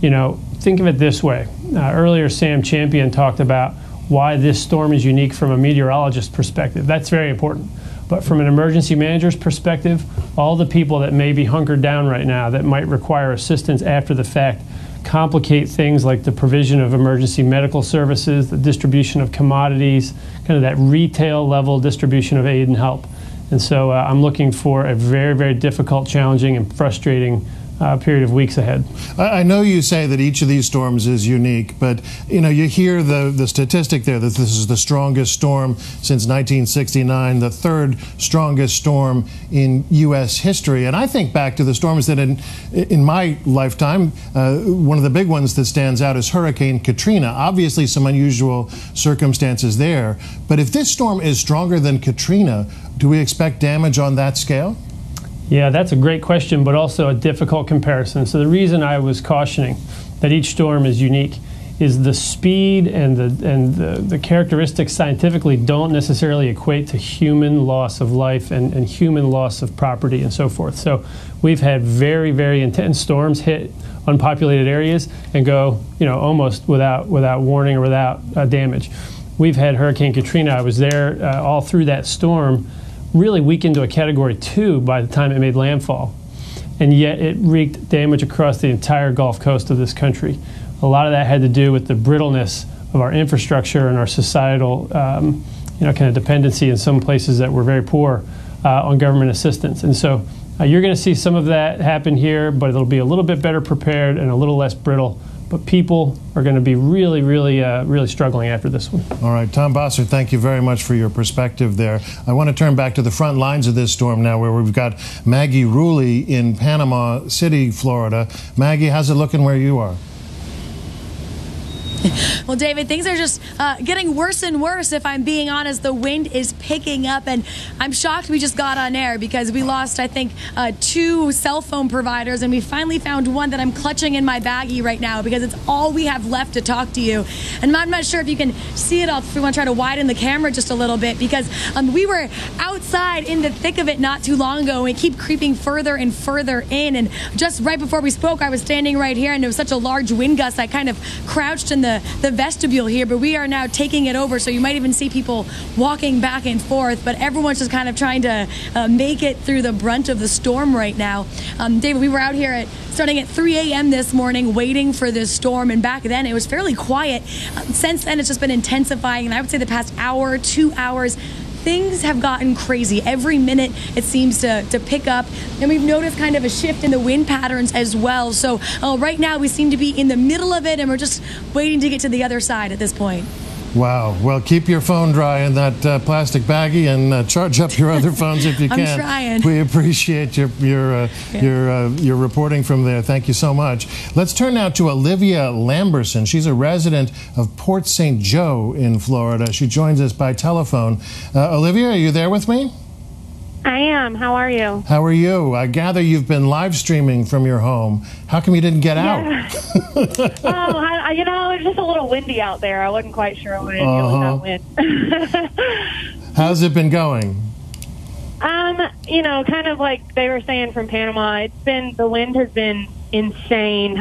you know, think of it this way. Earlier, Sam Champion talked about why this storm is unique from a meteorologist's perspective. That's very important. But from an emergency manager's perspective, all the people that may be hunkered down right now that might require assistance after the fact complicate things like the provision of emergency medical services, the distribution of commodities, kind of that retail level distribution of aid and help. And so I'm looking for a very, very difficult, challenging, and frustrating period of weeks ahead. I know you say that each of these storms is unique, but you know, you hear the statistic there that this is the strongest storm since 1969, the 3rd strongest storm in U.S. history. And I think back to the storms that in my lifetime, one of the big ones that stands out is Hurricane Katrina. Obviously some unusual circumstances there, but if this storm is stronger than Katrina, do we expect damage on that scale? Yeah, that's a great question, but also a difficult comparison. So the reason I was cautioning that each storm is unique is the speed and the characteristics scientifically don't necessarily equate to human loss of life and human loss of property and so forth. So we've had very, very intense storms hit unpopulated areas and go, you know, almost without warning or without damage. We've had Hurricane Katrina. I was there all through that storm, really weakened to a Category 2 by the time it made landfall. And yet it wreaked damage across the entire Gulf Coast of this country. A lot of that had to do with the brittleness of our infrastructure and our societal you know, kind of dependency in some places that were very poor on government assistance. And so you're going to see some of that happen here, but it'll be a little bit better prepared and a little less brittle. But people are going to be really, really struggling after this one. All right, Tom Bossert, thank you very much for your perspective there. I want to turn back to the front lines of this storm now, where we've got Maggie Ruley in Panama City, Florida. Maggie, how's it looking where you are? Well, David, things are just getting worse and worse, if I'm being honest. The wind is picking up, and I'm shocked we just got on air because we lost, I think, 2 cell phone providers, and we finally found one that I'm clutching in my baggie right now because it's all we have left to talk to you. And I'm not sure if you can see it all, if we want to try to widen the camera just a little bit, because we were outside in the thick of it not too long ago, and we keep creeping further and further in. And just right before we spoke, I was standing right here, and there was such a large wind gust, I kind of crouched in the vestibule here, but we are now taking it over, so you might even see people walking back and forth, but everyone's just kind of trying to make it through the brunt of the storm right now. David, we were out here starting at 3 a.m. this morning waiting for this storm, and back then it was fairly quiet. Since then it's just been intensifying, and I would say the past hour, 2 hours, things have gotten crazy. Every minute it seems to pick up, and we've noticed kind of a shift in the wind patterns as well. So right now we seem to be in the middle of it, and we're just waiting to get to the other side at this point. Wow. Well, keep your phone dry in that plastic baggie and charge up your other phones if you can. I'm trying. We appreciate your reporting from there. Thank you so much. Let's turn now to Olivia Lamberson. She's a resident of Port St. Joe in Florida. She joins us by telephone. Olivia, are you there with me? I am. How are you? How are you? I gather you've been live streaming from your home. How come you didn't get out? You know, it's just a little windy out there. I wasn't quite sure what it was wind. How's it been going? You know, kind of like they were saying from Panama, the wind has been insane.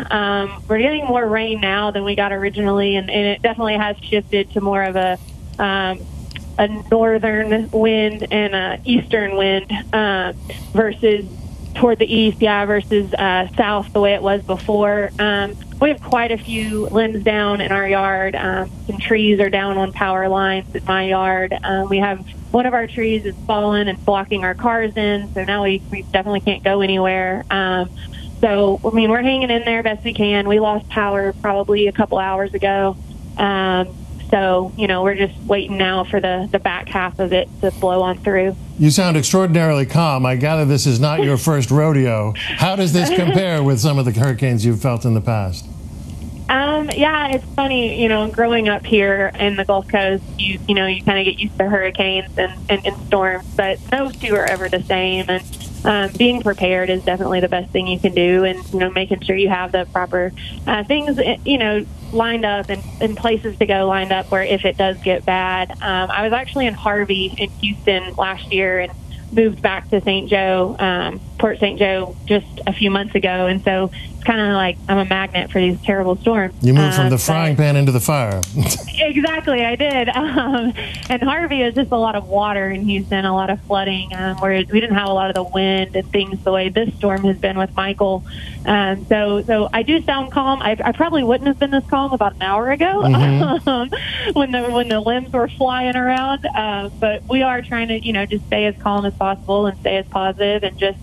We're getting more rain now than we got originally, and it definitely has shifted to more of a northern wind and a eastern wind versus toward the east, versus south the way it was before. We have quite a few limbs down in our yard. Some trees are down on power lines in my yard. We have one of our trees is fallen and blocking our cars in, so now we definitely can't go anywhere. So, I mean, we're hanging in there best we can. We lost power probably a couple hours ago. So, you know, we're just waiting now for the back half of it to blow on through. You sound extraordinarily calm. I gather this is not your first rodeo. How does this compare with some of the hurricanes you've felt in the past? Yeah, it's funny, you know, growing up here in the Gulf Coast, you kind of get used to hurricanes and storms, but no two are ever the same. And being prepared is definitely the best thing you can do, and, you know, making sure you have the proper things, you know, lined up and places to go lined up where if it does get bad. I was actually in Harvey in Houston last year and moved back to St. Joe, Port St. Joe, just a few months ago, and so it's kind of like I'm a magnet for these terrible storms. You moved from the frying pan into the fire. Exactly, I did. And Harvey is just a lot of water in Houston, a lot of flooding, where we didn't have a lot of the wind and things the way this storm has been with Michael. So I do sound calm. I probably wouldn't have been this calm about an hour ago when the limbs were flying around. But we are trying to, you know, just stay as calm as possible and stay as positive and just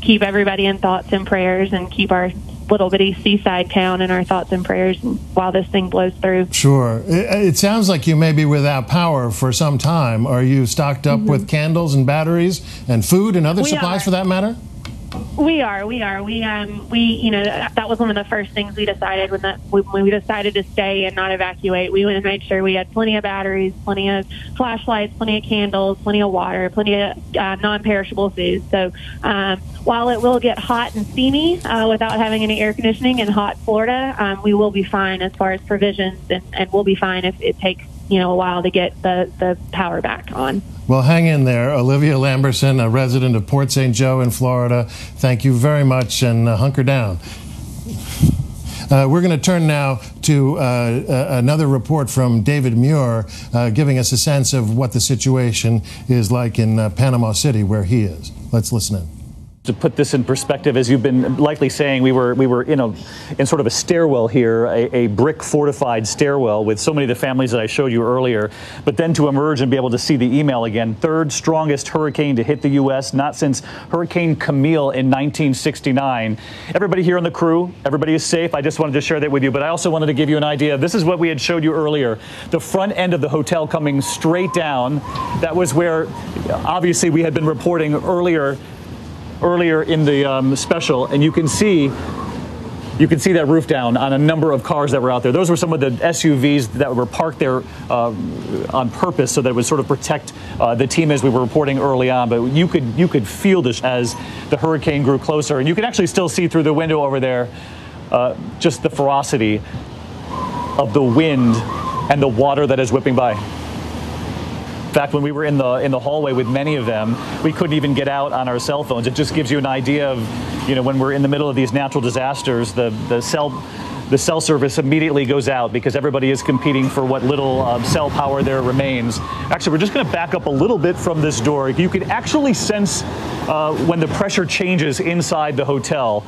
keep everybody in thoughts and prayers and keep our little bitty seaside town in our thoughts and prayers while this thing blows through. Sure. It sounds like you may be without power for some time. Are you stocked up with candles and batteries and food and other supplies for that matter? We are. We you know, that was one of the first things we decided when we decided to stay and not evacuate. We went and made sure we had plenty of batteries, plenty of flashlights, plenty of candles, plenty of water, plenty of non-perishable food. So while it will get hot and steamy without having any air conditioning in hot Florida, we will be fine as far as provisions, and we'll be fine if it takes, you know, a while to get the power back on. Well, hang in there. Olivia Lamberson, a resident of Port St. Joe in Florida, thank you very much, and hunker down. We're going to turn now to another report from David Muir, giving us a sense of what the situation is like in Panama City, where he is. Let's listen in. To put this in perspective, as you've been likely saying, we were in sort of a stairwell here, a brick fortified stairwell with so many of the families that I showed you earlier. But then to emerge and be able to see the email again, third strongest hurricane to hit the U.S., not since Hurricane Camille in 1969. Everybody here on the crew, everybody is safe. I just wanted to share that with you, but I also wanted to give you an idea. This is what we had showed you earlier. The front end of the hotel coming straight down. That was where, obviously, we had been reporting earlier in the special, and you can see that roof down on a number of cars that were out there. Those were some of the SUVs that were parked there on purpose so that it would sort of protect the team as we were reporting early on. But you could feel this as the hurricane grew closer, and you can actually still see through the window over there just the ferocity of the wind and the water that is whipping by. In fact, when we were in the hallway with many of them, we couldn't even get out on our cell phones. It just gives you an idea of, you know, when we're in the middle of these natural disasters, the cell service immediately goes out because everybody is competing for what little cell power there remains. Actually, we're just going to back up a little bit from this door. You can actually sense when the pressure changes inside the hotel.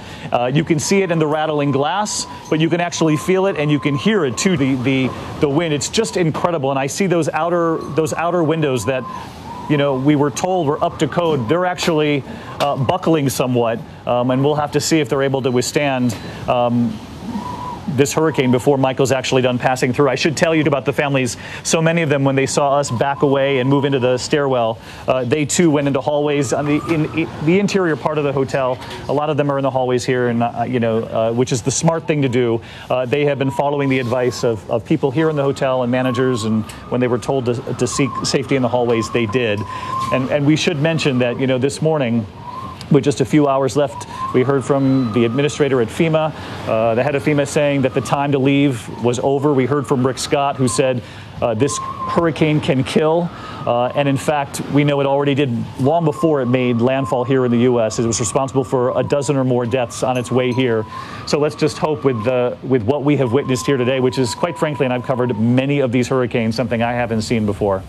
You can see it in the rattling glass, but you can actually feel it and you can hear it too, the wind. It's just incredible. And I see those outer windows that, you know, we were told were up to code. They're actually buckling somewhat, and we'll have to see if they're able to withstand this hurricane before Michael's actually done passing through. I should tell you about the families. So many of them, when they saw us back away and move into the stairwell, they too went into hallways on the interior part of the hotel. A lot of them are in the hallways here, and you know, which is the smart thing to do. They have been following the advice of people here in the hotel and managers, and when they were told to seek safety in the hallways, they did. And we should mention that, you know, this morning, with just a few hours left, we heard from the administrator at FEMA, the head of FEMA, saying that the time to leave was over. We heard from Rick Scott, who said this hurricane can kill. And in fact, we know it already did long before it made landfall here in the U.S. It was responsible for a dozen or more deaths on its way here. So let's just hope with what we have witnessed here today, which is, quite frankly, and I've covered many of these hurricanes, something I haven't seen before.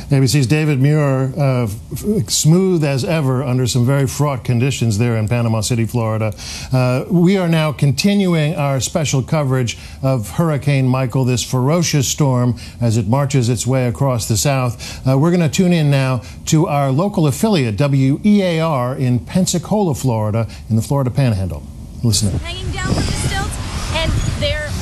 ABC's David Muir, smooth as ever under some very fraught conditions there in Panama City, Florida. We are now continuing our special coverage of Hurricane Michael, this ferocious storm as it marches its way across the South. We're going to tune in now to our local affiliate, WEAR, in Pensacola, Florida, in the Florida Panhandle. Listen in. Hanging down with the stilts, and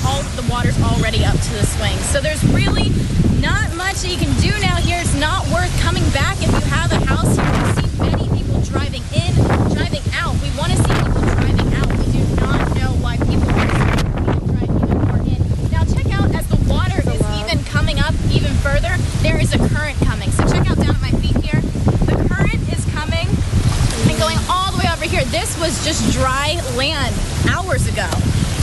all the water's already up to the swing. So there's really not much that you can do now here. It's not worth coming back if you have a house here. We see many people driving in, driving out. We want to see people driving out. We do not know why people want to see people drive even more in. Now check out, as the water is even coming up even further, there is a current coming. So check out down at my feet here. The current is coming and going all the way over here. This was just dry land hours ago.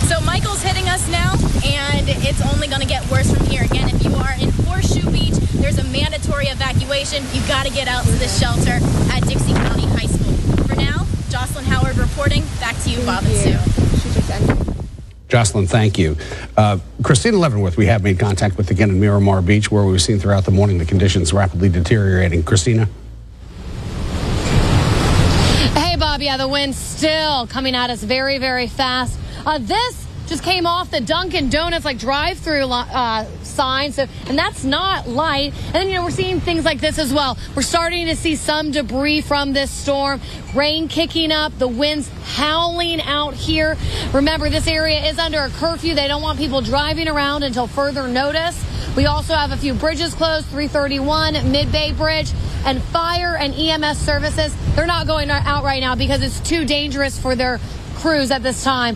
So Michael's hitting us now, and it's only going to get worse from here. Again, if you are in Horseshoe Beach, there's a mandatory evacuation. You've got to get out to the shelter at Dixie County High School. For now, Jocelyn Howard reporting. Back to you, Bob and Sue. Jocelyn, thank you. Christina Leavenworth, we have made contact with again in Miramar Beach, where we've seen throughout the morning the conditions rapidly deteriorating. Christina? Hey, Bob, yeah, the wind's still coming at us very, very fast. This just came off the Dunkin' Donuts like drive-through sign, and that's not light. And then, you know, we're seeing things like this as well. We're starting to see some debris from this storm, rain kicking up, the winds howling out here. Remember, this area is under a curfew. They don't want people driving around until further notice. We also have a few bridges closed, 331, Mid-Bay Bridge, and fire and EMS services. They're not going out right now because it's too dangerous for their crews at this time.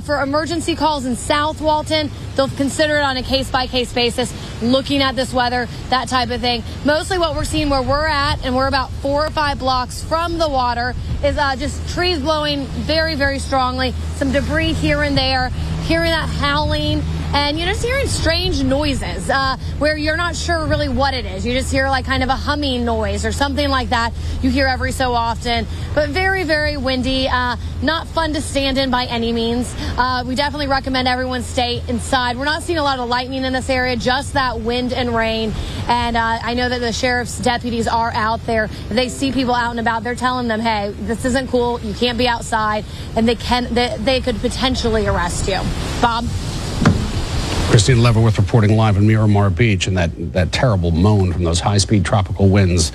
For emergency calls in South Walton, they'll consider it on a case-by-case basis, looking at this weather, that type of thing. Mostly what we're seeing where we're at, and we're about 4 or 5 blocks from the water, is just trees blowing very, very strongly, some debris here and there, hearing that howling, and you're just hearing strange noises where you're not sure really what it is. You just hear like kind of a humming noise or something like that you hear every so often. But very, very windy. Not fun to stand in by any means. We definitely recommend everyone stay inside. We're not seeing a lot of lightning in this area, just that wind and rain. And I know that the sheriff's deputies are out there. If they see people out and about, they're telling them, hey, this isn't cool. You can't be outside. And they could potentially arrest you. Bob? Christina Leavenworth reporting live in Miramar Beach, and that terrible moan from those high-speed tropical winds.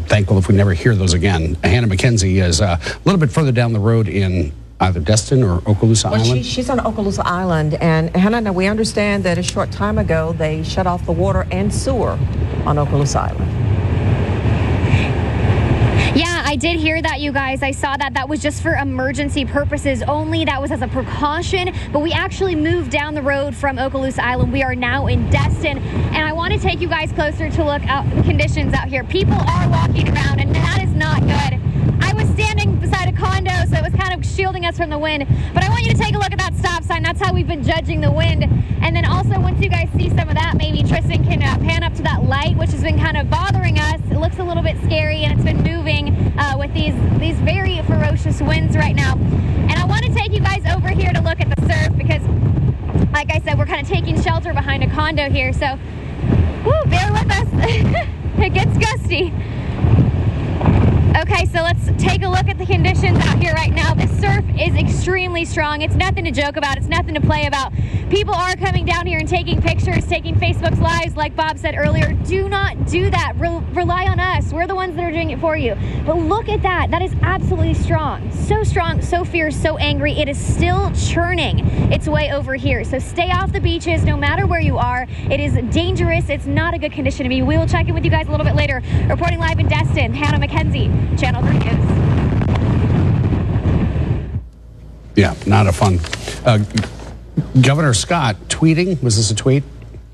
Thankful if we never hear those again. Hannah McKenzie is a little bit further down the road in either Destin or Okaloosa Island. She's on Okaloosa Island, and Hannah, now we understand that a short time ago they shut off the water and sewer on Okaloosa Island. Yeah, I did hear that, you guys. I saw that was just for emergency purposes only. That was as a precaution, but we actually moved down the road from Okaloosa Island. We are now in Destin, and I want to take you guys closer to look at the conditions out here. People are walking around, and that is not good. I was standing beside a condo, so it was kind of shielding us from the wind, but I want you to take a look at that stop sign. That's how we've been judging the wind. And then also, once you guys see some of that, maybe Tristan can pan up to that light, which has been kind of bothering us. It looks a little bit scary, and it's been moving with these very ferocious winds right now. And I want to take you guys over here to look at the surf because, like I said, we're kind of taking shelter behind a condo here. So, bear with us. It gets gusty. Okay, so let's take a look at the conditions out here right now. The surf is extremely strong. It's nothing to joke about. It's nothing to play about. People are coming down here and taking pictures, taking Facebook's lives, like Bob said earlier. Do not do that. Rely on us. We're the ones that are doing it for you. But look at that. That is absolutely strong, so fierce, so angry. It is still churning its way over here. So stay off the beaches no matter where you are. It is dangerous. It's not a good condition to be. We will check in with you guys a little bit later. Reporting live in Destin, Hannah McKenzie, Channel 3 News. Yeah, not a fun. Governor Scott tweeting, was this a tweet?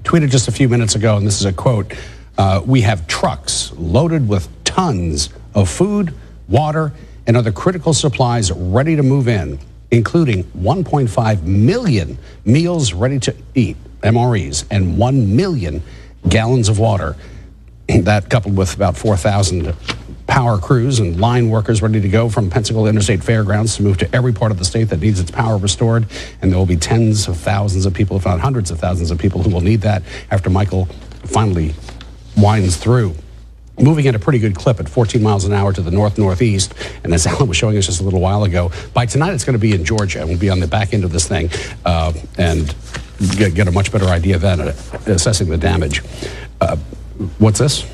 Tweeted just a few minutes ago, and this is a quote. We have trucks loaded with tons of food, water, and other critical supplies ready to move in, including 1.5 million meals ready to eat, MREs, and 1 million gallons of water. That coupled with about 4,000 power crews and line workers ready to go from Pensacola Interstate Fairgrounds to move to every part of the state that needs its power restored. And there will be tens of thousands of people, if not hundreds of thousands of people who will need that after Michael finally winds through. Moving at a pretty good clip at 14 miles an hour to the north-northeast. And as Alan was showing us just a little while ago, by tonight it's going to be in Georgia. And we'll be on the back end of this thing and get a much better idea then at assessing the damage. What's this?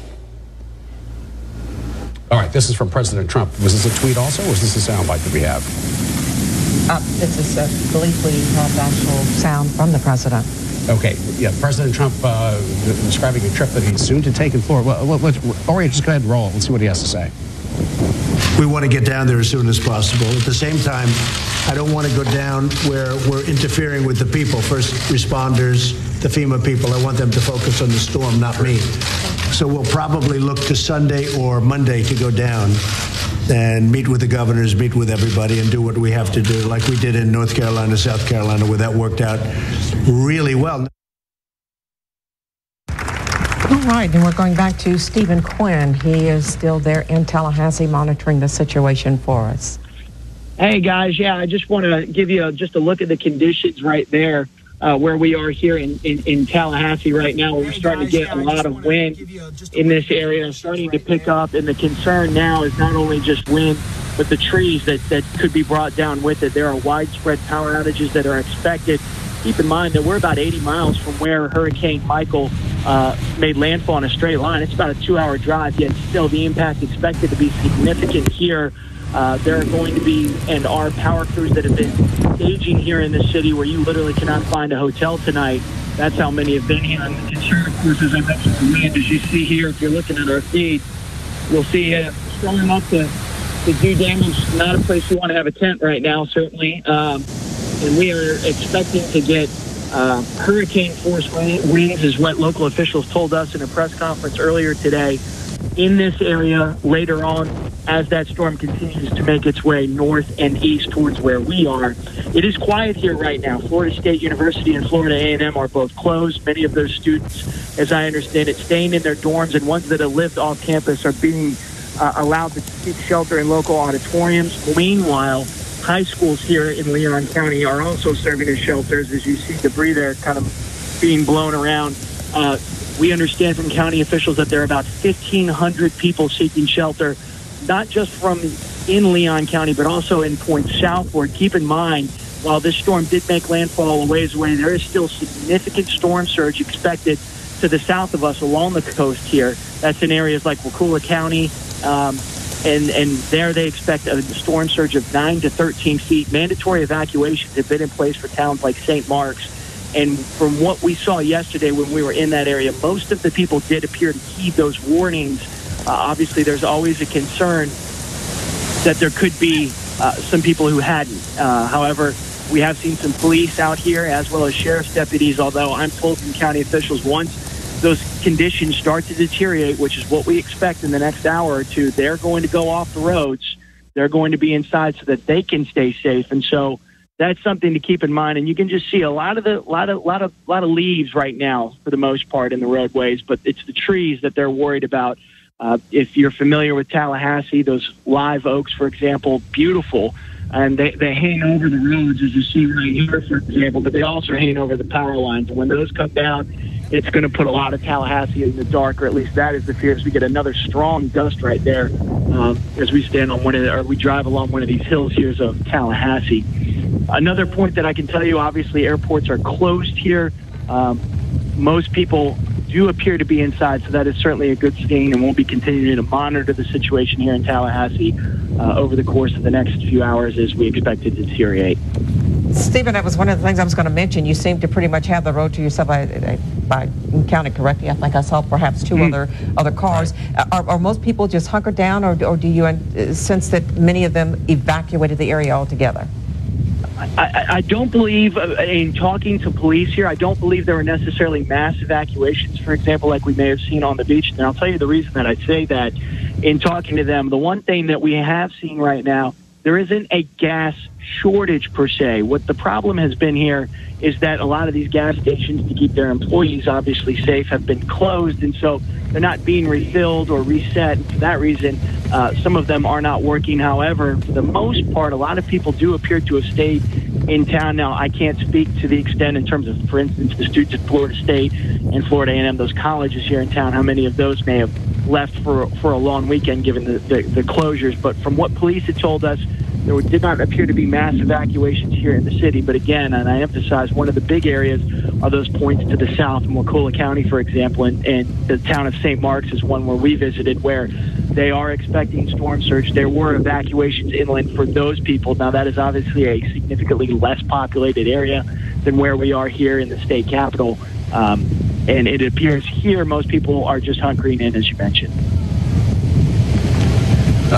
All right, this is from President Trump. Was this a tweet also, or was this a soundbite that we have? This is, I believe we have actual sound from the president. Okay, yeah, President Trump describing a trip that he's soon to take in Florida. Ori, just go ahead and roll. Let's see what he has to say. We want to get down there as soon as possible. At the same time, I don't want to go down where we're interfering with the people, first responders, the FEMA people. I want them to focus on the storm, not me. So we'll probably look to Sunday or Monday to go down and meet with the governors, meet with everybody, and do what we have to do, like we did in North Carolina, South Carolina, where that worked out really well. All right, and we're going back to Stephen Quinn. He is still there in Tallahassee monitoring the situation for us. Hey, guys. Yeah, I just want to give you just a look at the conditions right there where we are here in Tallahassee right now. We're starting to get a lot of wind in this area, starting to pick up. And the concern now is not only just wind, but the trees that could be brought down with it. There are widespread power outages that are expected. Keep in mind that we're about 80 miles from where Hurricane Michael made landfall in a straight line. It's about a 2-hour drive, yet still the impact expected to be significant here. There are going to be and are power crews that have been staging here in the city where you literally cannot find a hotel tonight. That's how many have been here. And the concern, of course, as I mentioned, the wind, as you see here, if you're looking at our feed, you'll see strong enough to do damage. Not a place you want to have a tent right now, certainly. And we are expecting to get hurricane force winds, is what local officials told us in a press conference earlier today, in this area later on as that storm continues to make its way north and east towards where we are. It is quiet here right now. Florida State University and Florida A&M are both closed. Many of those students, as I understand it, staying in their dorms, and ones that have lived off campus are being allowed to seek shelter in local auditoriums. Meanwhile, high schools here in Leon County are also serving as shelters. As you see debris there kind of being blown around. We understand from county officials that there are about 1,500 people seeking shelter, not just from in Leon County, but also in points southward. Keep in mind, while this storm did make landfall a ways away, there is still significant storm surge expected to the south of us along the coast here. That's in areas like Wakulla County, and there they expect a storm surge of 9 to 13 feet. Mandatory evacuations have been in place for towns like St. Mark's. And from what we saw yesterday when we were in that area, most of the people did appear to heed those warnings. Obviously, there's always a concern that there could be some people who hadn't. However, we have seen some police out here as well as sheriff's deputies, although I'm told from county officials once those conditions start to deteriorate, which is what we expect in the next hour or two, they're going to go off the roads. They're going to be inside so that they can stay safe. And so that's something to keep in mind. And you can just see a lot of leaves right now for the most part in the roadways, but it's the trees that they're worried about. If you're familiar with Tallahassee, those live oaks, for example, beautiful, and they hang over the roads, as you see right here, for example, but they also hang over the power lines. And when those come down, it's going to put a lot of Tallahassee in the dark, or at least that is the fear, as we get another strong gust right there as we stand on we drive along one of these hills here of Tallahassee. Another point that I can tell you, obviously, airports are closed here. Most people do appear to be inside, so that is certainly a good thing, and we'll be continuing to monitor the situation here in Tallahassee over the course of the next few hours as we expect it to deteriorate. Stephen, that was one of the things I was going to mention. You seem to pretty much have the road to yourself. By counting correctly, I think I saw perhaps two other cars. Are most people just hunkered down, or do you sense that many of them evacuated the area altogether? I don't believe, in talking to police here, I don't believe there were necessarily mass evacuations, for example, like we may have seen on the beach. And I'll tell you the reason that I say that in talking to them. The one thing that we have seen right now, there isn't a gas shortage per se. What the problem has been here is that a lot of these gas stations, to keep their employees obviously safe, have been closed, and so they're not being refilled or reset. And for that reason, some of them are not working. However, for the most part, a lot of people do appear to have stayed in town. Now, I can't speak to the extent in terms of, for instance, the students at Florida State and Florida A&M, those colleges here in town, how many of those may have left for a long weekend given the closures. But from what police had told us, There did not appear to be mass evacuations here in the city, but again, and I emphasize, one of the big areas are those points to the south in Wakulla County, for example, and the town of St. Marks is one where we visited, where they are expecting storm surge. There were evacuations inland for those people. Now, that is obviously a significantly less populated area than where we are here in the state capital, and it appears here most people are just hunkering in, as you mentioned.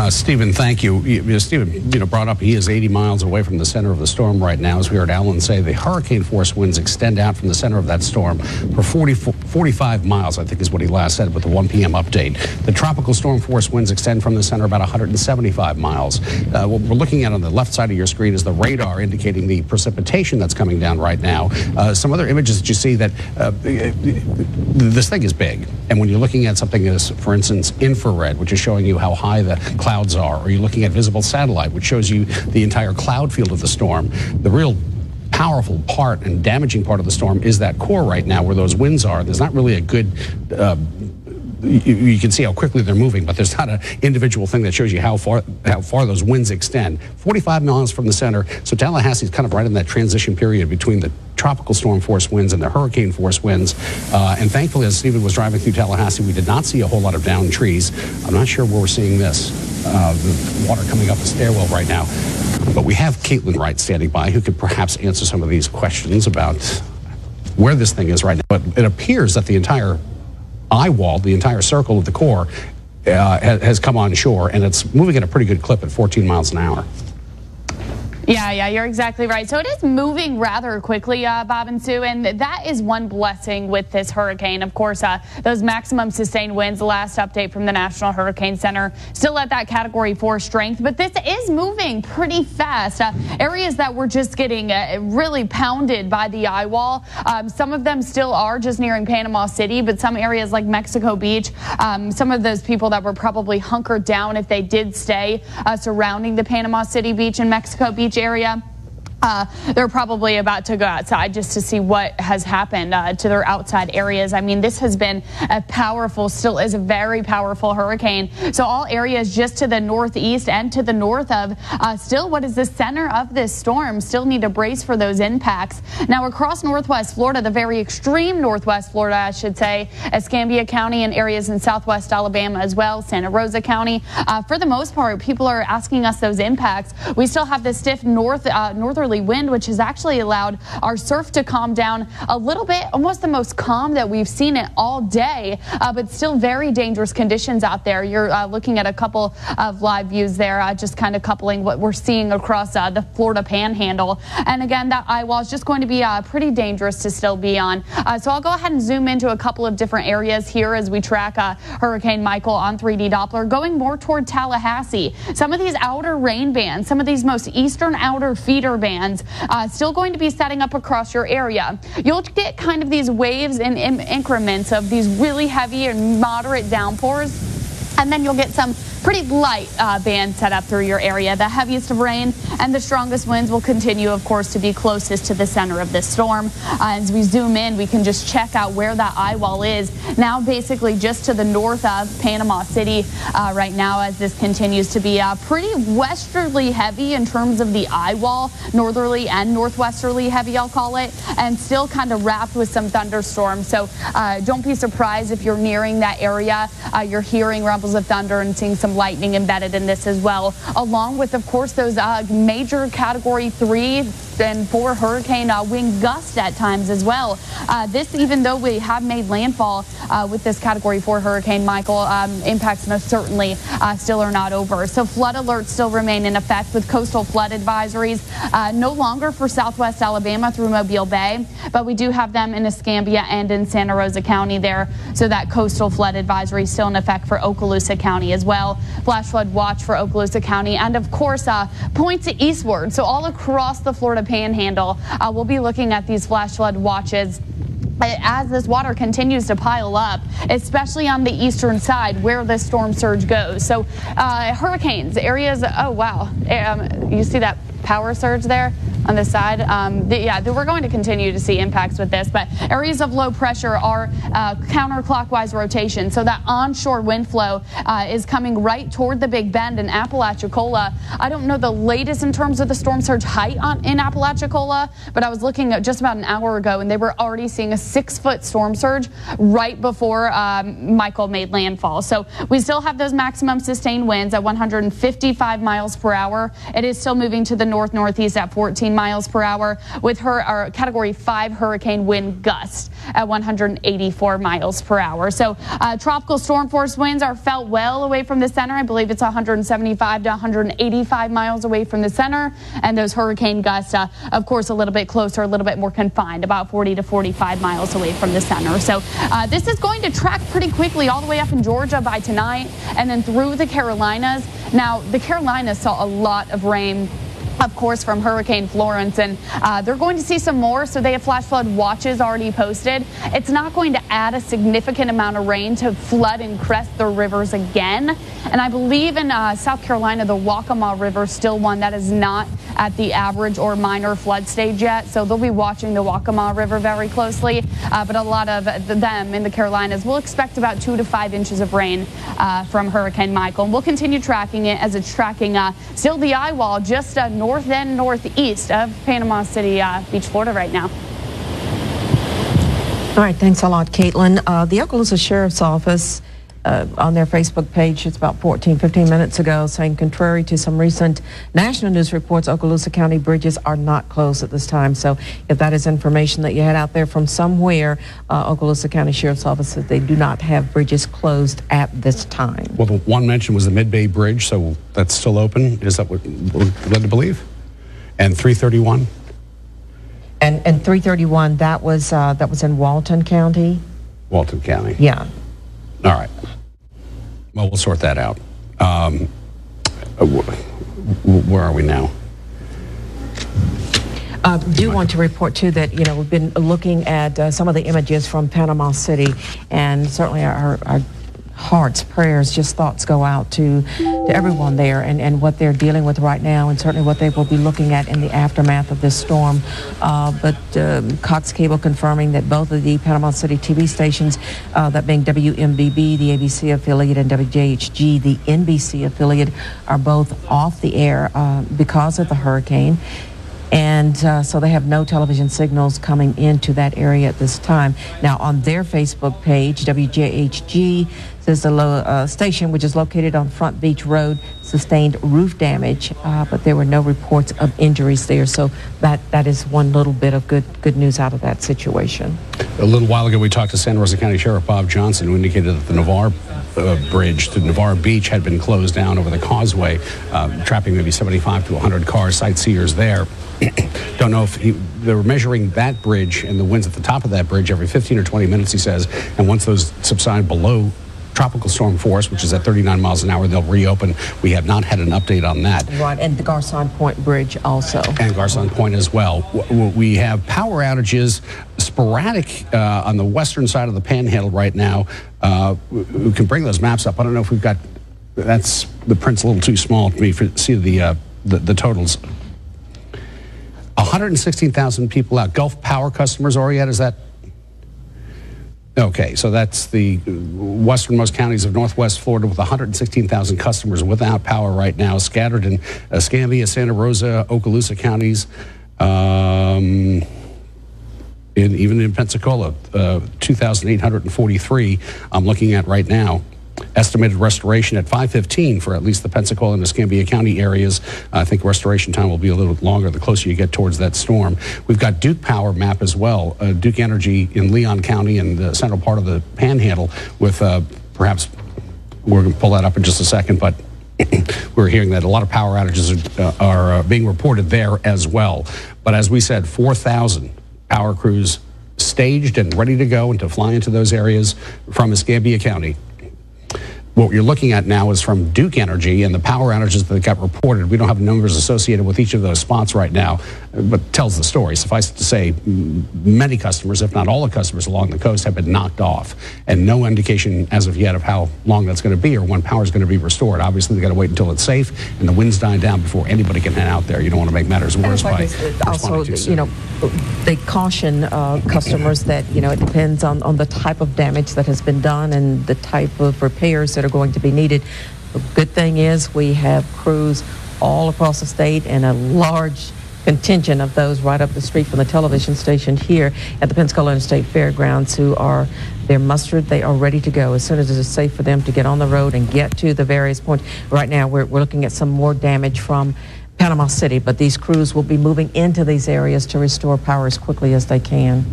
Stephen, thank you. Stephen, brought up he is 80 miles away from the center of the storm right now. As we heard Alan say, the hurricane-force winds extend out from the center of that storm for 45 miles, I think is what he last said with the 1 p.m. update. The tropical storm-force winds extend from the center about 175 miles. What we're looking at on the left side of your screen is the radar indicating the precipitation that's coming down right now. Some other images that you see that this thing is big. And when you're looking at something as, for instance, infrared, which is showing you how high the clouds are, or you're looking at visible satellite, which shows you the entire cloud field of the storm, the real powerful part and damaging part of the storm is that core right now where those winds are. There's not really a good you can see how quickly they're moving, but there's not an individual thing that shows you how far those winds extend. 45 miles from the center, so Tallahassee is kind of right in that transition period between the tropical storm force winds and the hurricane force winds. And thankfully, as Stephen was driving through Tallahassee, we did not see a whole lot of downed trees. I'm not sure where we're seeing this. The water coming up the stairwell right now. But we have Caitlin Wright standing by who could perhaps answer some of these questions about where this thing is right now. But it appears that the entire eye wall, the entire circle of the core, has come on shore, and it's moving at a pretty good clip at 14 miles an hour. Yeah, you're exactly right. So it is moving rather quickly, Bob and Sue, and that is one blessing with this hurricane. Of course, those maximum sustained winds, the last update from the National Hurricane Center, still at that Category 4 strength, but this is moving pretty fast. Areas that were just getting really pounded by the eye wall, some of them still are just nearing Panama City, but some areas like Mexico Beach, some of those people that were probably hunkered down if they did stay surrounding the Panama City Beach and Mexico Beach area, they're probably about to go outside just to see what has happened to their outside areas. I mean, this has been a powerful, still is a very powerful hurricane. So all areas just to the northeast and to the north of still what is the center of this storm still need to brace for those impacts. Now across northwest Florida, the very extreme northwest Florida, I should say, Escambia County and areas in southwest Alabama as well, Santa Rosa County. For the most part, people are asking us those impacts. We still have this stiff northerly wind, which has actually allowed our surf to calm down a little bit, almost the most calm that we've seen it all day, but still very dangerous conditions out there. You're looking at a couple of live views there, just kind of coupling what we're seeing across the Florida Panhandle. And again, that eye wall is just going to be pretty dangerous to still be on. So I'll go ahead and zoom into a couple of different areas here as we track Hurricane Michael on 3D Doppler, going more toward Tallahassee. Some of these outer rain bands, some of these most eastern outer feeder bands, still going to be setting up across your area. You'll get kind of these waves in increments of these really heavy and moderate downpours, and then you'll get some pretty light band set up through your area. The heaviest of rain and the strongest winds will continue, of course, to be closest to the center of this storm. As we zoom in, we can just check out where that eye wall is. Now basically just to the north of Panama City right now, as this continues to be pretty westerly heavy in terms of the eye wall, northerly and northwesterly heavy, I'll call it, and still kind of wrapped with some thunderstorms. So don't be surprised if you're nearing that area. You're hearing rumbles of thunder and seeing some lightning embedded in this as well, along with, of course, those major Category 3 and 4 hurricane wind gusts at times as well. This, even though we have made landfall with this Category 4 Hurricane Michael, impacts most certainly still are not over. So flood alerts still remain in effect with coastal flood advisories, no longer for southwest Alabama through Mobile Bay, but we do have them in Escambia and in Santa Rosa County there. So that coastal flood advisory is still in effect for Okaloosa County as well. Flash flood watch for Okaloosa County, and of course points eastward. So all across the Florida Panhandle, we'll be looking at these flash flood watches as this water continues to pile up, especially on the eastern side where the storm surge goes. So hurricanes, areas, oh wow, you see that power surge there? on this side. We're going to continue to see impacts with this, but areas of low pressure are counterclockwise rotation. So that onshore wind flow is coming right toward the Big Bend and Apalachicola. I don't know the latest in terms of the storm surge height in Apalachicola, but I was looking at just about an hour ago, and they were already seeing a 6-foot storm surge right before Michael made landfall. So we still have those maximum sustained winds at 155 miles per hour. It is still moving to the north-northeast at 14 miles per hour with our Category 5 hurricane wind gust at 184 miles per hour. So tropical storm force winds are felt well away from the center. I believe it's 175 to 185 miles away from the center. And those hurricane gusts, of course, a little bit closer, a little bit more confined, about 40 to 45 miles away from the center. So this is going to track pretty quickly all the way up in Georgia by tonight and then through the Carolinas. Now, the Carolinas saw a lot of rain, of course, from Hurricane Florence, and they're going to see some more, so they have flash flood watches already posted. It's not going to add a significant amount of rain to flood and crest the rivers again, and I believe in South Carolina, the Waccamaw River is still one that is not at the average or minor flood stage yet, so they'll be watching the Waccamaw River very closely, but a lot of them in the Carolinas will expect about 2 to 5 inches of rain from Hurricane Michael, and we'll continue tracking it as it's tracking still the eye wall just north and northeast of Panama City Beach, Florida right now. All right, thanks a lot, Caitlin. The Okaloosa Sheriff's Office on their Facebook page, it's about 15 minutes ago, saying contrary to some recent national news reports, Okaloosa County bridges are not closed at this time. So if that is information that you had out there from somewhere, Okaloosa County Sheriff's Office said they do not have bridges closed at this time. Well, the one mentioned was the Mid-Bay Bridge, so that's still open. Is that what we're led to believe? And 331? And 331, that was in Walton County? Walton County. Yeah. All right. Well, we'll sort that out. Where are we now? Do want to report, too, that, we've been looking at some of the images from Panama City, and certainly our hearts, prayers, just thoughts go out to everyone there and what they're dealing with right now, and certainly what they will be looking at in the aftermath of this storm. But Cox Cable confirming that both of the Panama City TV stations, that being WMBB, the ABC affiliate, and WJHG, the NBC affiliate, are both off the air because of the hurricane. And so they have no television signals coming into that area at this time. Now, on their Facebook page, WJHG says the station, which is located on Front Beach Road, sustained roof damage, but there were no reports of injuries there. So that is one little bit of good news out of that situation. A little while ago, we talked to Santa Rosa County Sheriff Bob Johnson, who indicated that the Navarre bridge to Navarre Beach had been closed down over the causeway, trapping maybe 75 to 100 cars, sightseers there. Don't know if they were measuring that bridge and the winds at the top of that bridge every 15 or 20 minutes, he says, and once those subside below tropical storm force, which is at 39 miles an hour, they'll reopen. We have not had an update on that. Right, and the Garcon Point Bridge also. And Garcon Point as well. We have power outages, sporadic on the western side of the Panhandle right now. We can bring those maps up. I don't know if we've got, that's, the print's a little too small to me to see the totals. 116,000 people out. Gulf Power customers, Oriette, is that? Okay, so that's the westernmost counties of northwest Florida with 116,000 customers without power right now, scattered in Escambia, Santa Rosa, Okaloosa counties, even in Pensacola, 2,843 I'm looking at right now. Estimated restoration at 5:15 for at least the Pensacola and Escambia County areas. I think restoration time will be a little longer the closer you get towards that storm. We've got Duke Power map as well. Duke Energy in Leon County and the central part of the Panhandle with perhaps, we're going to pull that up in just a second, but we're hearing that a lot of power outages are being reported there as well. But as we said, 4,000 power crews staged and ready to go and to fly into those areas from Escambia County. what you're looking at now is from Duke Energy and the power outages that got reported. We don't have numbers associated with each of those spots right now, but tells the story. Suffice it to say, many customers, if not all the customers along the coast, have been knocked off, and no indication as of yet of how long that's going to be or when power is going to be restored. Obviously, they've got to wait until it's safe and the wind's dying down before anybody can head out there. You don't want to make matters worse by also, you know, they caution customers that, you know, it depends on the type of damage that has been done and the type of repairs that are going to be needed. The good thing is we have crews all across the state and a large contingent of those right up the street from the television station here at the Pensacola Interstate Fairgrounds who are, they're mustered, they are ready to go as soon as it is safe for them to get on the road and get to the various points. Right now we're looking at some more damage from Panama City, but these crews will be moving into these areas to restore power as quickly as they can.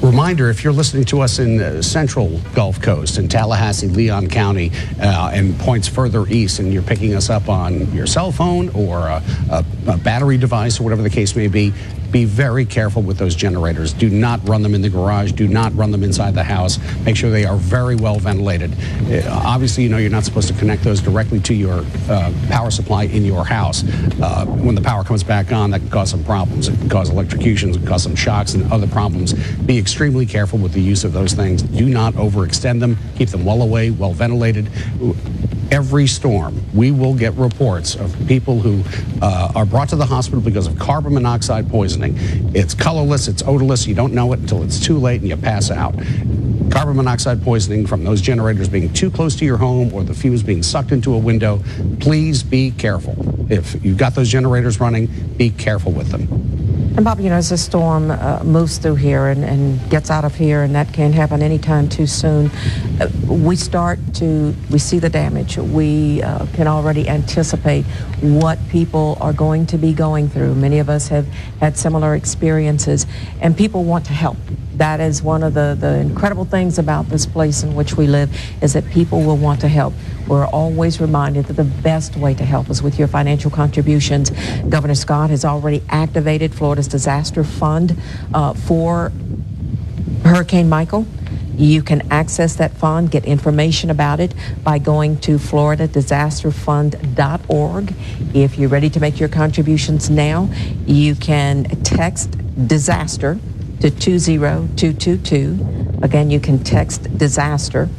Reminder, if you're listening to us in Central Gulf Coast, in Tallahassee, Leon County, and points further east, and you're picking us up on your cell phone or a battery device or whatever the case may be very careful with those generators. Do not run them in the garage. Do not run them inside the house. Make sure they are very well ventilated. Obviously, you know you're not supposed to connect those directly to your power supply in your house. When the power comes back on, that can cause some problems. It can cause electrocutions, it can cause some shocks and other problems. Be extremely careful with the use of those things. Do not overextend them. Keep them well away, well ventilated. Every storm, we will get reports of people who are brought to the hospital because of carbon monoxide poisoning. It's colorless, it's odorless, you don't know it until it's too late and you pass out. Carbon monoxide poisoning from those generators being too close to your home or the fuse being sucked into a window. Please be careful. If you've got those generators running, be careful with them. And Bob, you know, as the storm moves through here and gets out of here, and that can't happen anytime too soon, we see the damage. We can already anticipate what people are going to be going through. Many of us have had similar experiences, and people want to help. That is one of the incredible things about this place in which we live, is that people will want to help. We're always reminded that the best way to help is with your financial contributions. Governor Scott has already activated Florida's disaster fund for Hurricane Michael. You can access that fund, get information about it by going to floridadisasterfund.org. If you're ready to make your contributions now, you can text disaster to 20222. Again, you can text disaster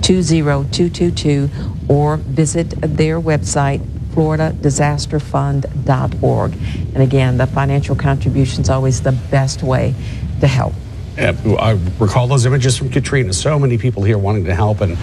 to 20222 or visit their website, floridadisasterfund.org. And again, the financial contribution is always the best way to help. I recall those images from Katrina. So many people here wanting to help, and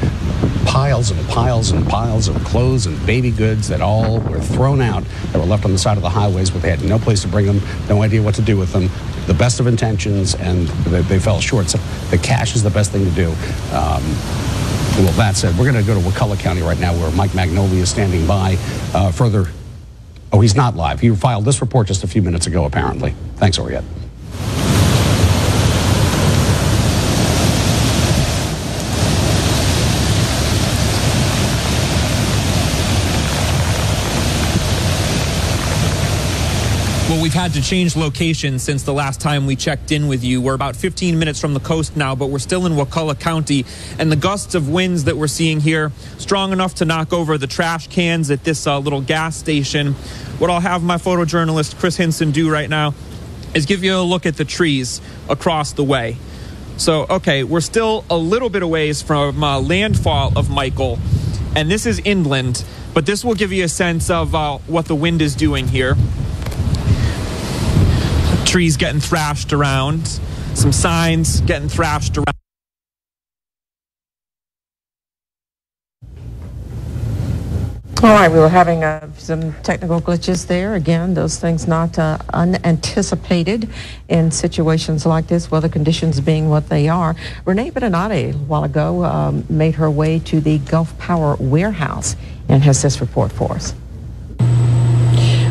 piles and piles and piles of clothes and baby goods that all were thrown out, that were left on the side of the highways where they had no place to bring them, no idea what to do with them. The best of intentions, and they fell short. So the cash is the best thing to do. Well, that said, we're going to go to Wakulla County right now, where Mike Magnoli is standing by. Oh, he's not live. He filed this report just a few minutes ago, apparently. Thanks, Oriette. Well, we've had to change location since the last time we checked in with you. We're about 15 minutes from the coast now, but we're still in Wakulla County, and the gusts of winds that we're seeing here, strong enough to knock over the trash cans at this little gas station. What I'll have my photojournalist Chris Hinson do right now is give you a look at the trees across the way. So, okay, we're still a little bit a ways from landfall of Michael, and this is inland, but this will give you a sense of what the wind is doing here. Trees getting thrashed around, some signs getting thrashed around. All right, we were having some technical glitches there. Again, those things not unanticipated in situations like this, weather conditions being what they are. Renee Benanate, a while ago, made her way to the Gulf Power warehouse and has this report for us.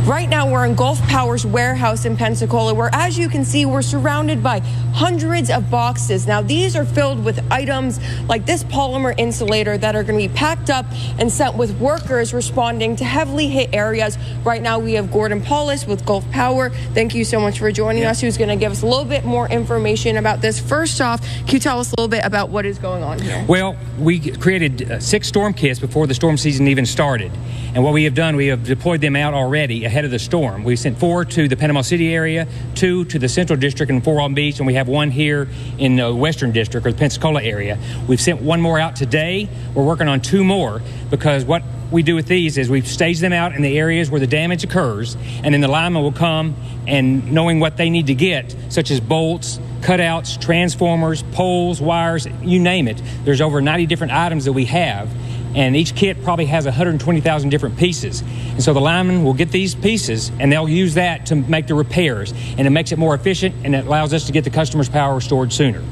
Right now we're in Gulf Power's warehouse in Pensacola, where, as you can see, we're surrounded by hundreds of boxes. Now, these are filled with items like this polymer insulator that are going to be packed up and sent with workers responding to heavily hit areas. Right now, we have Gordon Paulus with Gulf Power. Thank you so much for joining us, who's going to give us a little bit more information about this. First off, can you tell us a little bit about what is going on here? Well, we created 6 storm kits before the storm season even started. And what we have done, we have deployed them out already ahead of the storm. We sent 4 to the Panama City area, 2 to the Central District in Fort Walton Beach, and we have 1 here in the Western District or the Pensacola area. We've sent 1 more out today. We're working on 2 more because what we do with these is we stage them out in the areas where the damage occurs, and then the linemen will come and knowing what they need to get, such as bolts, cutouts, transformers, poles, wires, you name it. There's over 90 different items that we have, and each kit probably has 120,000 different pieces. And so the linemen will get these pieces, and they'll use that to make the repairs, and it makes it more efficient, and it allows us to get the customer's power restored sooner.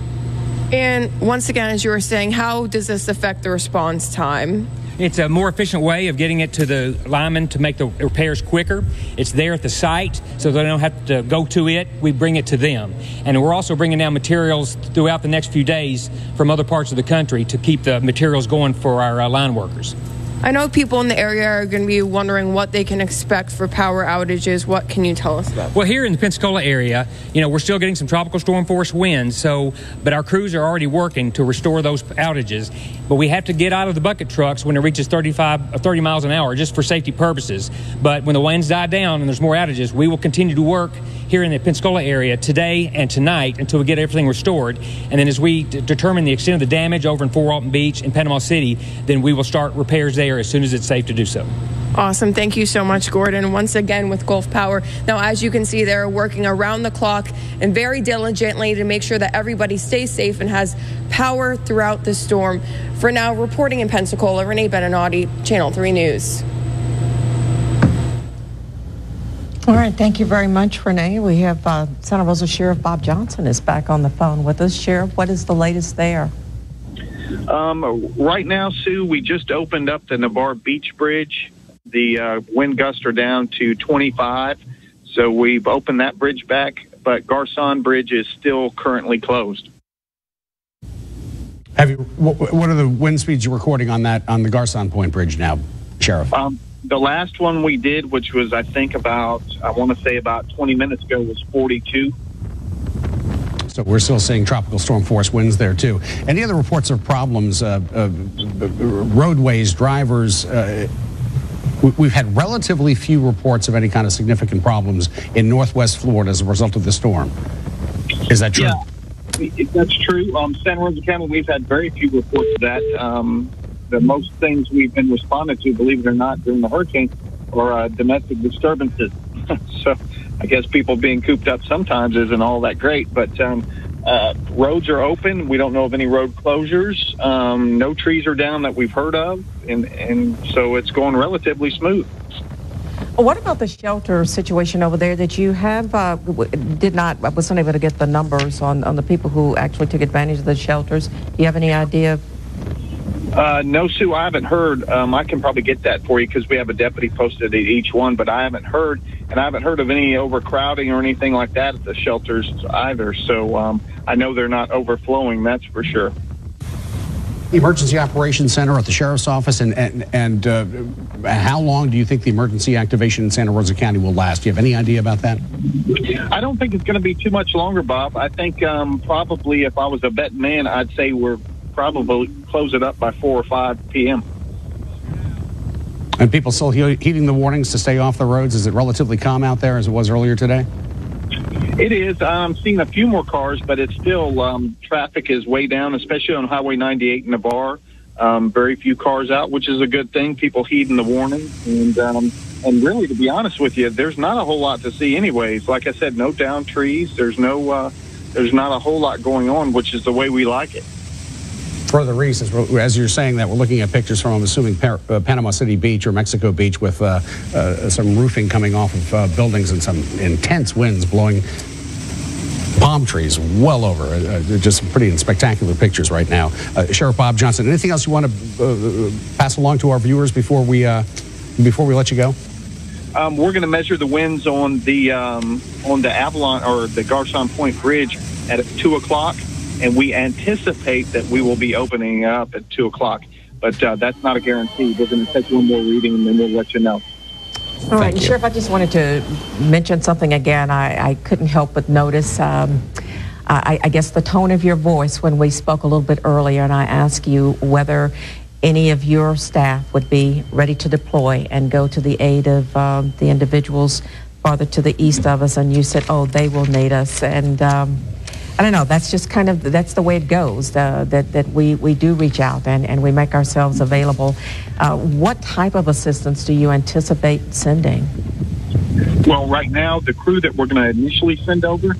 And once again, as you were saying, how does this affect the response time? It's a more efficient way of getting it to the linemen to make the repairs quicker. It's there at the site, so they don't have to go to it. We bring it to them. And we're also bringing down materials throughout the next few days from other parts of the country to keep the materials going for our line workers. I know people in the area are going to be wondering what they can expect for power outages. What can you tell us about? Well, here in the Pensacola area, we're still getting some tropical storm force winds, but our crews are already working to restore those outages. But we have to get out of the bucket trucks when it reaches 30 miles an hour just for safety purposes. But when the winds die down and there's more outages, we will continue to work here in the Pensacola area today and tonight until we get everything restored. And then as we determine the extent of the damage over in Fort Walton Beach and Panama City, then we will start repairs there as soon as it's safe to do so. Awesome. Thank you so much, Gordon. Once again with Gulf Power. Now, as you can see, they're working around the clock and very diligently to make sure that everybody stays safe and has power throughout the storm. For now, reporting in Pensacola, Renee Benenati, Channel 3 News. All right, thank you very much, Renee. We have Santa Rosa Sheriff Bob Johnson is back on the phone with us. Sheriff, what is the latest there? Right now, Sue, we just opened up the Navarre Beach Bridge. The wind gusts are down to 25, so we've opened that bridge back, but Garcon Bridge is still currently closed. What are the wind speeds you're recording on the Garcon Point Bridge now, Sheriff? The last one we did, which was, I think, about 20 minutes ago, was 42. So we're still seeing tropical storm force winds there, too. Any other reports of problems, roadways, drivers? We've had relatively few reports of any kind of significant problems in Northwest Florida as a result of the storm. Is that true? Yeah, that's true. Santa Rosa County, we've had very few reports of that. The most things we've been responding to, believe it or not, during the hurricane are domestic disturbances. So I guess people being cooped up sometimes isn't all that great, but roads are open. We don't know of any road closures. No trees are down that we've heard of, and so it's going relatively smooth. What about the shelter situation over there that you have? I wasn't able to get the numbers on the people who actually took advantage of the shelters. Do you have any idea? No, Sue, I haven't heard. I can probably get that for you because we have a deputy posted at each one, but I haven't heard, and I haven't heard of any overcrowding or anything like that at the shelters either. So I know they're not overflowing, that's for sure. The Emergency Operations Center at the Sheriff's Office, and how long do you think the emergency activation in Santa Rosa County will last? Do you have any idea about that? I don't think it's going to be too much longer, Bob. I think probably if I was a betting man, I'd say we're probably close it up by 4 or 5 p.m. And people still heeding the warnings to stay off the roads? Is it relatively calm out there as it was earlier today? It is. I'm seeing a few more cars, but it's still traffic is way down, especially on Highway 98 in Navarre. Very few cars out, which is a good thing. People heeding the warning. And really, to be honest with you, there's not a whole lot to see anyways. Like I said, no down trees. There's not a whole lot going on, which is the way we like it. Further reasons, as you're saying that, we're looking at pictures from, I'm assuming, Panama City Beach or Mexico Beach with some roofing coming off of buildings and some intense winds blowing palm trees well over. Just pretty spectacular pictures right now. Sheriff Bob Johnson, anything else you want to pass along to our viewers before we let you go? We're going to measure the winds on the Avalon or the Garcon Point Bridge at 2 o'clock, and we anticipate that we will be opening up at 2 o'clock. But that's not a guarantee. We're going to take one more reading, and then we'll let you know. All right, Sheriff, I just wanted to mention something again. I couldn't help but notice, I guess, the tone of your voice when we spoke a little bit earlier, and I asked you whether any of your staff would be ready to deploy and go to the aid of the individuals farther to the east of us, and you said, oh, they will need us. And I don't know, that's just kind of, that's the way it goes, that we do reach out and we make ourselves available. What type of assistance do you anticipate sending? Well, right now, the crew that we're going to initially send over,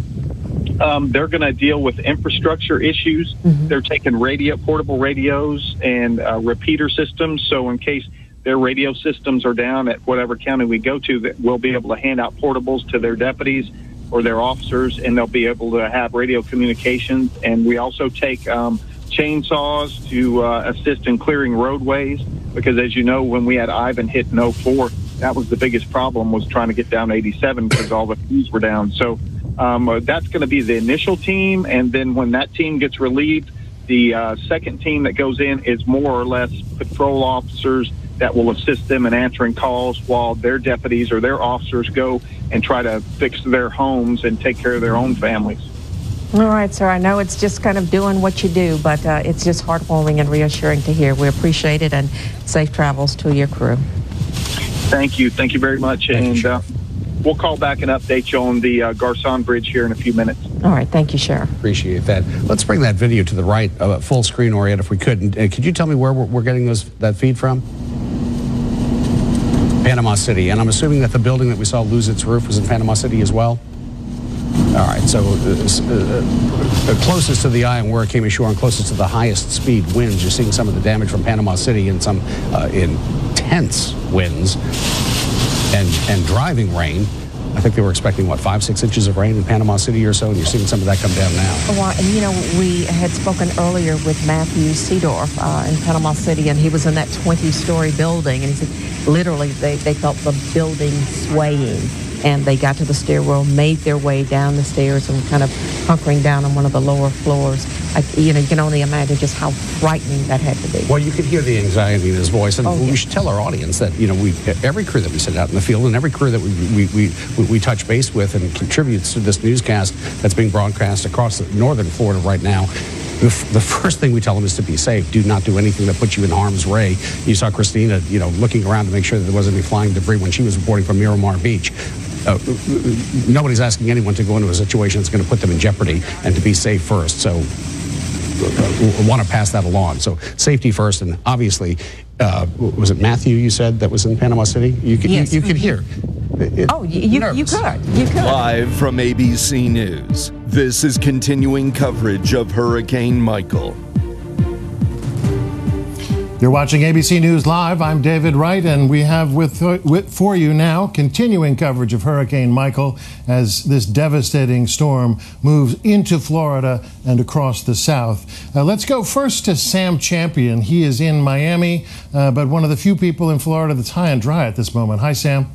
they're going to deal with infrastructure issues. Mm-hmm. They're taking portable radios and repeater systems, so in case their radio systems are down at whatever county we go to, that we'll be able to hand out portables to their deputies or their officers, and they'll be able to have radio communications. And we also take chainsaws to assist in clearing roadways, because as you know, when we had Ivan hit in 04, that was the biggest problem, was trying to get down 87 because all the trees were down. So that's going to be the initial team, and then when that team gets relieved, the second team that goes in is more or less patrol officers that will assist them in answering calls while their deputies or their officers go and try to fix their homes and take care of their own families. All right, sir. I know it's just kind of doing what you do, but it's just heartwarming and reassuring to hear. We appreciate it, and safe travels to your crew. Thank you. Thank you very much. And we'll call back and update you on the Garcon Bridge here in a few minutes. All right. Thank you, Sheriff. Appreciate that. Let's bring that video to the right, full screen orient if we could. And, could you tell me where we're getting that feed from? Panama City, and I'm assuming that the building that we saw lose its roof was in Panama City as well? All right, so closest to the eye and where it came ashore and closest to the highest speed winds, you're seeing some of the damage from Panama City and some intense winds and driving rain. I think they were expecting, what, 5-6 inches of rain in Panama City or so, and you're seeing some of that come down now. Well, and you know, we had spoken earlier with Matthew Seedorf in Panama City, and he was in that 20-story building, and he said literally they felt the building swaying, and they got to the stairwell, made their way down the stairs, and kind of hunkering down on one of the lower floors. You can only imagine just how frightening that had to be. Well, you could hear the anxiety in his voice, and we should tell our audience that every crew that we send out in the field and every crew that we touch base with and contributes to this newscast that's being broadcast across northern Florida right now, the first thing we tell them is to be safe. Do not do anything that puts you in harm's way. You saw Christina, looking around to make sure that there wasn't any flying debris when she was reporting from Miramar Beach. Nobody's asking anyone to go into a situation that's going to put them in jeopardy, and to be safe first. So we want to pass that along. So safety first, and obviously, was it Matthew you said that was in Panama City? You could hear. You could. Live from ABC News, this is continuing coverage of Hurricane Michael. You're watching ABC News Live. I'm David Wright, and we have for you now continuing coverage of Hurricane Michael as this devastating storm moves into Florida and across the South. Let's go first to Sam Champion. He is in Miami, but one of the few people in Florida that's high and dry at this moment. Hi, Sam.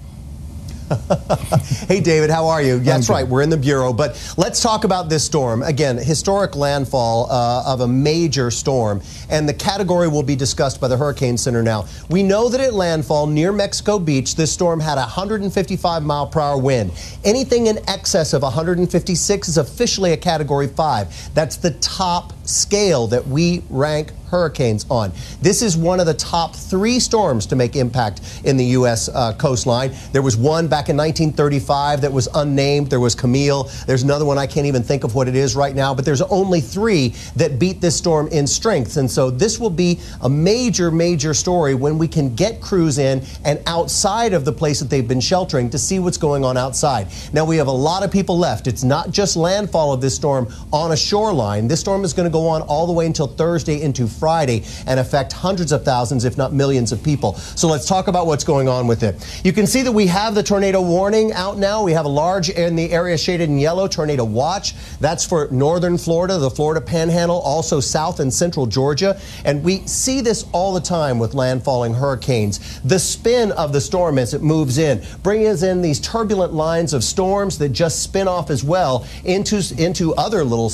Hey, David, how are you? That's right, we're in the Bureau, but let's talk about this storm. Again, historic landfall of a major storm, and the category will be discussed by the Hurricane Center now. We know that at landfall near Mexico Beach, this storm had a 155-mile-per-hour wind. Anything in excess of 156 is officially a Category 5. That's the top scale that we rank hurricanes on. This is one of the top 3 storms to make impact in the U.S. coastline. There was one back in 1935 that was unnamed. There was Camille. There's another one I can't even think of what it is right now, but there's only 3 that beat this storm in strength. And so this will be a major, major story when we can get crews in and outside of the place that they've been sheltering to see what's going on outside. Now, we have a lot of people left. It's not just landfall of this storm on a shoreline. This storm is going to go on all the way until Thursday into Friday. Friday and affect hundreds of thousands, if not millions of people. So let's talk about what's going on with it. You can see that we have the tornado warning out now. We have a large, in the area shaded in yellow, tornado watch. That's for northern Florida, the Florida Panhandle, also south and central Georgia. And we see this all the time with landfalling hurricanes. The spin of the storm as it moves in brings in these turbulent lines of storms that just spin off as well into other little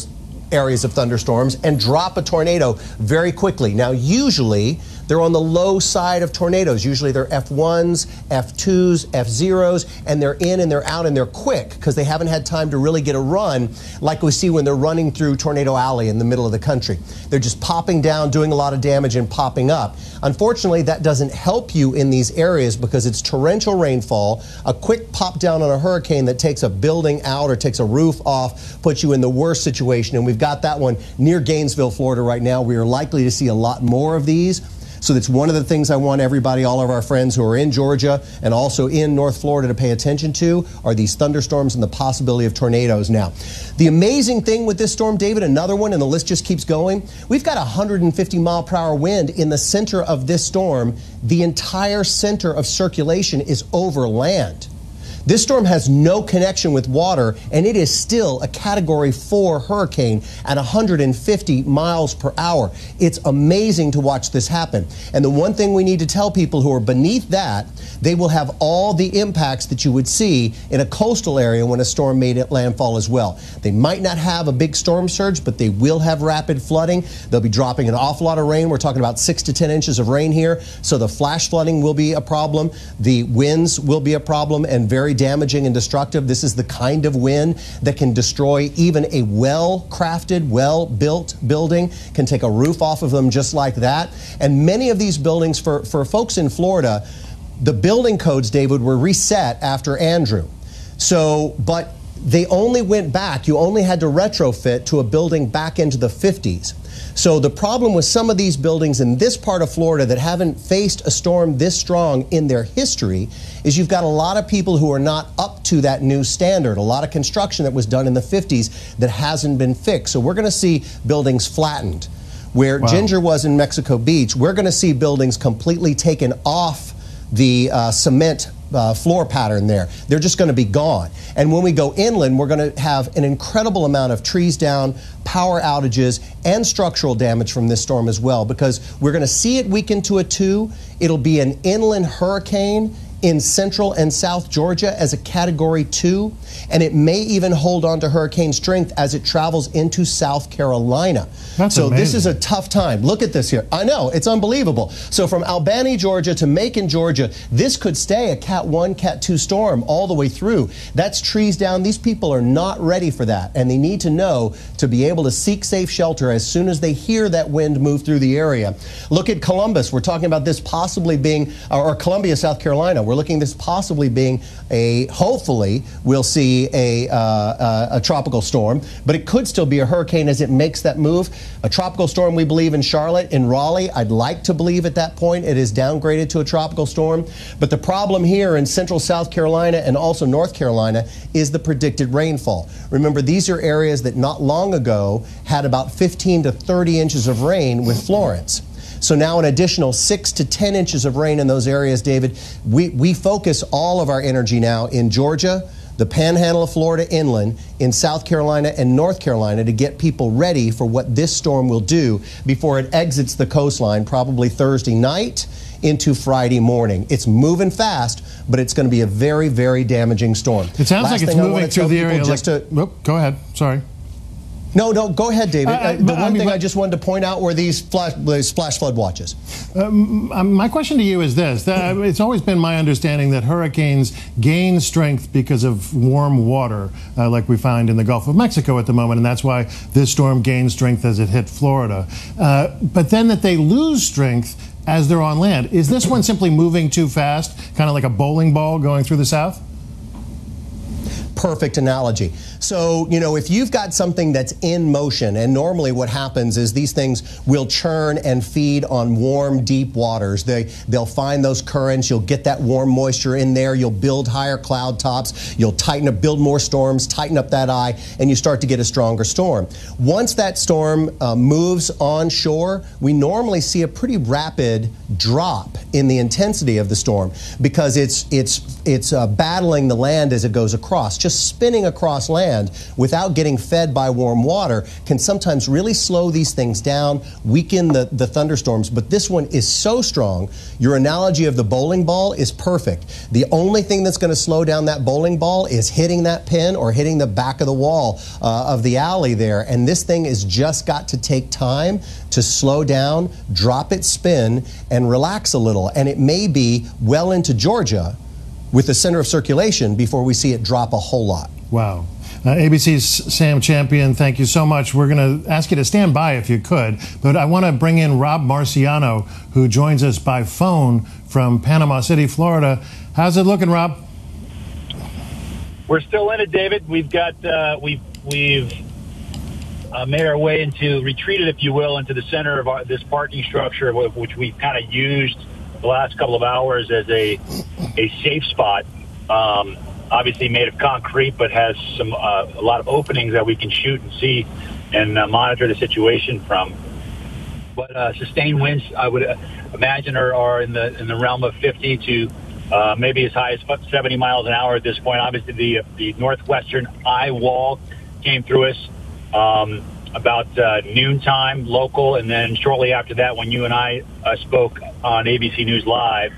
areas of thunderstorms and drop a tornado very quickly. Now, usually they're on the low side of tornadoes. Usually they're F1s, F2s, F0s, and they're in and they're out and they're quick because they haven't had time to really get a run like we see when they're running through Tornado Alley in the middle of the country. They're just popping down, doing a lot of damage and popping up. Unfortunately, that doesn't help you in these areas because it's torrential rainfall. A quick pop down on a hurricane that takes a building out or takes a roof off puts you in the worst situation, and we've got that one near Gainesville, Florida right now. We are likely to see a lot more of these. So that's one of the things I want everybody, all of our friends who are in Georgia and also in North Florida to pay attention to are these thunderstorms and the possibility of tornadoes now. The amazing thing with this storm, David, another one, and the list just keeps going, we've got 150-mile-per-hour wind in the center of this storm. The entire center of circulation is over land. This storm has no connection with water, and it is still a Category 4 hurricane at 150 miles per hour. It's amazing to watch this happen. And the one thing we need to tell people who are beneath that, they will have all the impacts that you would see in a coastal area when a storm made it landfall as well. They might not have a big storm surge, but they will have rapid flooding. They'll be dropping an awful lot of rain. We're talking about 6 to 10 inches of rain here. So the flash flooding will be a problem. The winds will be a problem and very damaging and destructive. This is the kind of wind that can destroy even a well-crafted, well-built building, can take a roof off of them just like that. And many of these buildings, for folks in Florida, the building codes, David, were reset after Andrew. So, but they only went back, you only had to retrofit to a building back into the 50s. So the problem with some of these buildings in this part of Florida that haven't faced a storm this strong in their history is you've got a lot of people who are not up to that new standard. A lot of construction that was done in the 50s that hasn't been fixed. So we're going to see buildings flattened. Where Ginger was in Mexico Beach, we're going to see buildings completely taken off the cement floor pattern there. They're just going to be gone. And when we go inland, we're going to have an incredible amount of trees down, power outages, and structural damage from this storm as well, because we're going to see it weaken to a 2. It'll be an inland hurricane in central and south Georgia as a Category 2, and it may even hold on to hurricane strength as it travels into South Carolina. That's so amazing. This is a tough time. Look at this here. I know, it's unbelievable. So from Albany, Georgia to Macon, Georgia, this could stay a Cat 1, Cat 2 storm all the way through. That's trees down. These people are not ready for that, and they need to know to be able to seek safe shelter as soon as they hear that wind move through the area. Look at Columbus. We're talking about this possibly being, or Columbia, South Carolina. We're looking at this possibly being a, hopefully, we'll see a tropical storm, but it could still be a hurricane as it makes that move. A tropical storm, we believe, in Charlotte. In Raleigh, I'd like to believe at that point it is downgraded to a tropical storm. But the problem here in central South Carolina and also North Carolina is the predicted rainfall. Remember, these are areas that not long ago had about 15 to 30 inches of rain with Florence. So now an additional 6 to 10 inches of rain in those areas, David. We focus all of our energy now in Georgia, the Panhandle of Florida inland, in South Carolina and North Carolina to get people ready for what this storm will do before it exits the coastline, probably Thursday night into Friday morning. It's moving fast, but it's going to be a very, very damaging storm. It sounds like it's moving through the area. Go ahead. Sorry. No, go ahead, David. The one thing I just wanted to point out were these flash flood watches. My question to you is this. It's always been my understanding that hurricanes gain strength because of warm water, like we find in the Gulf of Mexico at the moment, and that's why this storm gained strength as it hit Florida. But then that they lose strength as they're on land. Is this one simply moving too fast, kind of like a bowling ball going through the south? perfect analogy. So, you know, if you've got something that's in motion, and normally what happens is these things will churn and feed on warm, deep waters. They'll find those currents. You'll get that warm moisture in there. You'll build higher cloud tops. You'll tighten up, build more storms, tighten up that eye, and you start to get a stronger storm. Once that storm moves onshore, we normally see a pretty rapid drop in the intensity of the storm because it's battling the land as it goes across. Just spinning across land without getting fed by warm water can sometimes really slow these things down, weaken the thunderstorms. But this one is so strong. Your analogy of the bowling ball is perfect. The only thing that's going to slow down that bowling ball is hitting that pin or hitting the back of the wall of the alley there. And this thing has just got to take time to slow down, drop its spin, and relax a little. And it may be well into Georgia with the center of circulation before we see it drop a whole lot. Wow. ABC's Sam Champion, thank you so much. We're going to ask you to stand by if you could, but I want to bring in Rob Marciano, who joins us by phone from Panama City, Florida. How's it looking, Rob? We're still in it, David. We've got we've made our way retreated, if you will, into the center of this parking structure, which we've kind of used the last couple of hours as a safe spot. Obviously made of concrete, but has a lot of openings that we can shoot and see and monitor the situation from. But sustained winds, I would imagine, are in the realm of 50 to maybe as high as 70 miles an hour at this point. Obviously, the northwestern eye wall came through us about noontime local, and then shortly after that, when you and I spoke on ABC News Live,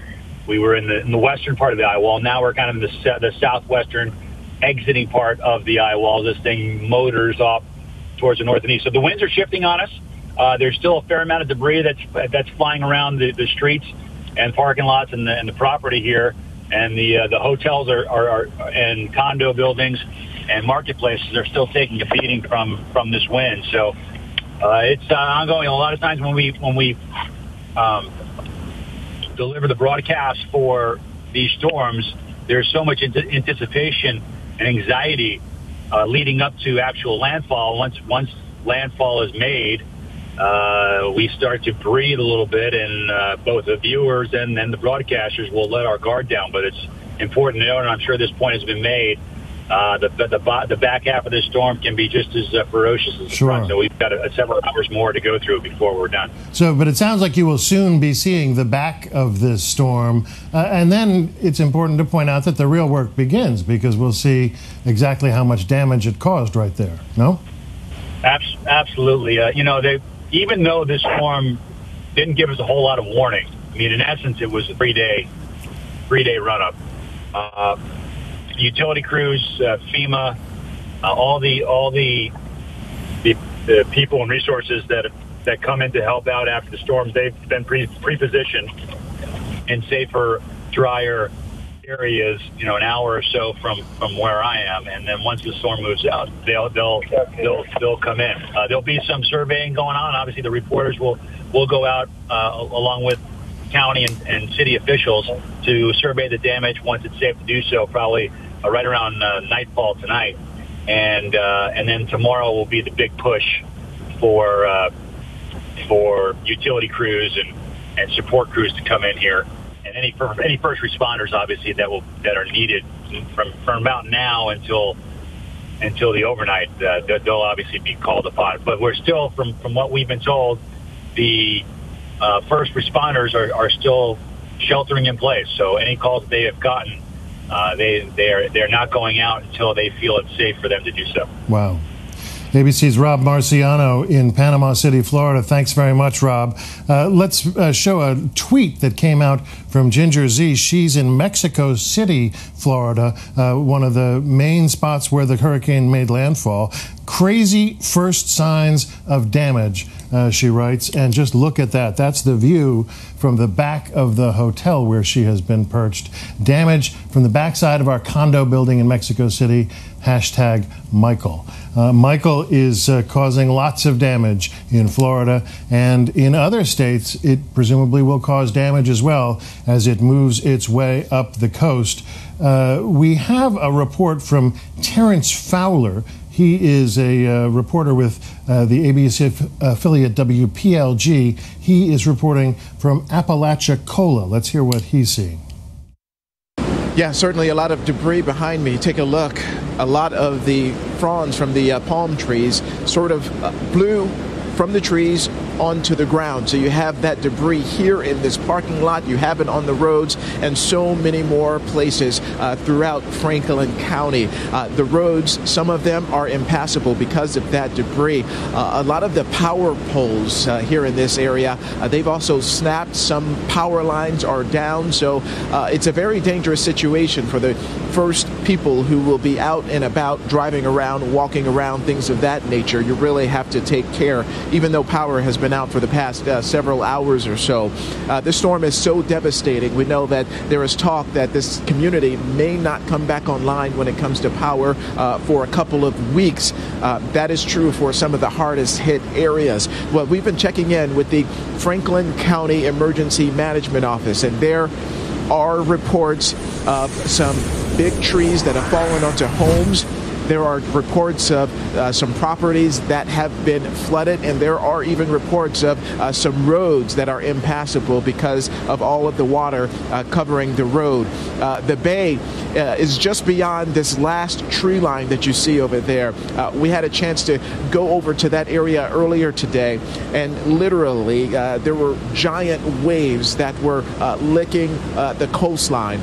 we were in the western part of the eye wall. Now we're kind of in the southwestern exiting part of the eye wall. This thing motors off towards the north and east. So the winds are shifting on us. There's still a fair amount of debris that's flying around the streets and parking lots and the property here. And the hotels are and condo buildings and marketplaces are still taking a beating from this wind. So it's ongoing. A lot of times when we deliver the broadcast for these storms, there's so much anticipation and anxiety leading up to actual landfall. Once landfall is made, we start to breathe a little bit, and both the viewers and the broadcasters will let our guard down. But it's important to note, and I'm sure this point has been made, the back half of this storm can be just as ferocious as the front. So we've got several hours more to go through before we're done. So, but it sounds like you will soon be seeing the back of this storm. And then it's important to point out that the real work begins, because we'll see exactly how much damage it caused right there. No? Absolutely. Even though this storm didn't give us a whole lot of warning, I mean, in essence, it was a three-day run-up. Utility crews, FEMA, all the people and resources that come in to help out after the storms, they've been pre-positioned in safer, drier areas, an hour or so from where I am. And then once the storm moves out, they'll come in. There'll be some surveying going on. Obviously, the reporters will go out along with county and city officials to survey the damage once it's safe to do so, probably right around nightfall tonight. And then tomorrow will be the big push for utility crews and support crews to come in here, and any first responders, obviously, that are needed from about now until the overnight. They'll obviously be called upon. But we're still, from what we've been told, the first responders are still sheltering in place. So any calls that they have gotten, they're not going out until they feel it's safe for them to do so. Wow. ABC's Rob Marciano in Panama City, Florida. Thanks very much, Rob. Let's show a tweet that came out from Ginger Z. She's in Mexico City, Florida, one of the main spots where the hurricane made landfall. crazy first signs of damage, she writes. And just look at that. That's the view from the back of the hotel where she has been perched. Damage from the backside of our condo building in Mexico City. Hashtag Michael. Michael is causing lots of damage in Florida, and in other states it presumably will cause damage as well as it moves its way up the coast. We have a report from Terrence Fowler. He is a reporter with the ABC affiliate WPLG. He is reporting from Apalachicola. Let's hear what he's seeing. Yeah, certainly a lot of debris behind me. Take a look. A lot of the fronds from the palm trees sort of blew from the trees onto the ground. So you have that debris here in this parking lot. You have it on the roads and so many more places throughout Franklin County. The roads, some of them are impassable because of that debris. A lot of the power poles here in this area, they've also snapped. Some power lines are down. So it's a very dangerous situation for the first people who will be out and about, driving around, walking around, things of that nature. You really have to take care, even though power has been out for the past several hours or so. This storm is so devastating. We know that there is talk that this community may not come back online when it comes to power for a couple of weeks. That is true for some of the hardest hit areas. Well, we've been checking in with the Franklin County Emergency Management Office, and there are reports of some big trees that have fallen onto homes. There are reports of some properties that have been flooded, and there are even reports of some roads that are impassable because of all of the water covering the road. The bay is just beyond this last tree line that you see over there. We had a chance to go over to that area earlier today, and literally there were giant waves that were licking the coastline.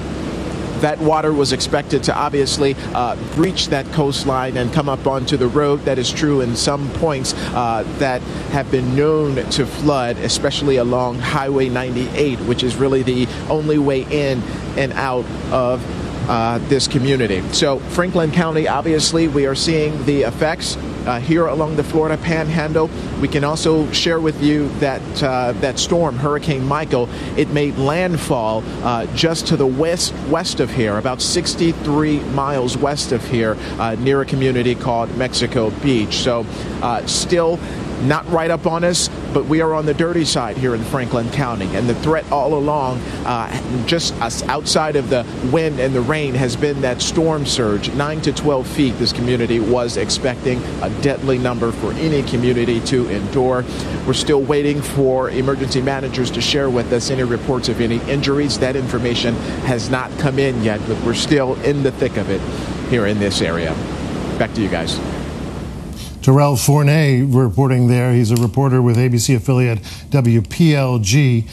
That water was expected to obviously breach that coastline and come up onto the road. That is true in some points that have been known to flood, especially along Highway 98, which is really the only way in and out of this community. So Franklin County, obviously, we are seeing the effects here along the Florida Panhandle. We can also share with you that that storm, Hurricane Michael, it made landfall just to the west of here, about 63 miles west of here, near a community called Mexico Beach. So still not right up on us, but we are on the dirty side here in Franklin County. And the threat all along, just outside of the wind and the rain, has been that storm surge. 9 to 12 feet this community was expecting, a deadly number for any community to endure. We're still waiting for emergency managers to share with us any reports of any injuries. That information has not come in yet, but we're still in the thick of it here in this area. Back to you guys. Terrell Fournay reporting there. He's a reporter with ABC affiliate WPLG,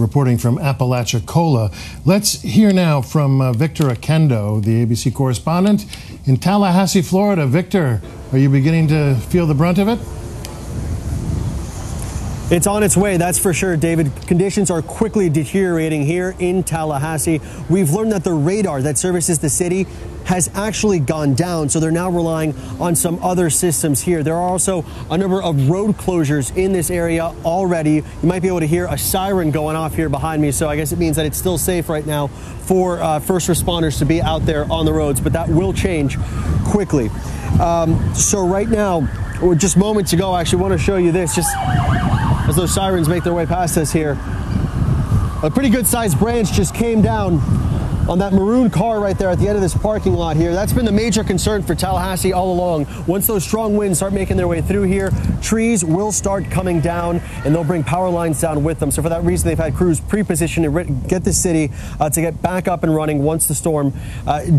reporting from Apalachicola. Let's hear now from Victor Akendo, the ABC correspondent in Tallahassee, Florida. Victor, are you beginning to feel the brunt of it? It's on its way, that's for sure, David. Conditions are quickly deteriorating here in Tallahassee. We've learned that the radar that services the city has actually gone down, so they're now relying on some other systems here. There are also a number of road closures in this area already. You might be able to hear a siren going off here behind me, so I guess it means that it's still safe right now for first responders to be out there on the roads, but that will change quickly. So right now, or just moments ago, I actually want to show you this, just as those sirens make their way past us here. A pretty good sized branch just came down on that maroon car right there at the end of this parking lot here. That's been the major concern for Tallahassee all along. Once those strong winds start making their way through here, trees will start coming down and they'll bring power lines down with them. So for that reason, they've had crews pre-positioned to get the city to get back up and running once the storm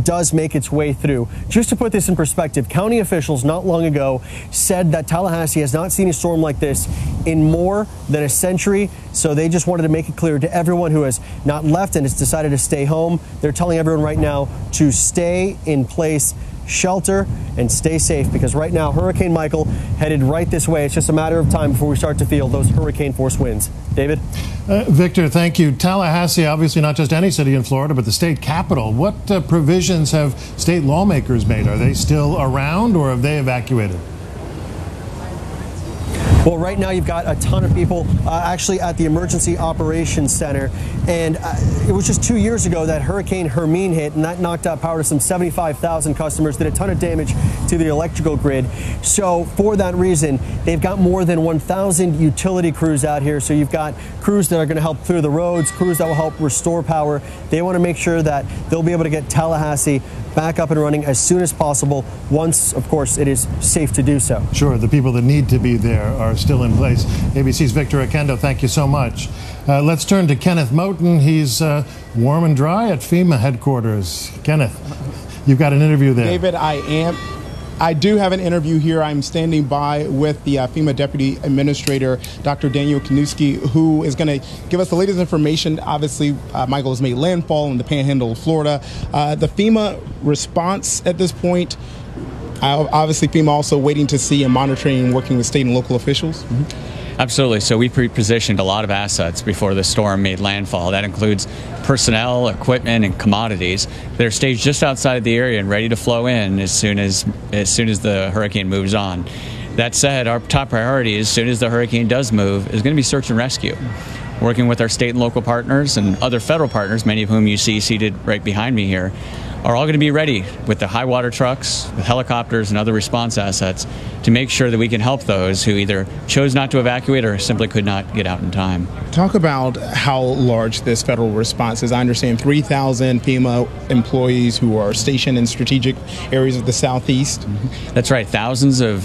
does make its way through. Just to put this in perspective, county officials not long ago said that Tallahassee has not seen a storm like this in more than a century. So they just wanted to make it clear to everyone who has not left and has decided to stay home. They're telling everyone right now to stay in place, shelter, and stay safe, because right now Hurricane Michael headed right this way. It's just a matter of time before we start to feel those hurricane force winds. David? Victor, thank you. Tallahassee, obviously not just any city in Florida, but the state capital. What provisions have state lawmakers made? Are they still around or have they evacuated? Well, right now you've got a ton of people actually at the Emergency Operations Center, and it was just 2 years ago that Hurricane Hermine hit, and that knocked out power to some 75,000 customers, did a ton of damage to the electrical grid. So for that reason, they've got more than 1,000 utility crews out here. So you've got crews that are going to help clear the roads, crews that will help restore power. They want to make sure that they'll be able to get Tallahassee back up and running as soon as possible, once, of course, it is safe to do so. Sure, the people that need to be there are still in place. ABC's Victor Akendo, thank you so much. Let's turn to Kenneth Moten. He's warm and dry at FEMA headquarters. Kenneth, you've got an interview there. David, I do have an interview here. I'm standing by with the FEMA Deputy Administrator, Dr. Daniel Kanuski, who is going to give us the latest information. Obviously, Michael has made landfall in the Panhandle of Florida. The FEMA response at this point, obviously FEMA also waiting to see and monitoring and working with state and local officials. Absolutely. So we pre-positioned a lot of assets before the storm made landfall. That includes personnel, equipment, and commodities. They're staged just outside the area and ready to flow in as soon as the hurricane moves on. That said, our top priority, as soon as the hurricane does move, is going to be search and rescue. Working with our state and local partners and other federal partners, many of whom you see seated right behind me here, are all going to be ready with the high water trucks, with helicopters and other response assets to make sure that we can help those who either chose not to evacuate or simply could not get out in time. Talk about how large this federal response is. I understand 3,000 FEMA employees who are stationed in strategic areas of the Southeast. That's right. Thousands of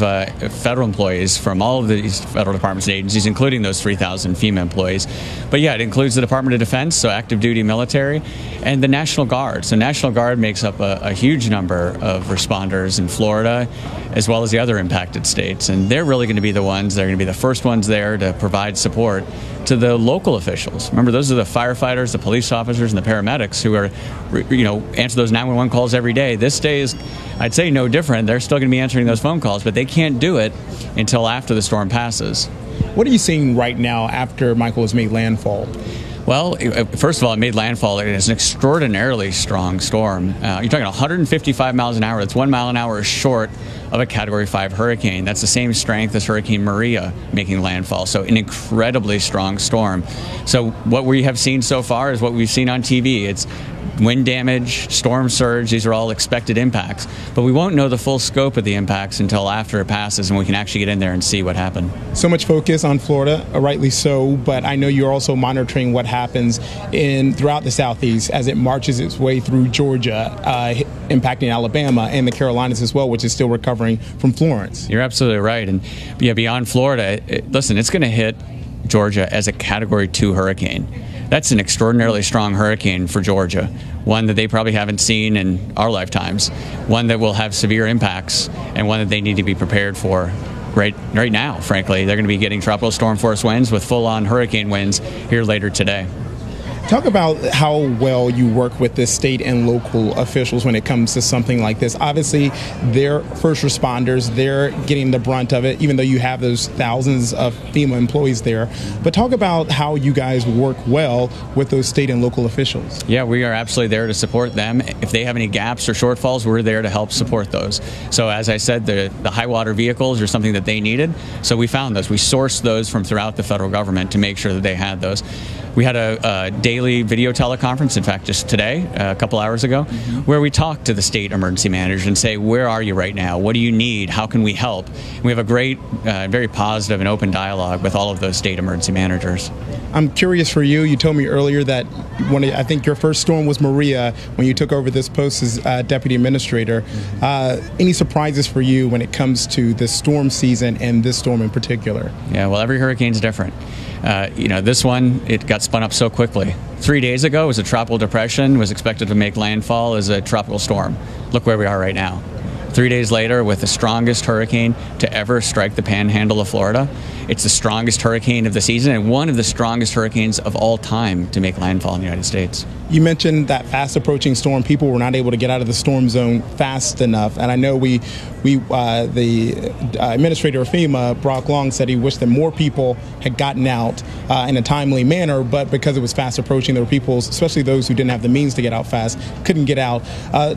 federal employees from all of these federal departments and agencies, including those 3,000 FEMA employees. But yeah, it includes the Department of Defense, so active duty military, and the National Guard. So National Guard makes up a huge number of responders in Florida, as well as the other impacted states. And they're really going to be the ones that are going to be the first ones there to provide support to the local officials. Remember, those are the firefighters, the police officers, and the paramedics who are, answer those 911 calls every day. This day is, I'd say, no different. They're still going to be answering those phone calls, but they can't do it until after the storm passes. What are you seeing right now after Michael has made landfall? Well, first of all, it made landfall. It is an extraordinarily strong storm. You're talking 155 miles an hour. That's 1 mile an hour short of a Category 5 hurricane. That's the same strength as Hurricane Maria making landfall. So an incredibly strong storm. So what we have seen so far is what we've seen on TV. It's wind damage, storm surge. These are all expected impacts. But we won't know the full scope of the impacts until after it passes and we can actually get in there and see what happened. So much focus on Florida, rightly so, but I know you're also monitoring what happens throughout the Southeast as it marches its way through Georgia, impacting Alabama and the Carolinas as well, which is still recovering from Florence. You're absolutely right. And yeah, beyond Florida, listen, it's going to hit Georgia as a Category 2 hurricane. That's an extraordinarily strong hurricane for Georgia, one that they probably haven't seen in our lifetimes, one that will have severe impacts, and one that they need to be prepared for right now, frankly. They're going to be getting tropical storm force winds with full-on hurricane winds here later today. Talk about how well you work with the state and local officials when it comes to something like this. Obviously, they're first responders. They're getting the brunt of it, even though you have those thousands of FEMA employees there. But talk about how you guys work well with those state and local officials. Yeah, we are absolutely there to support them. If they have any gaps or shortfalls, we're there to help support those. So as I said, the high water vehicles are something that they needed. So we found those. We sourced those from throughout the federal government to make sure that they had those. We had a daily video teleconference, in fact, just today, a couple hours ago, where we talked to the state emergency managers and say, where are you right now? What do you need? How can we help? And we have a great, very positive and open dialogue with all of those state emergency managers. I'm curious for you. You told me earlier that I think your first storm was Maria when you took over this post as deputy administrator. Any surprises for you when it comes to the storm season and this storm in particular? Yeah, well, every hurricane's different. This one, it got spun up so quickly. 3 days ago, it was a tropical depression, was expected to make landfall as a tropical storm. Look where we are right now. 3 days later, with the strongest hurricane to ever strike the Panhandle of Florida. It's the strongest hurricane of the season and one of the strongest hurricanes of all time to make landfall in the United States. You mentioned that fast approaching storm. People were not able to get out of the storm zone fast enough. And I know the administrator of FEMA, Brock Long, said he wished that more people had gotten out in a timely manner, but because it was fast approaching, there were people, especially those who didn't have the means to get out fast, couldn't get out.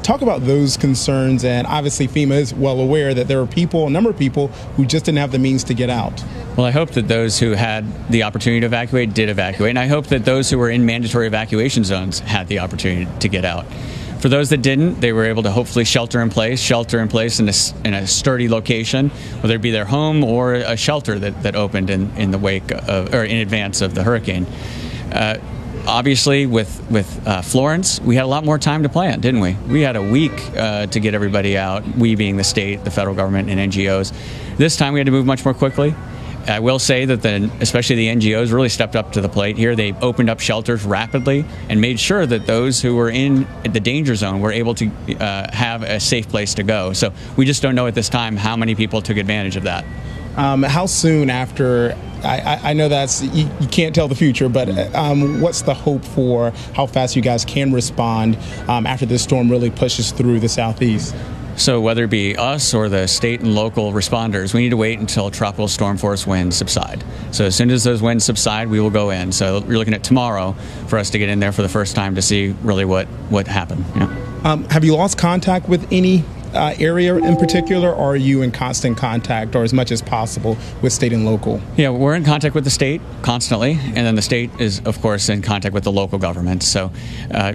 Talk about those concerns, and obviously FEMA is well aware that there are a number of people who just didn't have the means to get out. Well, I hope that those who had the opportunity to evacuate did evacuate, and I hope that those who were in mandatory evacuation zones had the opportunity to get out. For those that didn't, they were able to hopefully shelter in place in a sturdy location, whether it be their home or a shelter that opened in the wake of, or in advance of the hurricane. Obviously, with Florence, we had a lot more time to plan, didn't we? We had a week to get everybody out, we being the state, the federal government, and NGOs. This time we had to move much more quickly. I will say that especially the NGOs really stepped up to the plate here. They opened up shelters rapidly and made sure that those who were in the danger zone were able to have a safe place to go. So we just don't know at this time how many people took advantage of that. How soon after, I know that's, you can't tell the future, but what's the hope for how fast you guys can respond after this storm really pushes through the southeast? So whether it be us or the state and local responders, we need to wait until tropical storm force winds subside. So as soon as those winds subside, we will go in. So we're looking at tomorrow for us to get in there for the first time to see really what happened. Yeah. Have you lost contact with any area in particular, or are you in constant contact, or as much as possible, with state and local? Yeah, we're in contact with the state constantly, and then the state is, of course, in contact with the local government. So,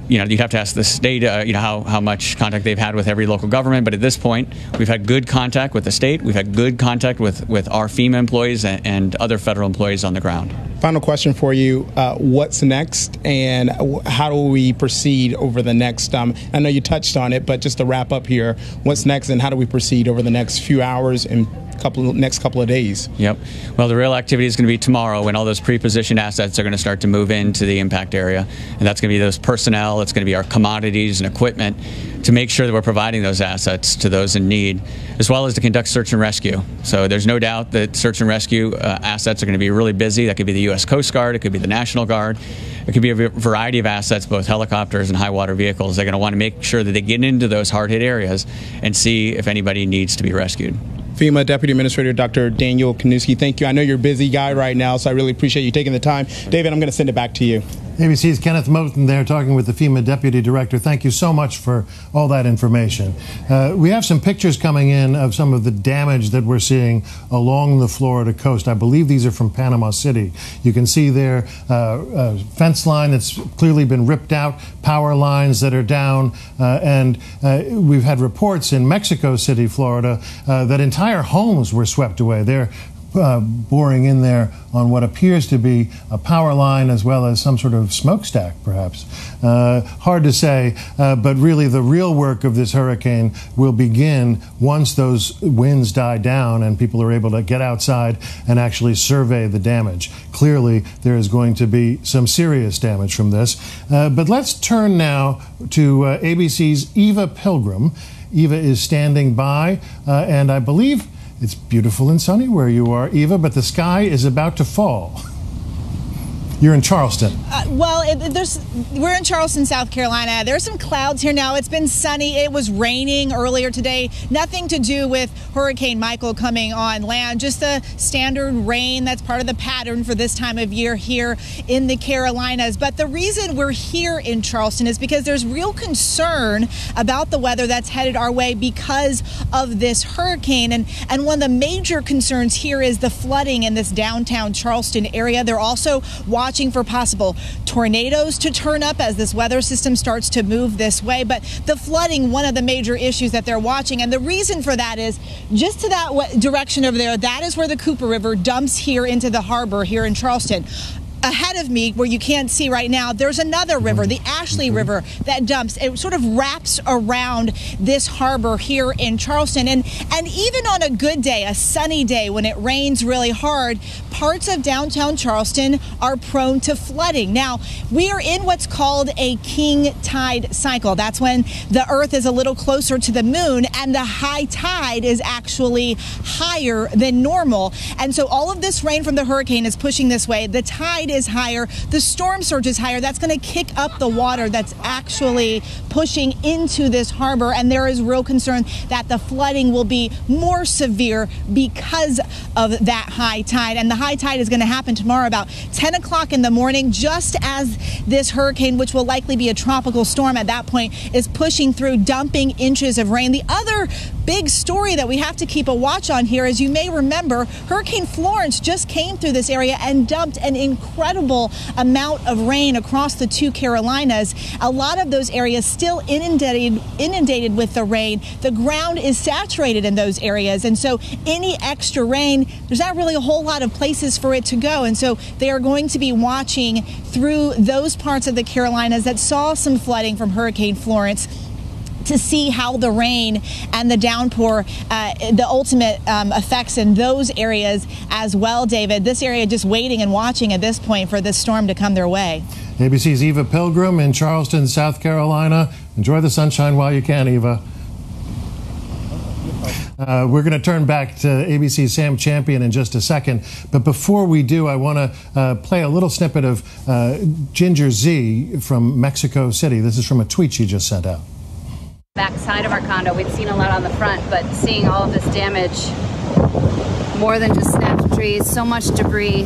you'd have to ask the state, how much contact they've had with every local government. But at this point, we've had good contact with the state. We've had good contact with our FEMA employees and other federal employees on the ground. Final question for you: what's next, and how do we proceed over the next? I know you touched on it, but just to wrap up here, what's next, and how do we proceed over the next few hours and next couple of days? Yep. Well, the real activity is going to be tomorrow when all those pre-positioned assets are going to start to move into the impact area, and that's going to be those personnel. It's going to be our commodities and equipment to make sure that we're providing those assets to those in need, as well as to conduct search and rescue. So there's no doubt that search and rescue assets are going to be really busy. That could be the U.S. Coast Guard, it could be the National Guard, it could be a variety of assets, both helicopters and high water vehicles. They're going to want to make sure that they get into those hard-hit areas and see if anybody needs to be rescued. FEMA Deputy Administrator Dr. Daniel Kanuski, thank you. I know you're a busy guy right now, so I really appreciate you taking the time. David, I'm going to send it back to you. ABC's Kenneth Moten there talking with the FEMA Deputy Director. Thank you so much for all that information. We have some pictures coming in of some of the damage that we're seeing along the Florida coast. I believe these are from Panama City. You can see there a fence line that's clearly been ripped out, power lines that are down, and we've had reports in Mexico City, Florida, that entire homes were swept away. They're boring in there on what appears to be a power line as well as some sort of smokestack, perhaps. Hard to say, but really the real work of this hurricane will begin once those winds die down and people are able to get outside and actually survey the damage. Clearly, there is going to be some serious damage from this. But let's turn now to ABC's Eva Pilgrim. Eva is standing by, and I believe it's beautiful and sunny where you are, Eva, but the sky is about to fall. You're in Charleston. We're in Charleston, South Carolina. There's some clouds here now. It's been sunny. It was raining earlier today. Nothing to do with Hurricane Michael coming on land. Just the standard rain that's part of the pattern for this time of year here in the Carolinas. But the reason we're here in Charleston is because there's real concern about the weather that's headed our way because of this hurricane. And one of the major concerns here is the flooding in this downtown Charleston area. They're also watching for possible tornadoes to turn up as this weather system starts to move this way. But the flooding, one of the major issues that they're watching. And the reason for that is just to that direction over there, that is where the Cooper River dumps here into the harbor here in Charleston. Ahead of me, where you can't see right now, there's another river, the Ashley River, that dumps. It sort of wraps around this harbor here in Charleston. And even on a good day, a sunny day, when it rains really hard, parts of downtown Charleston are prone to flooding. Now, we are in what's called a king tide cycle. That's when the Earth is a little closer to the moon and the high tide is actually higher than normal. And so all of this rain from the hurricane is pushing this way. The tide is higher, the storm surge is higher. That's going to kick up the water that's actually pushing into this harbor, and there is real concern that the flooding will be more severe because of that high tide. And the high tide is going to happen tomorrow about 10 o'clock in the morning, just as this hurricane, which will likely be a tropical storm at that point, is pushing through, dumping inches of rain. The other big story that we have to keep a watch on here, as you may remember, Hurricane Florence just came through this area and dumped an incredible amount of rain across the two Carolinas. A lot of those areas still inundated with the rain. The ground is saturated in those areas, and so any extra rain, there's not really a whole lot of places for it to go. And so they are going to be watching through those parts of the Carolinas that saw some flooding from Hurricane Florence to see how the rain and the downpour, the ultimate effects in those areas as well, David. This area just waiting and watching at this point for this storm to come their way. ABC's Eva Pilgrim in Charleston, South Carolina. Enjoy the sunshine while you can, Eva. We're going to turn back to ABC's Sam Champion in just a second. But before we do, I want to play a little snippet of Ginger Z from Mexico City. This is from a tweet she just sent out. Back side of our condo, we'd seen a lot on the front, but seeing all of this damage, more than just snapped trees, so much debris.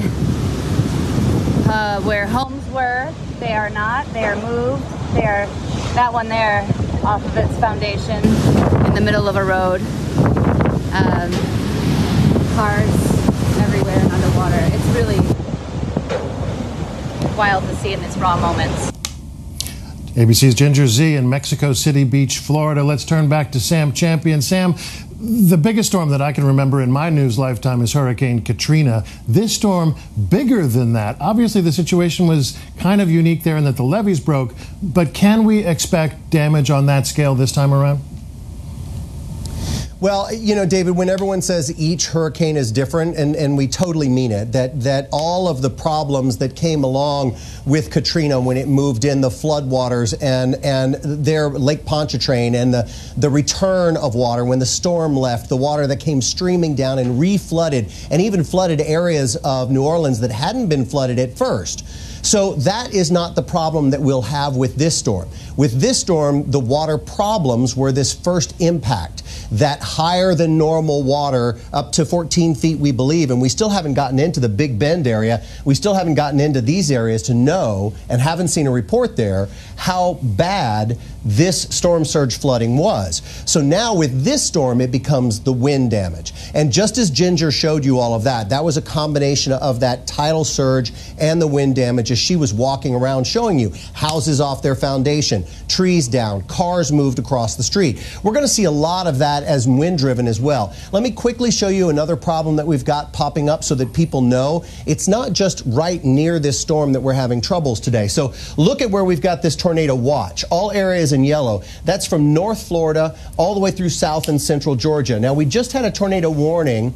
Where homes were, they are not. They are moved. They are, that one there, off of its foundation, in the middle of a road. Cars everywhere and underwater. It's really wild to see in its raw moments. ABC's Ginger Z in Mexico City Beach, Florida. Let's turn back to Sam Champion. Sam, the biggest storm that I can remember in my news lifetime is Hurricane Katrina. This storm, bigger than that. Obviously, the situation was kind of unique there in that the levees broke, but can we expect damage on that scale this time around? Well, you know, David, when everyone says each hurricane is different, and we totally mean it, that all of the problems that came along with Katrina when it moved in, the floodwaters and their Lake Pontchartrain and the return of water when the storm left, the water that came streaming down and re-flooded and even flooded areas of New Orleans that hadn't been flooded at first. So that is not the problem that we'll have with this storm. With this storm, the water problems were this first impact, that higher than normal water up to 14 feet, we believe, and we still haven't gotten into the Big Bend area. We still haven't gotten into these areas to know, and haven't seen a report there, how bad this storm surge flooding was. So now with this storm, it becomes the wind damage. And just as Ginger showed you all of that, that was a combination of that tidal surge and the wind damage as she was walking around showing you houses off their foundation, trees down, cars moved across the street. We're going to see a lot of that as wind driven as well. Let me quickly show you another problem that we've got popping up so that people know it's not just right near this storm that we're having troubles today. So look at where we've got this tornado watch. All areas in yellow. That's from North Florida all the way through South and Central Georgia. Now, we just had a tornado warning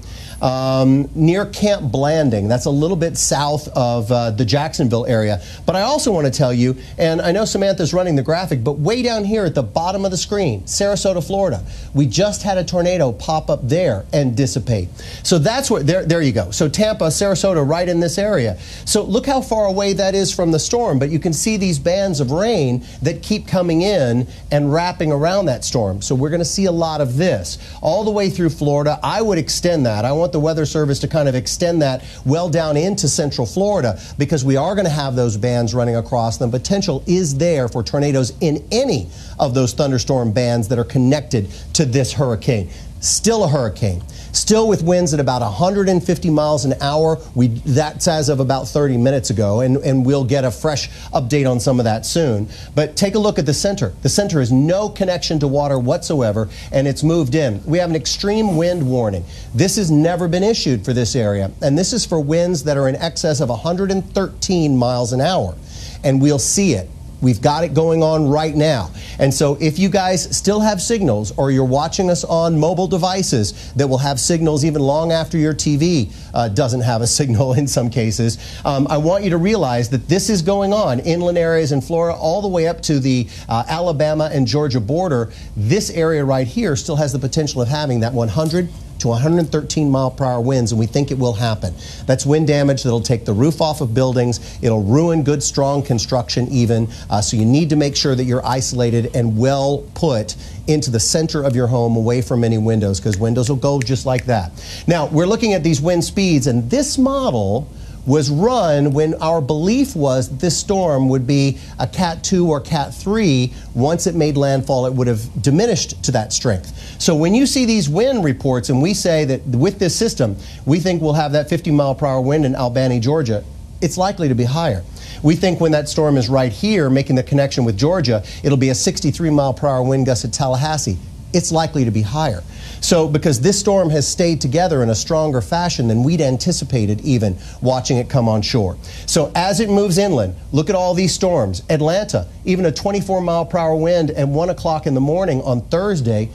near Camp Blanding. That's a little bit south of the Jacksonville area. But I also want to tell you, and I know Samantha's running the graphic, but way down here at the bottom of the screen, Sarasota, Florida, we just had a tornado pop up there and dissipate. So that's where, there you go. So Tampa, Sarasota, right in this area. So look how far away that is from the storm, but you can see these bands of rain that keep coming in and wrapping around that storm. So we're going to see a lot of this all the way through Florida. I would extend that. I want the Weather Service to kind of extend that well down into Central Florida, because we are going to have those bands running across them. Potential is there for tornadoes in any of those thunderstorm bands that are connected to this hurricane. Still a hurricane. Still with winds at about 150 miles an hour. That's as of about 30 minutes ago, and we'll get a fresh update on some of that soon. But take a look at the center. The center has no connection to water whatsoever, and it's moved in. We have an extreme wind warning. This has never been issued for this area, and this is for winds that are in excess of 113 miles an hour. And we'll see it. We've got it going on right now. And so if you guys still have signals, or you're watching us on mobile devices that will have signals even long after your TV doesn't have a signal in some cases, I want you to realize that this is going on. Inland areas in Florida all the way up to the Alabama and Georgia border, this area right here still has the potential of having that 100 to 113 mile per hour winds, and we think it will happen. That's wind damage that'll take the roof off of buildings. It'll ruin good, strong construction even. So you need to make sure that you're isolated and well put into the center of your home, away from any windows, because windows will go just like that. Now, we're looking at these wind speeds, and this model was run when our belief was this storm would be a Cat 2 or Cat 3. Once it made landfall, it would have diminished to that strength. So when you see these wind reports and we say that with this system, we think we'll have that 50 mile per hour wind in Albany, Georgia, it's likely to be higher. We think when that storm is right here, making the connection with Georgia, it'll be a 63 mile per hour wind gust at Tallahassee. It's likely to be higher. So because this storm has stayed together in a stronger fashion than we'd anticipated even watching it come on shore. So as it moves inland, look at all these storms. Atlanta, even a 24 mile per hour wind at 1 o'clock in the morning on Thursday,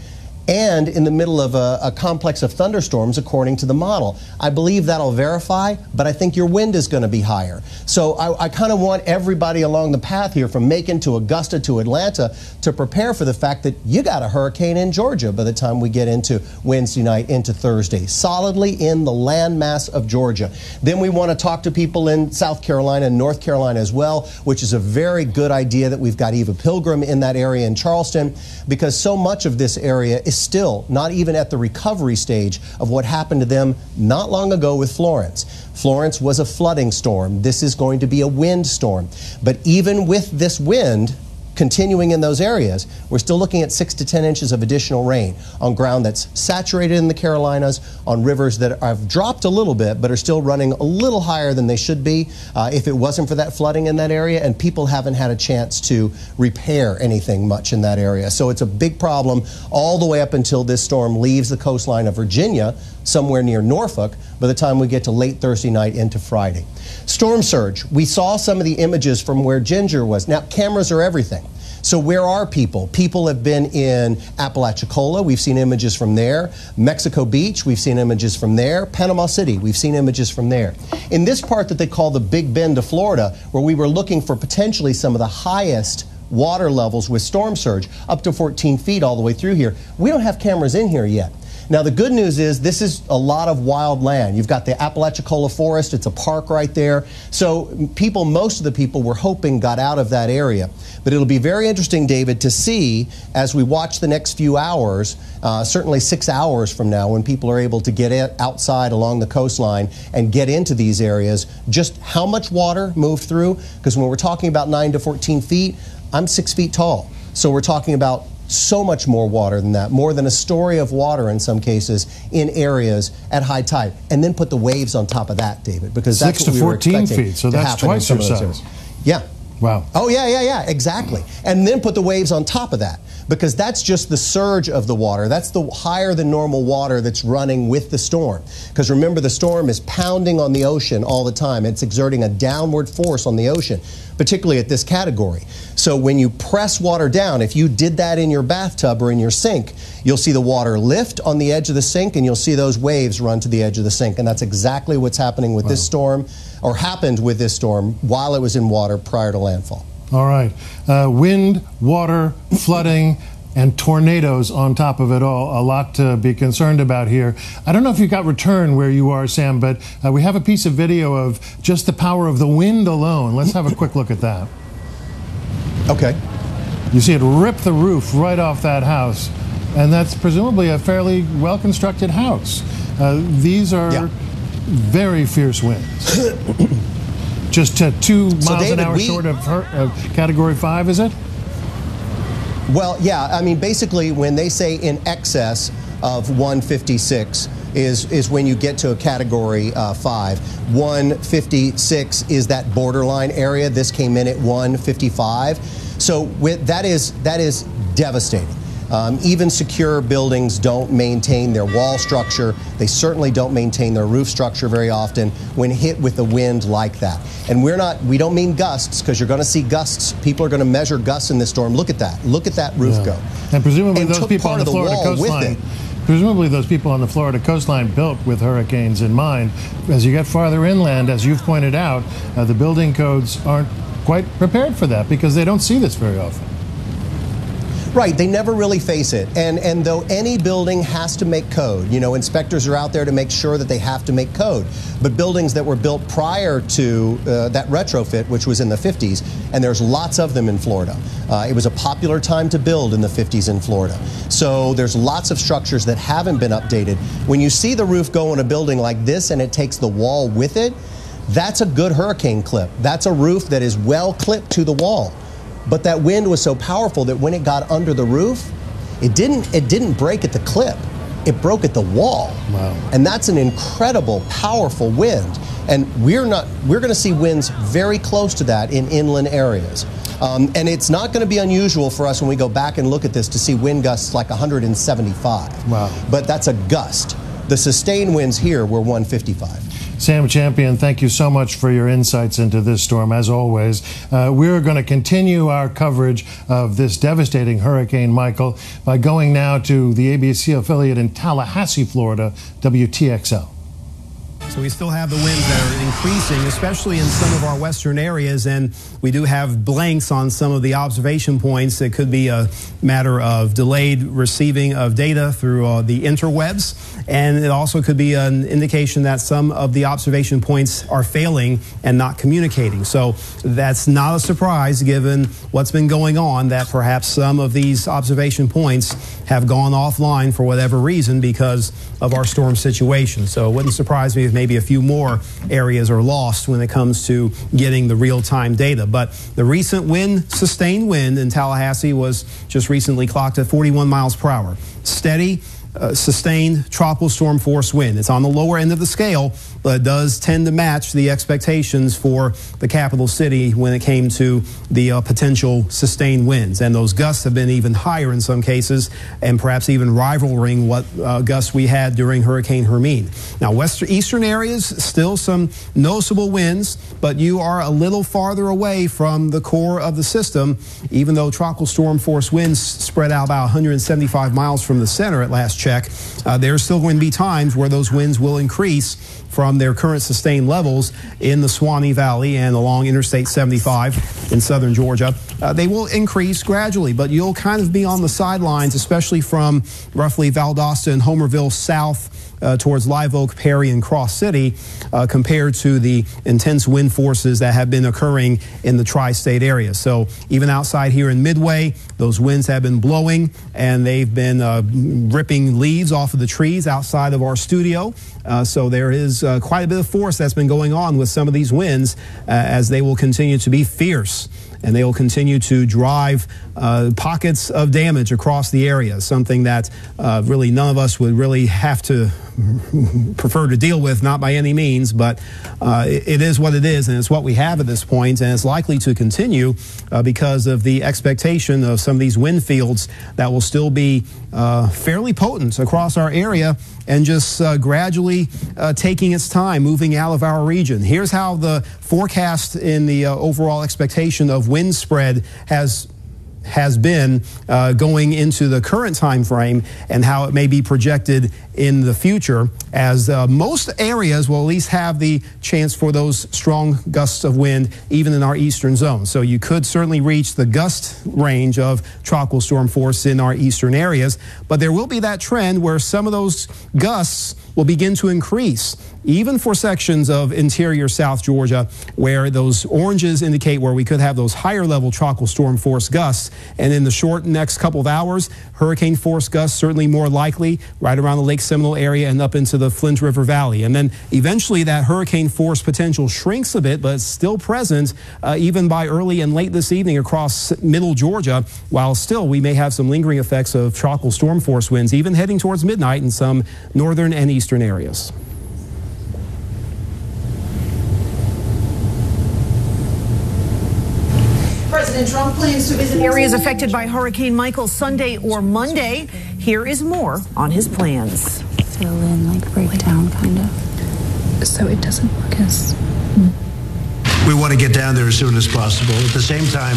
and in the middle of a complex of thunderstorms according to the model. I believe that'll verify, but I think your wind is going to be higher. So I kind of want everybody along the path here, from Macon to Augusta to Atlanta, to prepare for the fact that you got a hurricane in Georgia by the time we get into Wednesday night into Thursday, solidly in the landmass of Georgia. Then we want to talk to people in South Carolina and North Carolina as well, which is a very good idea that we've got Eva Pilgrim in that area in Charleston, because so much of this area is still not even at the recovery stage of what happened to them not long ago with Florence. Florence was a flooding storm. This is going to be a wind storm. But even with this wind continuing in those areas, we're still looking at 6 to 10 inches of additional rain on ground that's saturated in the Carolinas, on rivers that have dropped a little bit but are still running a little higher than they should be if it wasn't for that flooding in that area, and people haven't had a chance to repair anything much in that area. So it's a big problem all the way up until this storm leaves the coastline of Virginia, somewhere near Norfolk, by the time we get to late Thursday night into Friday. Storm surge. We saw some of the images from where Ginger was. Now, cameras are everything. So where are people? People have been in Apalachicola. We've seen images from there. Mexico Beach, we've seen images from there. Panama City, we've seen images from there. In this part that they call the Big Bend of Florida, where we were looking for potentially some of the highest water levels with storm surge, up to 14 feet all the way through here, we don't have cameras in here yet. Now, the good news is this is a lot of wild land. You've got the Apalachicola Forest. It's a park right there. So people, most of the people we're hoping got out of that area. But it'll be very interesting, David, to see as we watch the next few hours, certainly 6 hours from now, when people are able to get outside along the coastline and get into these areas, just how much water moved through. Because when we're talking about 9 to 14 feet, I'm 6 feet tall. So we're talking about so much more water than that, more than a story of water in some cases in areas at high tide. And then put the waves on top of that, David, because that's 6 to 14 feet, so that's twice your size. Yeah. Wow. Oh, yeah, exactly. And then put the waves on top of that, because that's just the surge of the water. That's the higher than normal water that's running with the storm. Because remember, the storm is pounding on the ocean all the time. It's exerting a downward force on the ocean, particularly at this category. So when you press water down, if you did that in your bathtub or in your sink, you'll see the water lift on the edge of the sink, and you'll see those waves run to the edge of the sink. And that's exactly what's happening with this storm, or happened with this storm while it was in water prior to landfall. All right. Wind, water, flooding, and tornadoes on top of it all. A lot to be concerned about here. I don't know if you got return where you are, Sam, but we have a piece of video of just the power of the wind alone. Let's have a quick look at that. Okay. You see it rip the roof right off that house, and that's presumably a fairly well-constructed house. These are very fierce winds. Just 2 miles an hour short of Category 5, is it? Well, yeah. I mean, basically, when they say in excess of 156 is when you get to a Category 5. 156 is that borderline area. This came in at 155. So that is devastating. Even secure buildings don't maintain their wall structure. They certainly don't maintain their roof structure very often when hit with a wind like that. And we don't mean gusts, because you're going to see gusts. People are going to measure gusts in this storm. Look at that. Look at that roof go. And presumably those people on the Florida coastline, presumably those people on the Florida coastline built with hurricanes in mind. As you get farther inland, as you've pointed out, the building codes aren't quite prepared for that, because they don't see this very often. Right, they never really face it. And though any building has to make code, you know, inspectors are out there to make sure that they have to make code. But buildings that were built prior to that retrofit, which was in the 50s, and there's lots of them in Florida. It was a popular time to build in the 50s in Florida. So there's lots of structures that haven't been updated. When you see the roof go in a building like this and it takes the wall with it, that's a good hurricane clip. That's a roof that is well clipped to the wall. But that wind was so powerful that when it got under the roof, it didn't break at the clip. It broke at the wall. Wow. And that's an incredible, powerful wind. And we're going to see winds very close to that in inland areas. And it's not going to be unusual for us when we go back and look at this to see wind gusts like 175. Wow. But that's a gust. The sustained winds here were 155. Sam Champion, thank you so much for your insights into this storm. As always, we're going to continue our coverage of this devastating Hurricane Michael by going now to the ABC affiliate in Tallahassee, Florida, WTXL. So we still have the winds that are increasing, especially in some of our western areas, and we do have blanks on some of the observation points. It could be a matter of delayed receiving of data through the interwebs, and it also could be an indication that some of the observation points are failing and not communicating. So that's not a surprise given what's been going on, that perhaps some of these observation points have gone offline for whatever reason because of our storm situation. So it wouldn't surprise me if maybe a few more areas are lost when it comes to getting the real-time data. But the recent sustained wind in Tallahassee was just recently clocked at 41 miles per hour. Steady, sustained tropical storm force wind. It's on the lower end of the scale, but it does tend to match the expectations for the capital city when it came to the potential sustained winds. And those gusts have been even higher in some cases, and perhaps even rivaling what gusts we had during Hurricane Hermine. Now, eastern areas, still some noticeable winds, but you are a little farther away from the core of the system, even though tropical storm force winds spread out about 175 miles from the center at last check. There's still going to be times where those winds will increase from their current sustained levels in the Swanee Valley and along Interstate 75 in southern Georgia. They will increase gradually, but you'll kind of be on the sidelines, especially from roughly Valdosta and Homerville south towards Live Oak, Perry, and Cross City, compared to the intense wind forces that have been occurring in the tri-state area. So even outside here in Midway, those winds have been blowing, and they've been ripping leaves off of the trees outside of our studio. So there is quite a bit of force that's been going on with some of these winds as they will continue to be fierce. And they will continue to drive pockets of damage across the area, something that really none of us would really have to prefer to deal with, not by any means, but it is what it is, and it's what we have at this point, and it's likely to continue because of the expectation of some of these wind fields that will still be fairly potent across our area and just gradually taking its time moving out of our region. Here's how the forecast in the overall expectation of wind spread has been going into the current time frame and how it may be projected in the future, as most areas will at least have the chance for those strong gusts of wind even in our eastern zone. So you could certainly reach the gust range of tropical storm force in our eastern areas, but there will be that trend where some of those gusts will begin to increase, even for sections of interior South Georgia, where those oranges indicate where we could have those higher level tropical storm force gusts. And in the short next couple of hours, hurricane force gusts certainly more likely right around the Lake Seminole area and up into the Flint River Valley. And then eventually that hurricane force potential shrinks a bit, but it's still present even by early and late this evening across middle Georgia, while still we may have some lingering effects of tropical storm force winds, even heading towards midnight in some northern and eastern areas. President Trump plans to visit areas affected by Hurricane Michael Sunday or Monday. Here is more on his plans. Fill in, like break down, kind of, so it doesn't look as... We want to get down there as soon as possible. At the same time,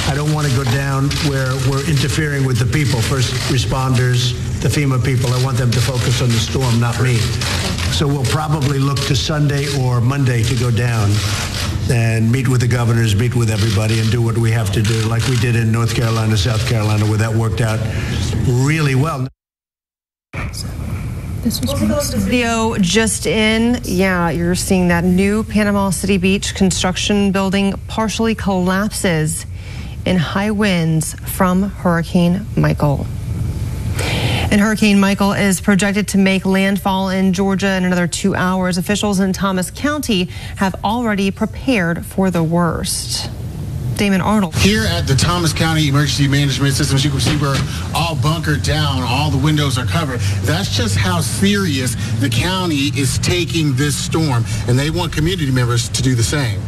I don't want to go down where we're interfering with the people, first responders, the FEMA people. I want them to focus on the storm, not me. So we'll probably look to Sunday or Monday to go down. and meet with the governors, meet with everybody, and do what we have to do, like we did in North Carolina, South Carolina, where that worked out really well. Video just in. Yeah, you're seeing that new Panama City Beach construction building partially collapses in high winds from Hurricane Michael. And Hurricane Michael is projected to make landfall in Georgia in another 2 hours. Officials in Thomas County have already prepared for the worst. Damon Arnold. Here at the Thomas County Emergency Management Systems, you can see we're all bunkered down. All the windows are covered. That's just how serious the county is taking this storm, and they want community members to do the same.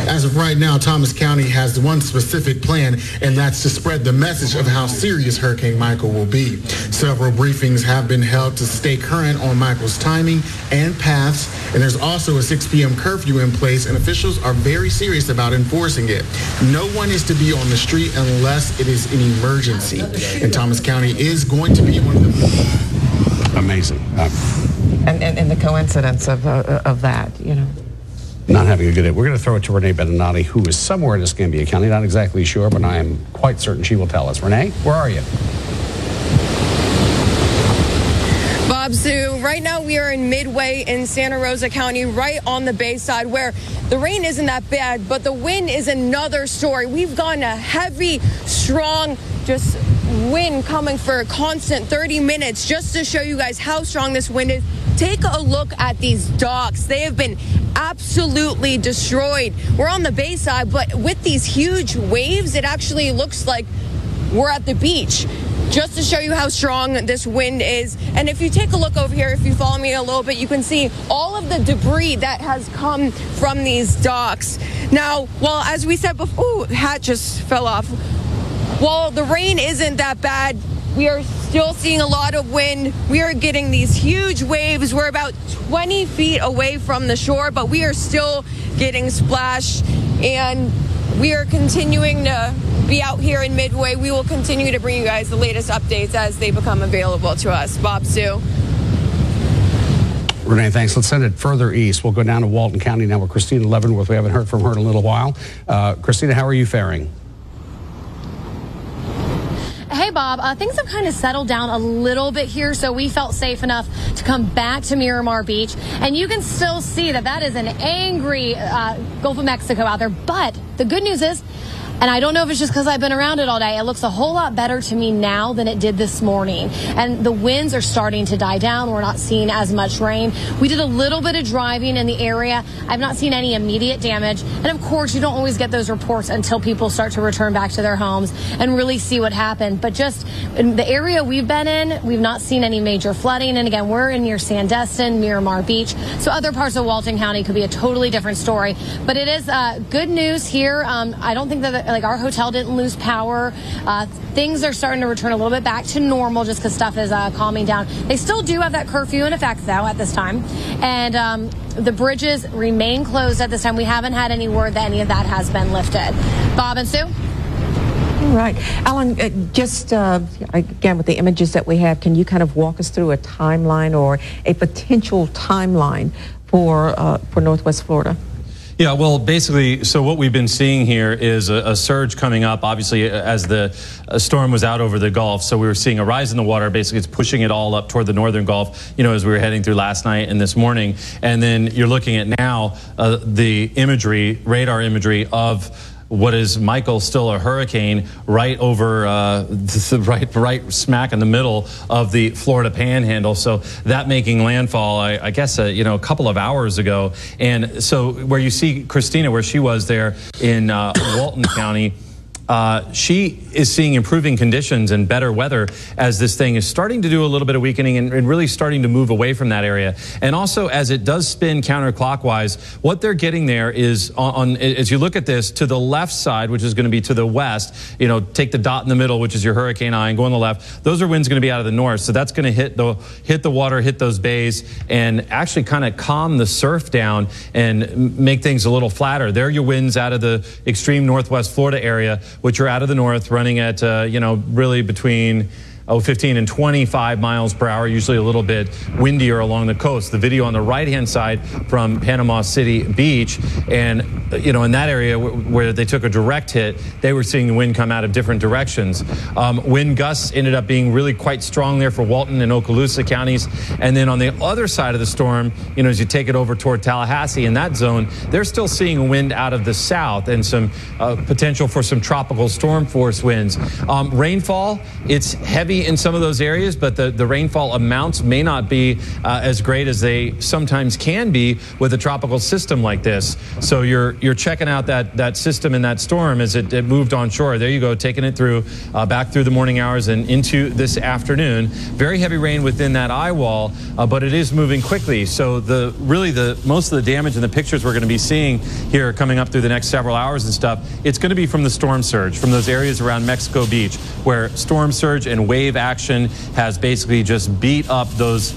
As of right now, Thomas County has one specific plan, and that's to spread the message of how serious Hurricane Michael will be. Several briefings have been held to stay current on Michael's timing and paths, and there's also a 6 p.m. curfew in place, and officials are very serious about enforcing it. No one is to be on the street unless it is an emergency, and Thomas County is going to be one of the... Amazing. And the coincidence of that, you know. Not having a good day. We're going to throw it to Renee Beninati, who is somewhere in Escambia County. Not exactly sure, but I am quite certain she will tell us. Renee, where are you? Bob, Sue, right now we are in Midway in Santa Rosa County, right on the bay side, where the rain isn't that bad, but the wind is another story. We've gotten a heavy, strong, just wind coming for a constant 30 minutes. Just to show you guys how strong this wind is, take a look at these docks. They have been absolutely destroyed. We're on the bay side, but with these huge waves, it actually looks like we're at the beach. Just to show you how strong this wind is. And if you take a look over here, if you follow me a little bit, you can see all of the debris that has come from these docks. Now, well, as we said before, ooh, hat just fell off. While the rain isn't that bad, we are still seeing a lot of wind. We are getting these huge waves. We're about 20 feet away from the shore, but we are still getting splashed. And we are continuing to be out here in Midway. We will continue to bring you guys the latest updates as they become available to us. Bob, Sue. Renee, thanks. Let's send it further east. We'll go down to Walton County now with Christina Leavenworth. We haven't heard from her in a little while. Christina, how are you faring? Hey, Bob, things have kind of settled down a little bit here, so we felt safe enough to come back to Miramar Beach. And you can still see that is an angry Gulf of Mexico out there. But the good news is, and I don't know if it's just because I've been around it all day, it looks a whole lot better to me now than it did this morning. And the winds are starting to die down. We're not seeing as much rain. We did a little bit of driving in the area. I've not seen any immediate damage. And of course, you don't always get those reports until people start to return back to their homes and really see what happened. But just in the area we've been in, we've not seen any major flooding. And again, we're in near Sandestin, Miramar Beach. So other parts of Walton County could be a totally different story. But it is good news here. I don't think that our hotel didn't lose power. Things are starting to return a little bit back to normal just because stuff is calming down. They still do have that curfew in effect, though, at this time. And the bridges remain closed at this time. We haven't had any word that any of that has been lifted. Bob and Sue? All right. Alan, just again, with the images that we have, can you kind of walk us through a timeline or a potential timeline for Northwest Florida? Yeah, well, basically, so what we've been seeing here is a surge coming up, obviously, as the storm was out over the Gulf. So we were seeing a rise in the water. Basically, it's pushing it all up toward the northern Gulf, you know, as we were heading through last night and this morning. And then you're looking at now the imagery, radar imagery of what is Michael, still a hurricane, right over right smack in the middle of the Florida Panhandle. So that making landfall, I guess, you know, a couple of hours ago. And so where you see Christina, where she was there in Walton County, she is seeing improving conditions and better weather as this thing is starting to do a little bit of weakening and really starting to move away from that area. And also, as it does spin counterclockwise, what they're getting there is as you look at this, to the left side, which is going to be to the west, you know, take the dot in the middle, which is your hurricane eye, and go on the left. Those are winds going to be out of the north. So that's going to hit the water, hit those bays, and actually kind of calm the surf down and make things a little flatter. There are your winds out of the extreme northwest Florida area, which are out of the north, running at, you know, really between 15 and 25 miles per hour, usually a little bit windier along the coast. The video on the right-hand side from Panama City Beach, and in that area where they took a direct hit, they were seeing the wind come out of different directions. Wind gusts ended up being really quite strong there for Walton and Okaloosa counties. And then on the other side of the storm, as you take it over toward Tallahassee in that zone, they're still seeing wind out of the south and some potential for some tropical storm force winds. Rainfall, it's heavy in some of those areas, but the rainfall amounts may not be as great as they sometimes can be with a tropical system like this. So you're checking out that system and that storm as it moved onshore. There you go, taking it through back through the morning hours and into this afternoon. Very heavy rain within that eye wall, but it is moving quickly. So most of the damage and the pictures we're going to be seeing here coming up through the next several hours and stuff, it's going to be from the storm surge, from those areas around Mexico Beach, where storm surge and wave action has basically just beat up those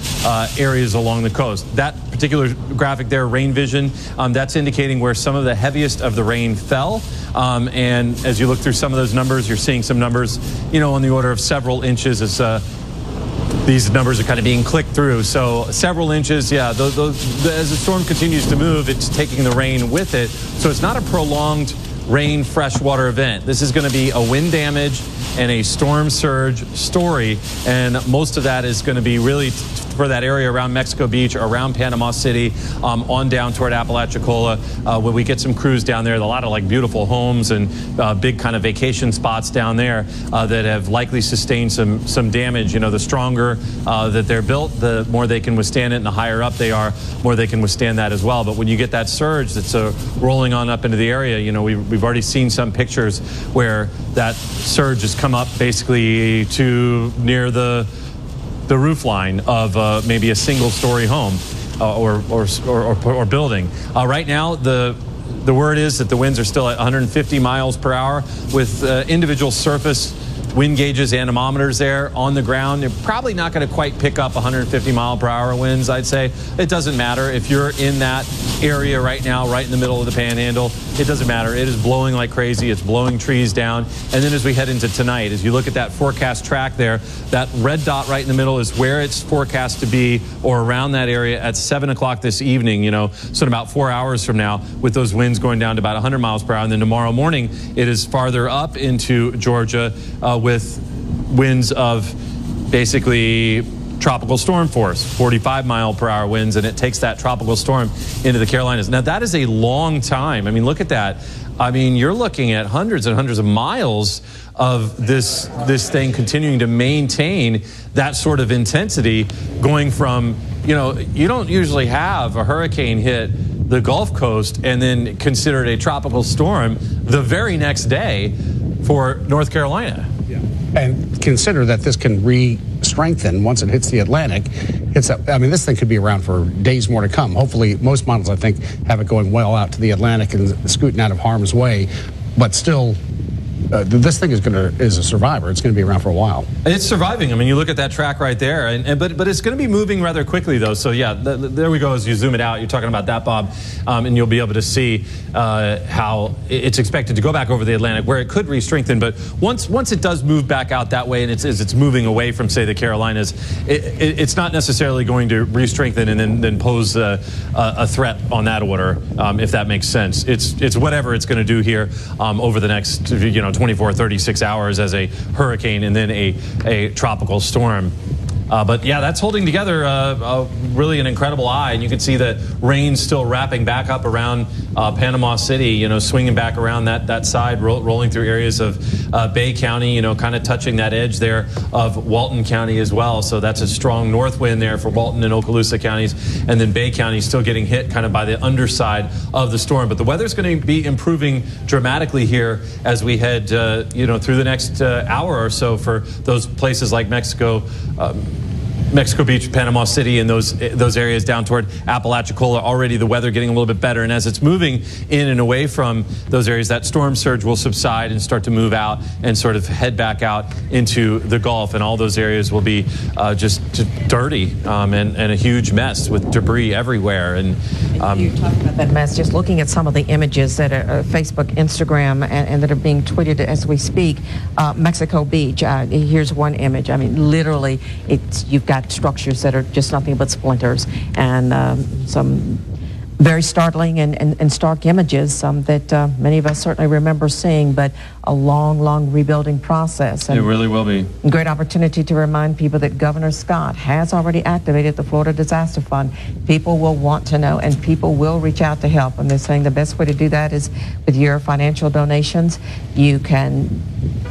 areas along the coast. That particular graphic there, rain vision, that's indicating where some of the heaviest of the rain fell. And as you look through some of those numbers, you're seeing some numbers, on the order of several inches as these numbers are kind of being clicked through. So several inches, yeah, as the storm continues to move, it's taking the rain with it. So it's not a prolonged rain freshwater event. This is going to be a wind damage and a storm surge story, and most of that is going to be really for that area around Mexico Beach, around Panama City, on down toward Apalachicola. When we get some crews down there, a lot of beautiful homes and big kind of vacation spots down there that have likely sustained some damage. The stronger that they're built, the more they can withstand it, and the higher up they are, more they can withstand that as well. But when you get that surge that's rolling on up into the area, we've already seen some pictures where that surge has come up basically to near the roof line of maybe a single-story home or building. Right now, the word is that the winds are still at 150 miles per hour with individual surface wind gauges, anemometers there on the ground. You're probably not going to quite pick up 150 mile per hour winds, I'd say. It doesn't matter if you're in that area right now, right in the middle of the Panhandle. It doesn't matter. It is blowing like crazy. It's blowing trees down. And then as we head into tonight, as you look at that forecast track there, that red dot right in the middle is where it's forecast to be, or around that area at 7 o'clock this evening, so in about 4 hours from now, with those winds going down to about 100 miles per hour. And then tomorrow morning, it is farther up into Georgia with winds of basically tropical storm force, 45 mile per hour winds, and it takes that tropical storm into the Carolinas. Now, that is a long time. I mean, look at that. I mean, you're looking at hundreds and hundreds of miles of this thing continuing to maintain that sort of intensity, going from, you don't usually have a hurricane hit the Gulf Coast and then consider it a tropical storm the very next day for North Carolina. Yeah. And consider that this can re-strengthen once it hits the Atlantic. I mean, this thing could be around for days more to come. Hopefully, most models, I think, have it going well out to the Atlantic and scooting out of harm's way. But still, this thing is a survivor. It's going to be around for a while. It's surviving. I mean, you look at that track right there, but it's going to be moving rather quickly, though. So yeah, there we go. As you zoom it out, you're talking about that, Bob, and you'll be able to see how it's expected to go back over the Atlantic, where it could re-strengthen. But once it does move back out that way, and it's moving away from, say, the Carolinas, it's not necessarily going to re-strengthen and then pose a threat on that order, if that makes sense. It's whatever it's going to do here over the next 24, 36 hours as a hurricane and then a tropical storm. But yeah, that's holding together really an incredible eye. And you can see the rain still wrapping back up around Panama City, swinging back around that side, rolling through areas of Bay County, kind of touching that edge there of Walton County as well. So that's a strong north wind there for Walton and Okaloosa counties. And then Bay County still getting hit kind of by the underside of the storm. But the weather's going to be improving dramatically here as we head, through the next hour or so for those places like Mexico Mexico Beach, Panama City, and those areas down toward Apalachicola. Already the weather getting a little bit better, and as it's moving in and away from those areas, that storm surge will subside and start to move out and sort of head back out into the Gulf, and all those areas will be just dirty and a huge mess with debris everywhere. And you talked about that mess. Just looking at some of the images that are Facebook, Instagram, and that are being tweeted as we speak. Mexico Beach. Here's one image. I mean, literally, you've got structures that are just nothing but splinters, and some very startling and stark images that many of us certainly remember seeing, but a long rebuilding process. And it really will be. Great opportunity to remind people that Governor Scott has already activated the Florida Disaster Fund. People will want to know, and people will reach out to help, and they're saying the best way to do that is with your financial donations. You can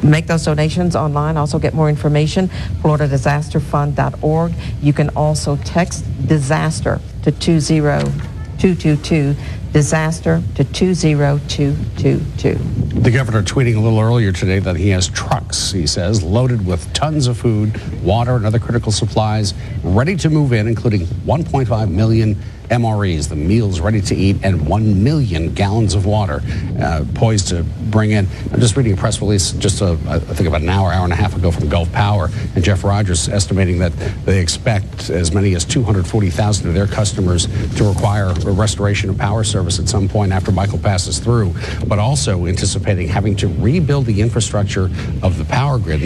make those donations online, also get more information, floridadisasterfund.org. You can also text disaster to 20222, disaster to 20222. The governor tweeting a little earlier today that he has trucks, he says, loaded with tons of food, water, and other critical supplies ready to move in, including 1.5 million MREs, the meals ready to eat, and 1 million gallons of water poised to bring in. I'm just reading a press release just I think about an hour and a half ago from Gulf Power, and Jeff Rogers estimating that they expect as many as 240,000 of their customers to require a restoration of power service at some point after Michael passes through, but also anticipating having to rebuild the infrastructure of the power grid.